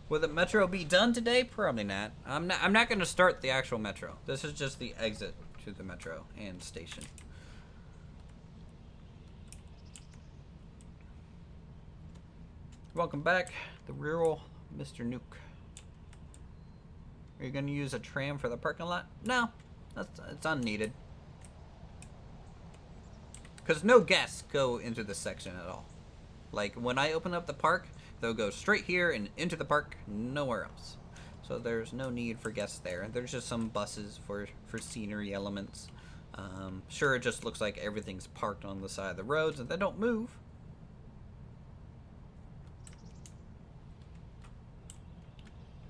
Will the metro be done today? Probably not. I'm not going to start the actual metro. This is just the exit to the metro and station. Welcome back, the real Mr. Nuke. Are you going to use a tram for the parking lot? No, it's unneeded. Because no guests go into this section at all. Like, when I open up the park, they'll go straight here and into the park, nowhere else. So there's no need for guests there. There's just some buses for scenery elements. Sure, it just looks like everything's parked on the side of the roads and they don't move.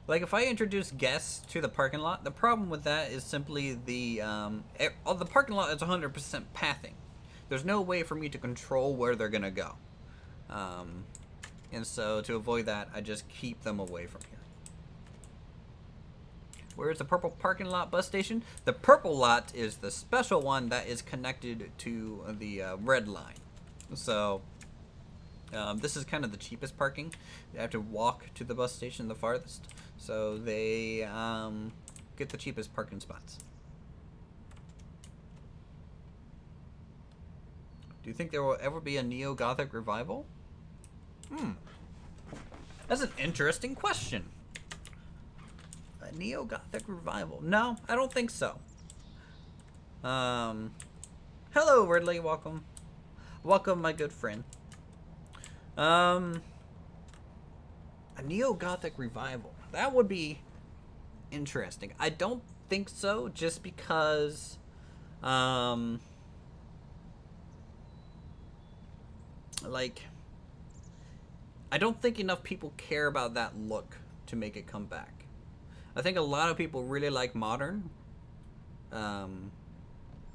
Like, if I introduce guests to the parking lot, the problem with that is simply the parking lot is 100% pathing. There's no way for me to control where they're gonna go. And so to avoid that, I just keep them away from here. Where's the purple parking lot bus station? The purple lot is the special one that is connected to the red line. So this is kind of the cheapest parking. You have to walk to the bus station the farthest. So they get the cheapest parking spots. Do you think there will ever be a Neo-Gothic revival? That's an interesting question. A Neo-Gothic revival? No, I don't think so. Hello, Ridley. Welcome. Welcome, my good friend. A Neo-Gothic revival. That would be interesting. I don't think so, just because... like... I don't think enough people care about that look to make it come back. I think a lot of people really like modern,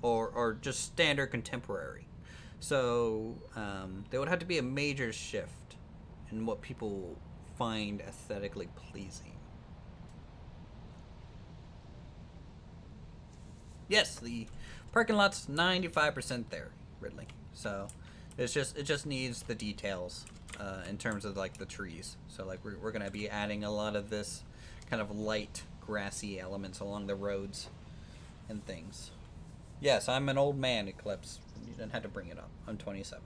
or just standard contemporary. So there would have to be a major shift in what people find aesthetically pleasing. Yes, the parking lot's 95% there, Ridley. So it just needs the details. In terms of like the trees, so like we're gonna be adding a lot of this kind of light grassy elements along the roads and things. Yes, I'm an old man, Eclipse. You didn't have to bring it up. I'm 27.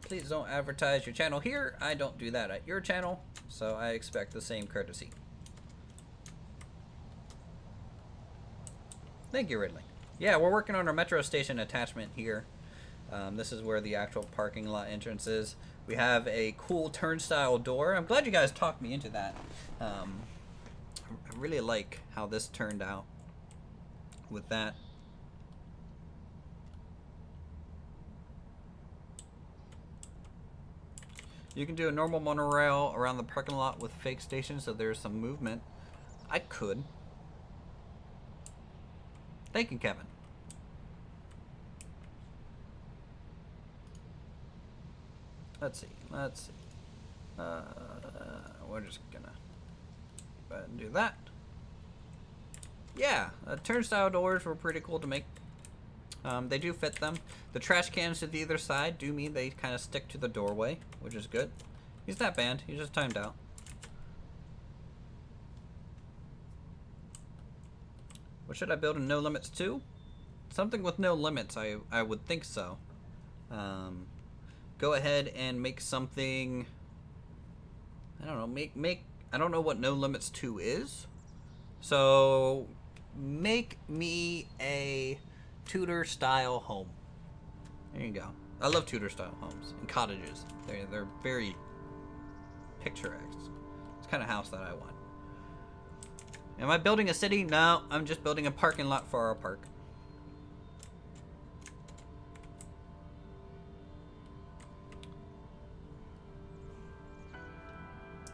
Please don't advertise your channel here. I don't do that at your channel, so I expect the same courtesy. Thank you, Ridley. Yeah, we're working on our metro station attachment here. This is where the actual parking lot entrance is. We have a cool turnstile door. I'm glad you guys talked me into that. I really like how this turned out with that. You can do a normal monorail around the parking lot with fake stations, so there's some movement. I could. Thank you, Kevin. Let's see. We're just gonna go ahead and do that. Yeah, turnstile doors were pretty cool to make. They do fit them. The trash cans to the either side do mean they kind of stick to the doorway, which is good. He's not banned. He's just timed out. What should I build in No Limits 2? Something with no limits, I would think so. Go ahead and make something... I don't know, make I don't know what No Limits 2 is. So, make me a Tudor-style home. There you go. I love Tudor-style homes and cottages. They're very picturesque. It's the kind of house that I want. Am I building a city? No, I'm just building a parking lot for our park.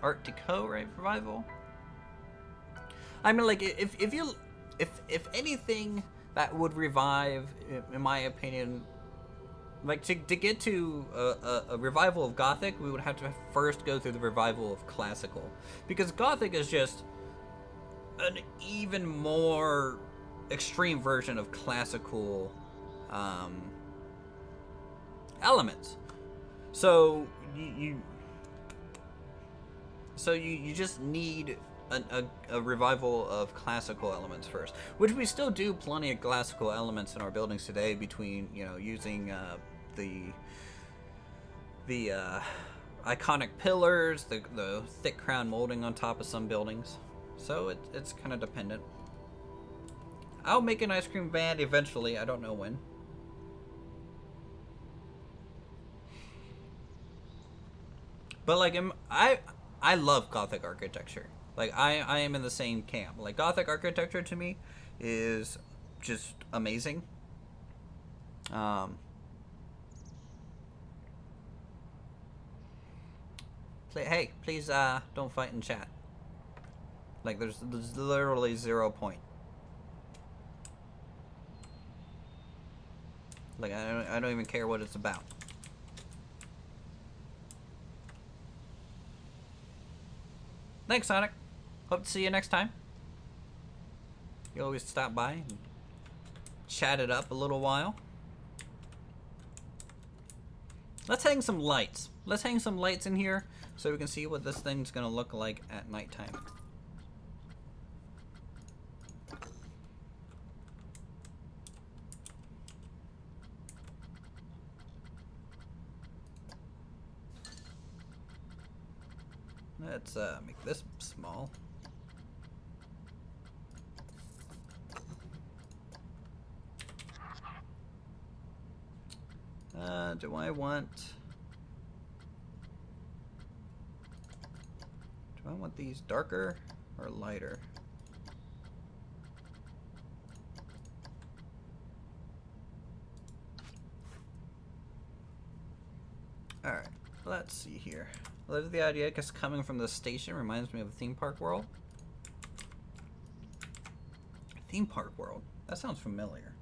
Art Deco, right? Revival. I mean, like, if anything that would revive, in my opinion, like to get to a revival of Gothic, we would have to first go through the revival of Classical, because Gothic is just an even more extreme version of classical elements. So you just need a revival of classical elements first, which we still do plenty of classical elements in our buildings today, between, you know, using the iconic pillars, the thick crown molding on top of some buildings. So it's kind of dependent. I'll make an ice cream van eventually. I don't know when. But like, I love Gothic architecture. Like, I am in the same camp. Like, Gothic architecture to me is just amazing. Hey, please don't fight in chat. Like, there's literally 0 point. Like, I don't even care what it's about. thanks, Sonic. Hope to see you next time. You always stop by and chat it up a little while. Let's hang some lights. Let's hang some lights in here so we can see what this thing's gonna look like at nighttime. Let's make this small. Do I want these darker or lighter? Alright, let's see here. I love the idea because coming from the station reminds me of a theme park world. Theme park world? That sounds familiar.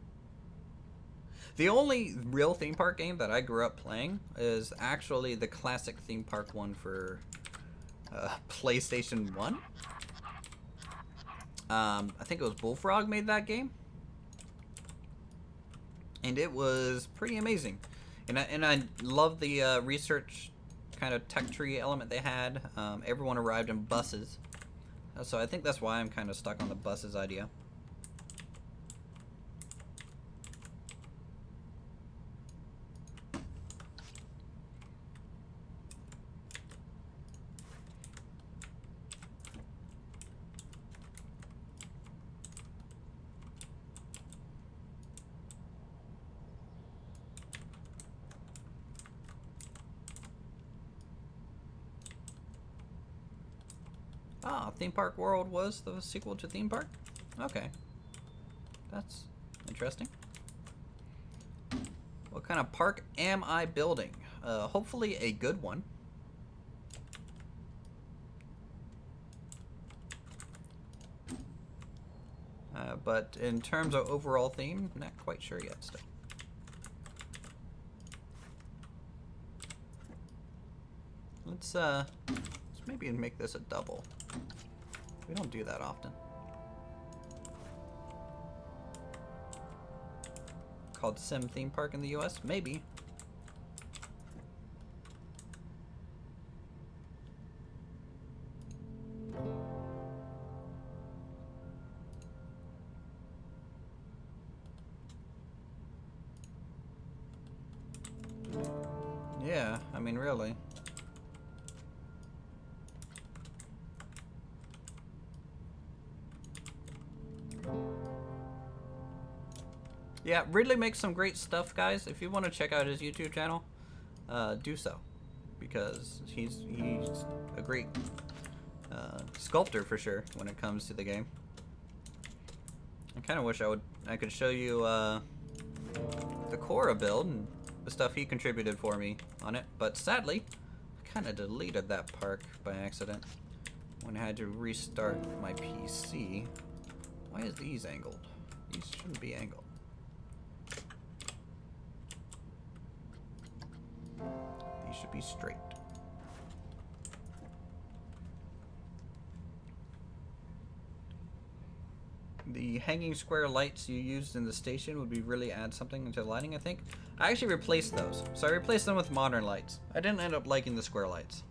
The only real theme park game that I grew up playing is actually the classic theme park one for PlayStation 1. I think it was Bullfrog made that game. And it was pretty amazing. And I love the research kind of tech tree element they had. Everyone arrived in buses. So I think that's why I'm kind of stuck on the buses idea. Ah, Theme Park World was the sequel to Theme Park? Okay. That's interesting. What kind of park am I building? Hopefully a good one. But in terms of overall theme, not quite sure yet still. Let's maybe make this a double. We don't do that often. Called Sim Theme Park in the US? Maybe. Yeah, I mean, really. Yeah, Ridley makes some great stuff, guys. If you want to check out his YouTube channel, do so, because he's a great sculptor for sure when it comes to the game. I kind of wish I could show you the Korra build and the stuff he contributed for me on it, but sadly, I kind of deleted that park by accident when I had to restart my PC. Why is these angled? These shouldn't be angled. These should be straight. The hanging square lights you used in the station would be really add something into the lighting, I think. I actually replaced those. So I replaced them with modern lights. I didn't end up liking the square lights.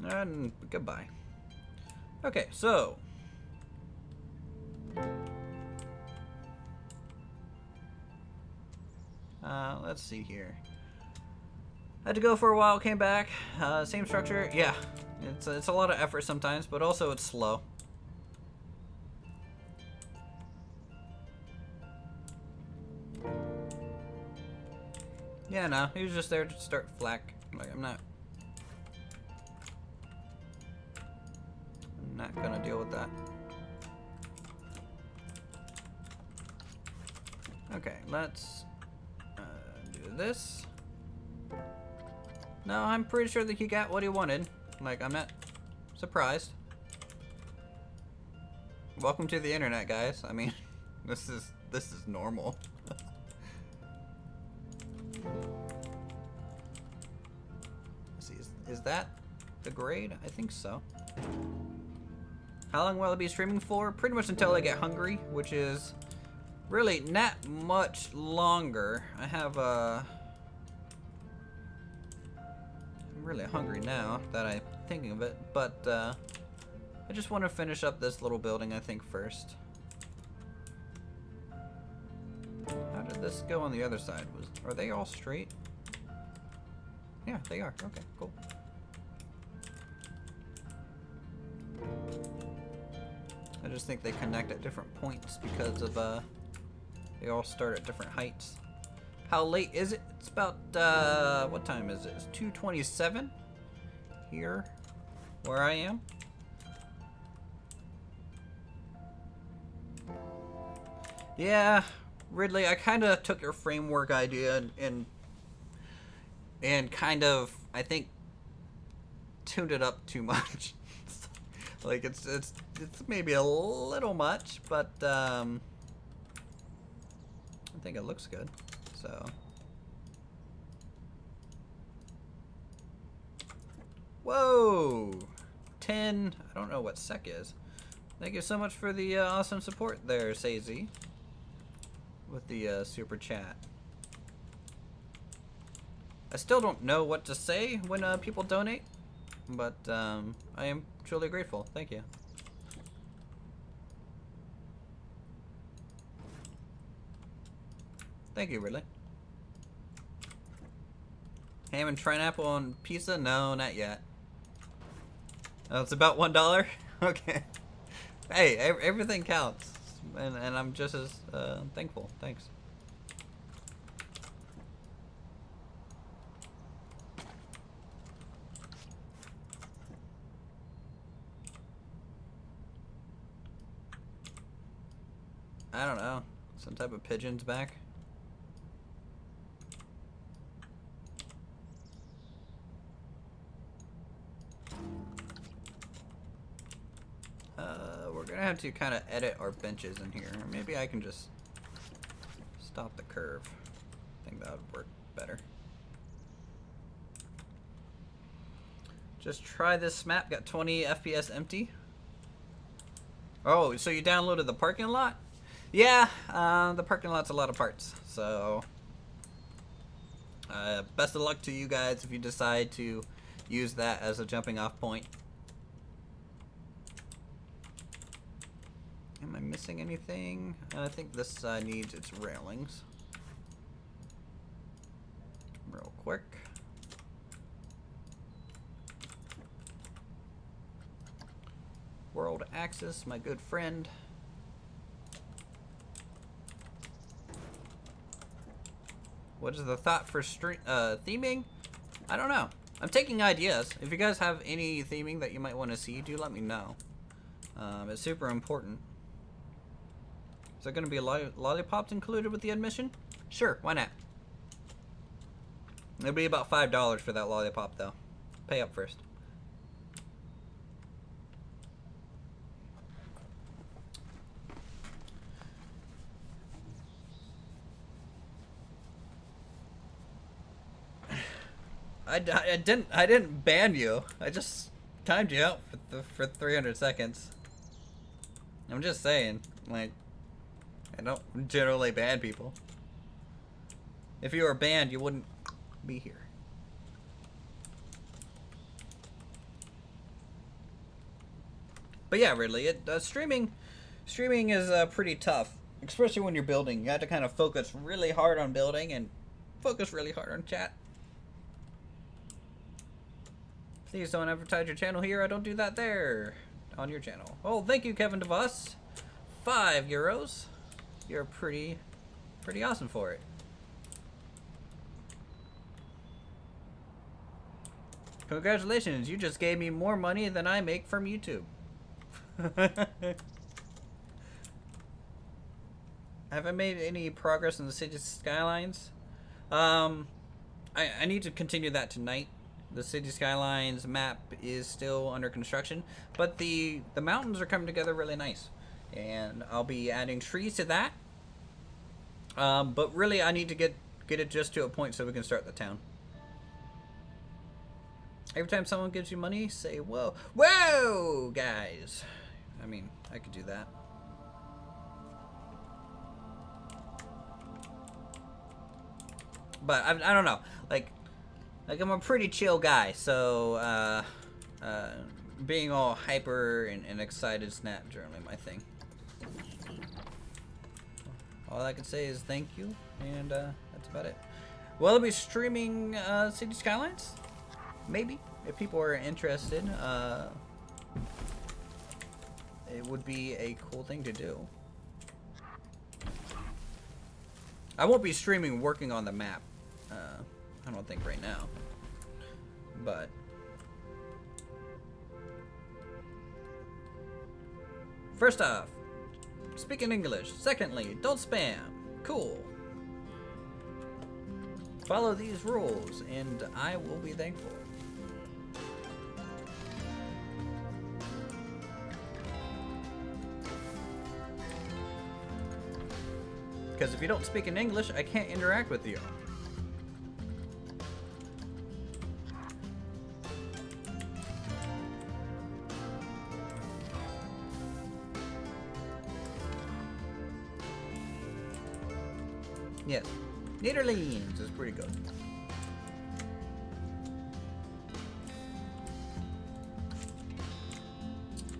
And goodbye. Okay, so let's see here. Had to go for a while, came back. Same structure. Yeah, it's a lot of effort sometimes, but also it's slow. Yeah, no, he was just there to start flak. Like, I'm not gonna deal with that. Okay, let's do this. No, I'm pretty sure that he got what he wanted. Like, I'm not surprised. Welcome to the internet, guys. I mean, this is normal. Is that the grade? I think so. How long will I be streaming for? Pretty much until I get hungry, which is really not much longer. I have I'm really hungry now that I'm thinking of it, but I just want to finish up this little building, I think, first. How did this go on the other side? Are they all straight? Yeah, they are. Okay, cool. I just think they connect at different points because of they all start at different heights. How late is it? It's about what time is it? It's 2:27 here where I am. Yeah, Ridley, I kind of took your framework idea and kind of, I think, tuned it up too much. Like it's maybe a little much, but I think it looks good. So whoa, 10. I don't know what sec is. Thank you so much for the awesome support there, Sazy, with the super chat. I still don't know what to say when people donate, but I am truly grateful. Thank you. Thank you, Ridley. Ham and pineapple on pizza? No, not yet. Oh, it's about $1? Okay. Hey, everything counts. And I'm just as thankful. Thanks. I don't know. Some type of pigeon's back. We're gonna have to kind of edit our benches in here. Maybe I can just stop the curve. I think that would work better. Just try this map. Got 20 FPS empty. Oh, so you downloaded the parking lot? Yeah, the parking lot's a lot of parts. So, best of luck to you guys if you decide to use that as a jumping off point. Am I missing anything? I think this side needs its railings. Real quick. World Axis, my good friend. What is the thought for theming? I don't know. I'm taking ideas. If you guys have any theming that you might want to see, do let me know. It's super important. Is there going to be lollipops included with the admission? Sure, why not? It'll be about $5 for that lollipop, though. Pay up first. I didn't ban you. I just timed you out for 300 seconds. I'm just saying, like, I don't generally ban people. If you were banned, you wouldn't be here. But yeah, Ridley, streaming is pretty tough, especially when you're building. You have to kind of focus really hard on building and focus really hard on chat. Please don't advertise your channel here. I don't do that there on your channel. Oh, thank you, Kevin DeVos. €5. You're pretty awesome for it. Congratulations, you just gave me more money than I make from YouTube. Have I made any progress in the city skylines? I need to continue that tonight. The city skylines map is still under construction, but the mountains are coming together really nice, and I'll be adding trees to that. But really, I need to get it just to a point so we can start the town. Every time someone gives you money, say, whoa. Whoa, guys. I mean, I could do that. But I don't know. Like I'm a pretty chill guy, so being all hyper and excited is not generally my thing. All I can say is thank you, and that's about it. Will I be streaming City Skylines? Maybe, if people are interested. It would be a cool thing to do. I won't be streaming working on the map. I don't think right now. But first off, speak in English. Secondly, don't spam. Cool. Follow these rules, and I will be thankful. Because if you don't speak in English, I can't interact with you. Yes, Netherlands is pretty good.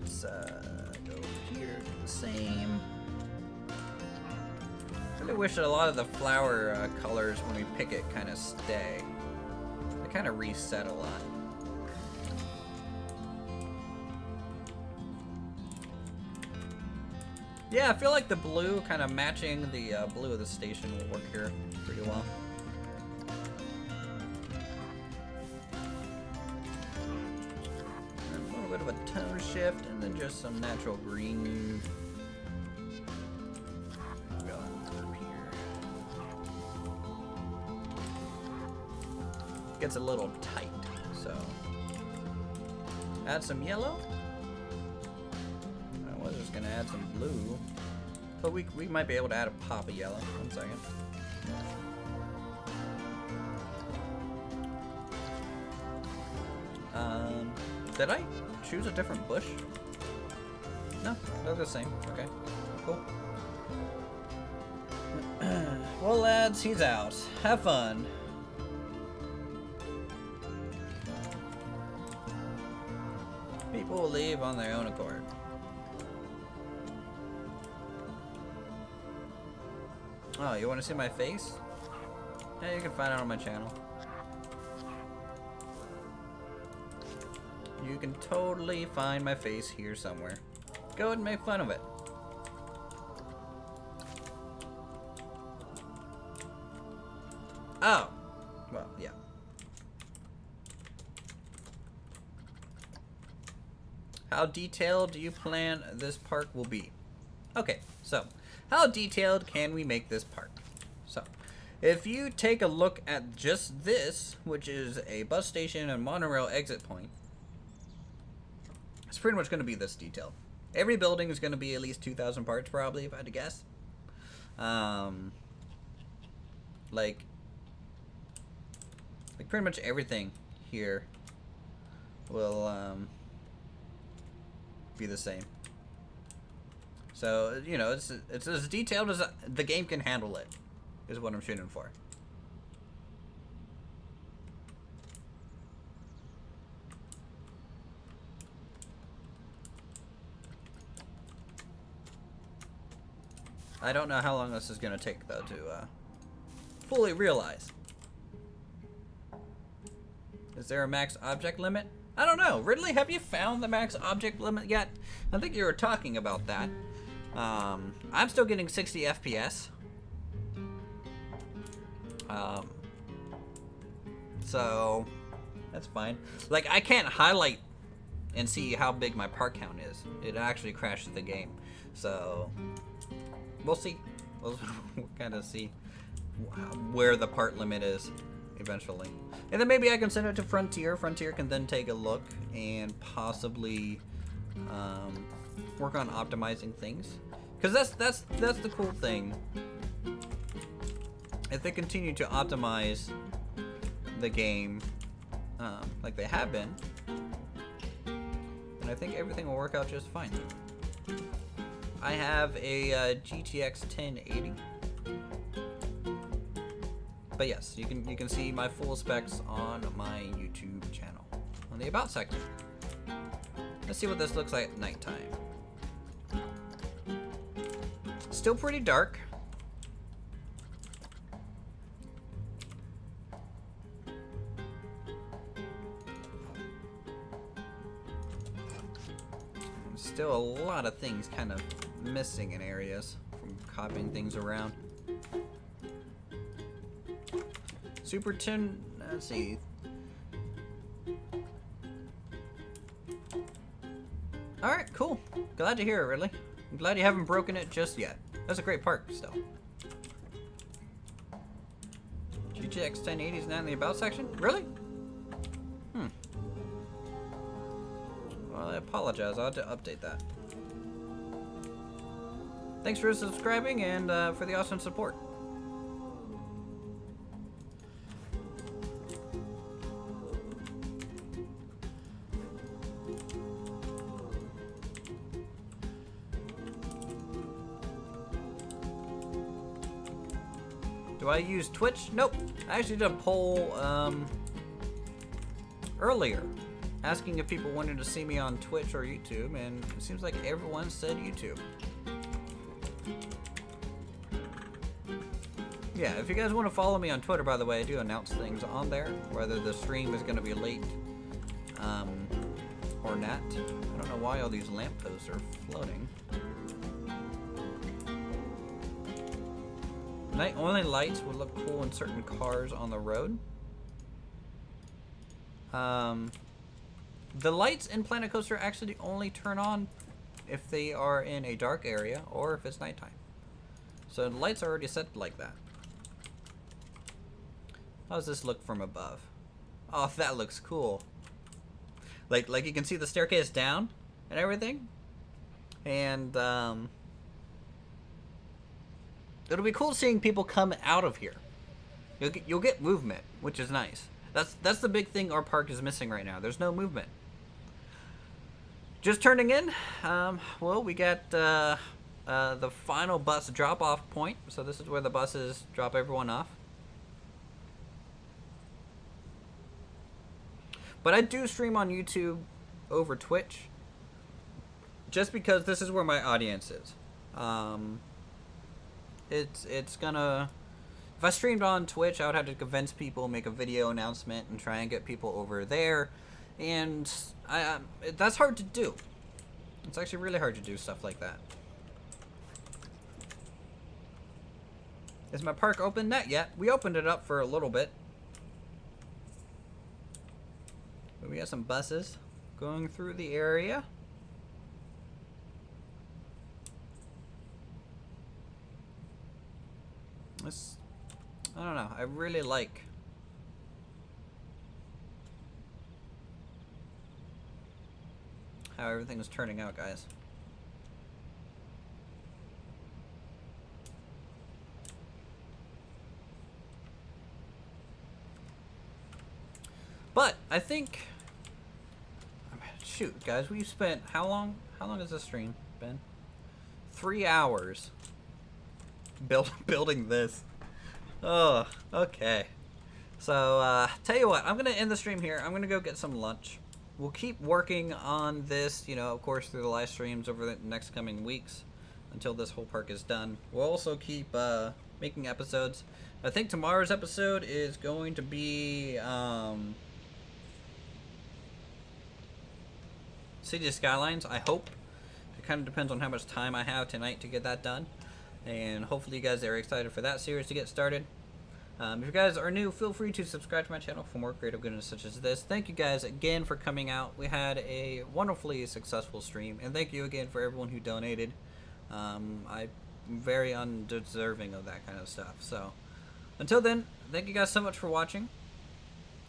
Let's go here, do the same. I really wish that a lot of the flower colors, when we pick it, kind of stay. They kind of reset a lot. Yeah, I feel like the blue kind of matching the blue of the station will work here pretty well. And a little bit of a tone shift, and then just some natural green. Go up here. Gets a little tight, so add some yellow. I was just gonna add some blue, but we might be able to add a pop of yellow. 1 second. Did I choose a different bush? No, they're the same. Okay, cool. Well, lads, he's out. Have fun. People will leave on their own accord. Oh, you want to see my face? Yeah, you can find it on my channel. You can totally find my face here somewhere. Go ahead and make fun of it. Oh. Well, yeah. How detailed do you plan this park will be? Okay, so how detailed can we make this park? So, if you take a look at just this, which is a bus station and monorail exit point, it's pretty much going to be this detailed. Every building is going to be at least 2,000 parts, probably, if I had to guess. Like pretty much everything here will be the same. So, you know, it's as detailed as the game can handle it, is what I'm shooting for. I don't know how long this is going to take, though, to fully realize. Is there a max object limit? I don't know. Ridley, have you found the max object limit yet? I think you were talking about that. I'm still getting 60 FPS. So that's fine. Like, I can't highlight and see how big my part count is. It actually crashes the game. So we'll see. We'll kind of see where the part limit is eventually. And then maybe I can send it to Frontier. Frontier can then take a look and possibly work on optimizing things. Because that's the cool thing. If they continue to optimize the game like they have been, then I think everything will work out just fine. I have a GTX 1080, but yes, you can see my full specs on my YouTube channel on the About section. Let's see what this looks like at nighttime. Still pretty dark. Still a lot of things kind of missing in areas from copying things around. Super 10, let's see. Alright, cool. Glad to hear it, Ridley. I'm glad you haven't broken it just yet. That's a great park still. GTX 1080 is now in the About section? Really? Well, I apologize. I'll have to update that. Thanks for subscribing and for the awesome support. Do I use Twitch? Nope. I actually did a poll earlier asking if people wanted to see me on Twitch or YouTube, and it seems like everyone said YouTube. Yeah, if you guys want to follow me on Twitter, by the way, I do announce things on there, whether the stream is going to be late or not. I don't know why all these lampposts are floating. Night-only lights would look cool in certain cars on the road. The lights in Planet Coaster actually only turn on if they are in a dark area or if it's nighttime. So the lights are already set like that. How does this look from above? Oh, that looks cool. Like you can see the staircase down and everything. And it'll be cool seeing people come out of here. You'll get movement, which is nice. That's the big thing our park is missing right now. There's no movement. Just turning in. Well, we got the final bus drop-off point. So this is where the buses drop everyone off. But I do stream on YouTube over Twitch, just because this is where my audience is. It's gonna... If I streamed on Twitch, I would have to convince people, make a video announcement, and try and get people over there. And that's hard to do. It's actually really hard to do stuff like that. Is my park open? Not yet. We opened it up for a little bit. But we got some buses going through the area. This, I don't know. I really like how everything is turning out, guys. But I think, shoot, guys, we've spent how long? How long has this stream been? 3 hours building this. Oh, okay. So, tell you what, I'm gonna end the stream here. I'm gonna go get some lunch. We'll keep working on this, you know, of course, through the live streams over the next coming weeks until this whole park is done. We'll also keep making episodes. I think tomorrow's episode is going to be City Skylines, I hope. It kind of depends on how much time I have tonight to get that done. And hopefully you guys are excited for that series to get started. If you guys are new, feel free to subscribe to my channel for more creative goodness such as this. Thank you guys again for coming out. We had a wonderfully successful stream. And thank you again for everyone who donated. I'm very undeserving of that kind of stuff. So, until then, thank you guys so much for watching.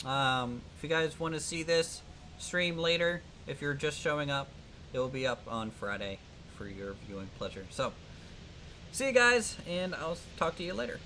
If you guys want to see this stream later, if you're just showing up, it will be up on Friday for your viewing pleasure. So, see you guys, and I'll talk to you later.